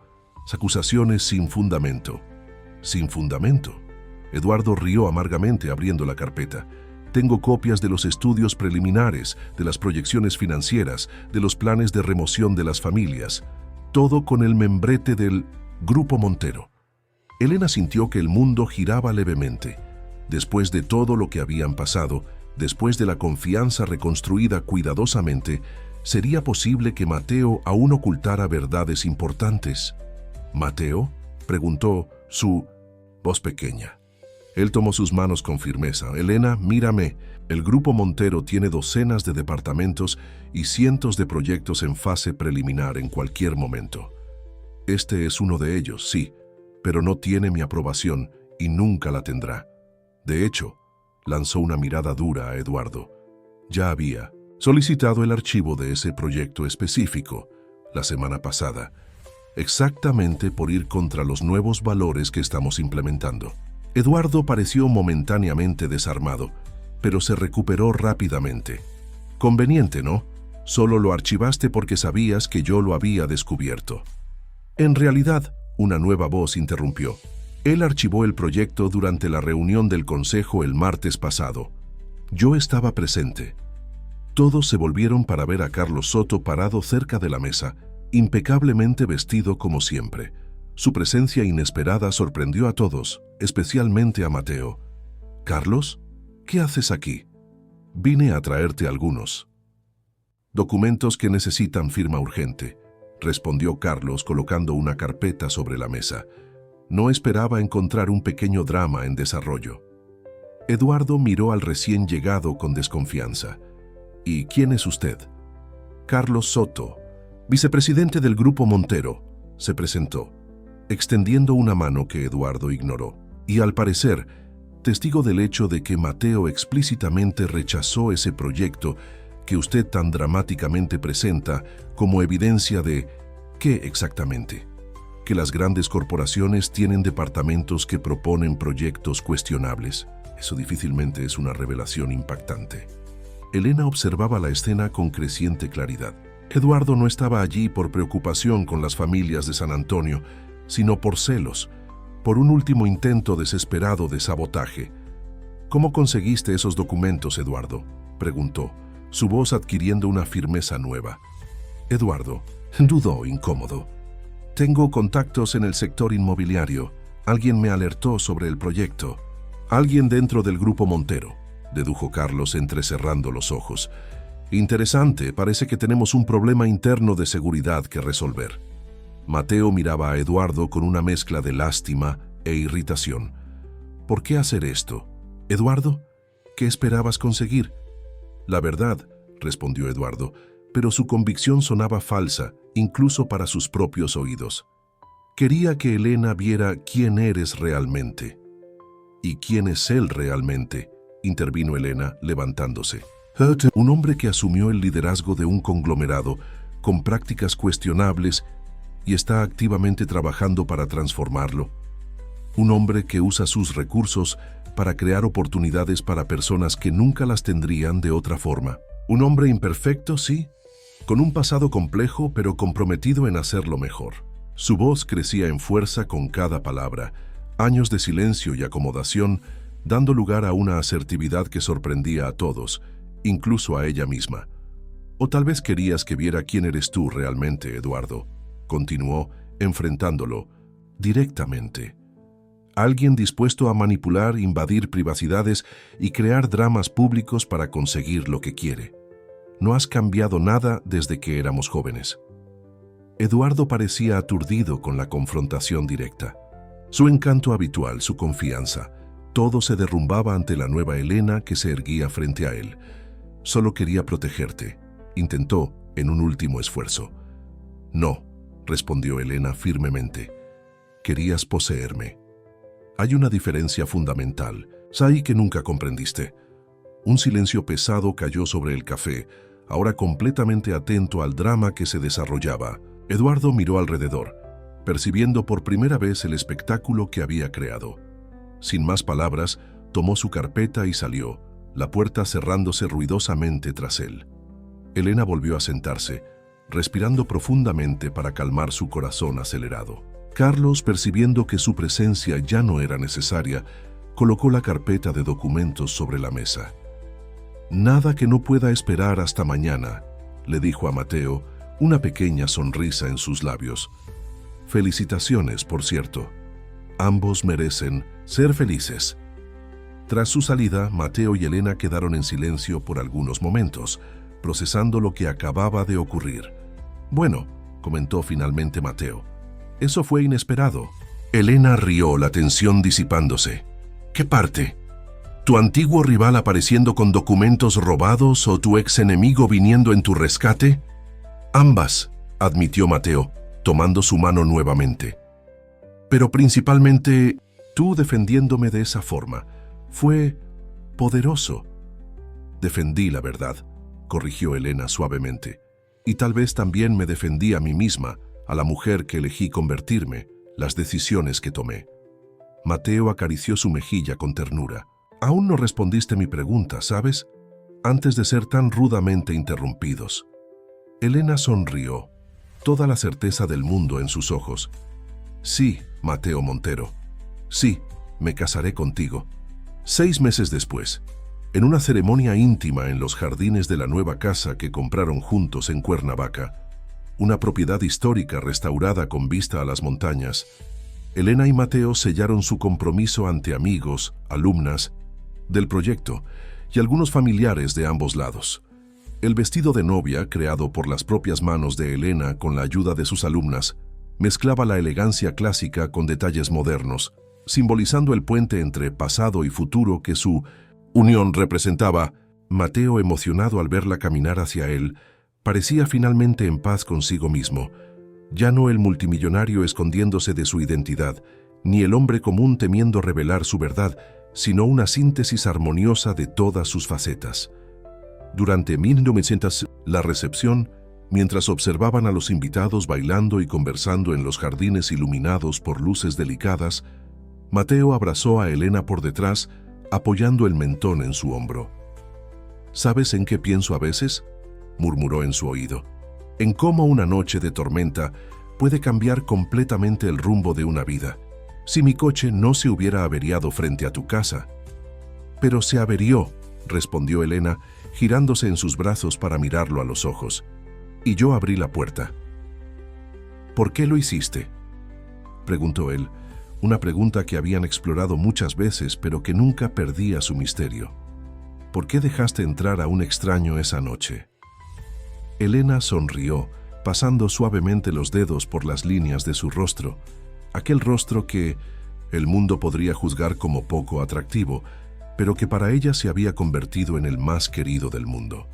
acusaciones sin fundamento. ¿Sin fundamento? Eduardo rió amargamente abriendo la carpeta. Tengo copias de los estudios preliminares, de las proyecciones financieras, de los planes de remoción de las familias. Todo con el membrete del Grupo Montero. Elena sintió que el mundo giraba levemente. Después de todo lo que habían pasado, después de la confianza reconstruida cuidadosamente, ¿sería posible que Mateo aún ocultara verdades importantes? ¿Mateo?, preguntó su voz pequeña. Él tomó sus manos con firmeza. Elena, mírame. El Grupo Montero tiene docenas de departamentos y cientos de proyectos en fase preliminar en cualquier momento. Este es uno de ellos, sí, pero no tiene mi aprobación y nunca la tendrá. De hecho, lanzó una mirada dura a Eduardo. Ya había solicitado el archivo de ese proyecto específico la semana pasada, exactamente por ir contra los nuevos valores que estamos implementando. Eduardo pareció momentáneamente desarmado, pero se recuperó rápidamente. Conveniente, ¿no? Solo lo archivaste porque sabías que yo lo había descubierto. En realidad, una nueva voz interrumpió. Él archivó el proyecto durante la reunión del consejo el martes pasado. Yo estaba presente. Todos se volvieron para ver a Carlos Soto parado cerca de la mesa, impecablemente vestido como siempre. Su presencia inesperada sorprendió a todos, especialmente a Mateo. «Carlos, ¿qué haces aquí?» «Vine a traerte algunos documentos que necesitan firma urgente», respondió Carlos colocando una carpeta sobre la mesa. No esperaba encontrar un pequeño drama en desarrollo. Eduardo miró al recién llegado con desconfianza. «¿Y quién es usted?» «Carlos Soto, vicepresidente del Grupo Montero», se presentó, extendiendo una mano que Eduardo ignoró. Y al parecer, testigo del hecho de que Mateo explícitamente rechazó ese proyecto que usted tan dramáticamente presenta como evidencia de ¿qué exactamente? Que las grandes corporaciones tienen departamentos que proponen proyectos cuestionables. Eso difícilmente es una revelación impactante. Elena observaba la escena con creciente claridad. Eduardo no estaba allí por preocupación con las familias de San Antonio, sino por celos, por un último intento desesperado de sabotaje. «¿Cómo conseguiste esos documentos, Eduardo?», preguntó, su voz adquiriendo una firmeza nueva. Eduardo dudó incómodo. «Tengo contactos en el sector inmobiliario. Alguien me alertó sobre el proyecto. Alguien dentro del Grupo Montero», dedujo Carlos entrecerrando los ojos. «Interesante, parece que tenemos un problema interno de seguridad que resolver». Mateo miraba a Eduardo con una mezcla de lástima e irritación. «¿Por qué hacer esto? Eduardo, ¿qué esperabas conseguir?» «La verdad», respondió Eduardo, pero su convicción sonaba falsa, incluso para sus propios oídos. «Quería que Elena viera quién eres realmente». «¿Y quién es él realmente?», intervino Elena, levantándose. «Un hombre que asumió el liderazgo de un conglomerado con prácticas cuestionables y está activamente trabajando para transformarlo. Un hombre que usa sus recursos para crear oportunidades para personas que nunca las tendrían de otra forma. Un hombre imperfecto, sí, con un pasado complejo pero comprometido en hacerlo mejor». Su voz crecía en fuerza con cada palabra, años de silencio y acomodación, dando lugar a una asertividad que sorprendía a todos, incluso a ella misma. «O tal vez querías que viera quién eres tú realmente, Eduardo», continuó, enfrentándolo. directamente. Alguien dispuesto a manipular, invadir privacidades y crear dramas públicos para conseguir lo que quiere. No has cambiado nada desde que éramos jóvenes. Eduardo parecía aturdido con la confrontación directa. Su encanto habitual, su confianza, todo se derrumbaba ante la nueva Elena que se erguía frente a él. Solo quería protegerte, intentó en un último esfuerzo. No, respondió Elena firmemente. Querías poseerme. Hay una diferencia fundamental, Sai, que nunca comprendiste. Un silencio pesado cayó sobre el café, ahora completamente atento al drama que se desarrollaba. Eduardo miró alrededor, percibiendo por primera vez el espectáculo que había creado. Sin más palabras, tomó su carpeta y salió, la puerta cerrándose ruidosamente tras él. Elena volvió a sentarse, respirando profundamente para calmar su corazón acelerado. Carlos, percibiendo que su presencia ya no era necesaria, colocó la carpeta de documentos sobre la mesa. «Nada que no pueda esperar hasta mañana», le dijo a Mateo, una pequeña sonrisa en sus labios. «Felicitaciones, por cierto. Ambos merecen ser felices». Tras su salida, Mateo y Elena quedaron en silencio por algunos momentos, procesando lo que acababa de ocurrir. «Bueno», comentó finalmente Mateo, «eso fue inesperado». Elena rió, la tensión disipándose. «¿Qué parte? ¿Tu antiguo rival apareciendo con documentos robados o tu ex enemigo viniendo en tu rescate?» «Ambas», admitió Mateo, tomando su mano nuevamente. «Pero principalmente tú defendiéndome de esa forma. Fue poderoso». «Defendí la verdad», corrigió Elena suavemente. «Y tal vez también me defendí a mí misma, a la mujer que elegí convertirme, las decisiones que tomé». Mateo acarició su mejilla con ternura. «Aún no respondiste mi pregunta, ¿sabes? Antes de ser tan rudamente interrumpidos». Elena sonrió, toda la certeza del mundo en sus ojos. «Sí, Mateo Montero. Sí, me casaré contigo». 6 meses después, en una ceremonia íntima en los jardines de la nueva casa que compraron juntos en Cuernavaca, una propiedad histórica restaurada con vista a las montañas, Elena y Mateo sellaron su compromiso ante amigos, alumnas del proyecto y algunos familiares de ambos lados. El vestido de novia, creado por las propias manos de Elena con la ayuda de sus alumnas, mezclaba la elegancia clásica con detalles modernos, simbolizando el puente entre pasado y futuro que su unión representaba. Mateo, emocionado al verla caminar hacia él, parecía finalmente en paz consigo mismo. Ya no el multimillonario escondiéndose de su identidad, ni el hombre común temiendo revelar su verdad, sino una síntesis armoniosa de todas sus facetas. Durante 1900, la recepción, mientras observaban a los invitados bailando y conversando en los jardines iluminados por luces delicadas, Mateo abrazó a Elena por detrás, apoyando el mentón en su hombro. «¿Sabes en qué pienso a veces?», murmuró en su oído. «En cómo una noche de tormenta puede cambiar completamente el rumbo de una vida. Si mi coche no se hubiera averiado frente a tu casa». «Pero se averió», respondió Elena, girándose en sus brazos para mirarlo a los ojos. «Y yo abrí la puerta». «¿Por qué lo hiciste?», preguntó él, una pregunta que habían explorado muchas veces, pero que nunca perdía su misterio. «¿Por qué dejaste entrar a un extraño esa noche?». Elena sonrió, pasando suavemente los dedos por las líneas de su rostro, aquel rostro que el mundo podría juzgar como poco atractivo, pero que para ella se había convertido en el más querido del mundo.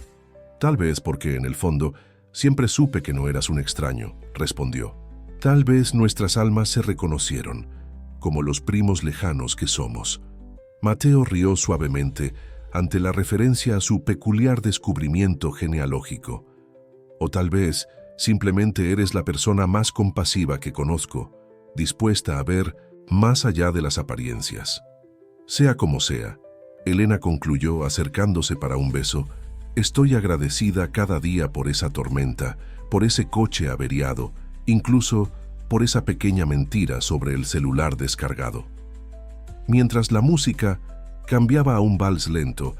«Tal vez porque, en el fondo, siempre supe que no eras un extraño», respondió. «Tal vez nuestras almas se reconocieron, como los primos lejanos que somos». Mateo rió suavemente ante la referencia a su peculiar descubrimiento genealógico. «O tal vez simplemente eres la persona más compasiva que conozco, dispuesta a ver más allá de las apariencias». «Sea como sea», Elena concluyó acercándose para un beso, «estoy agradecida cada día por esa tormenta, por ese coche averiado, incluso por esa pequeña mentira sobre el celular descargado». Mientras la música cambiaba a un vals lento,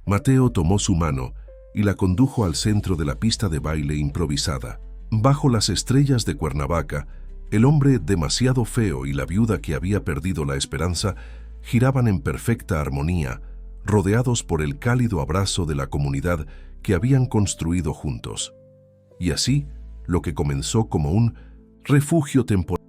Mateo tomó su mano y la condujo al centro de la pista de baile improvisada. Bajo las estrellas de Cuernavaca, El hombre demasiado feo y la viuda que había perdido la esperanza giraban en perfecta armonía, rodeados por el cálido abrazo de la comunidad que habían construido juntos. Y así, lo que comenzó como un refugio temporal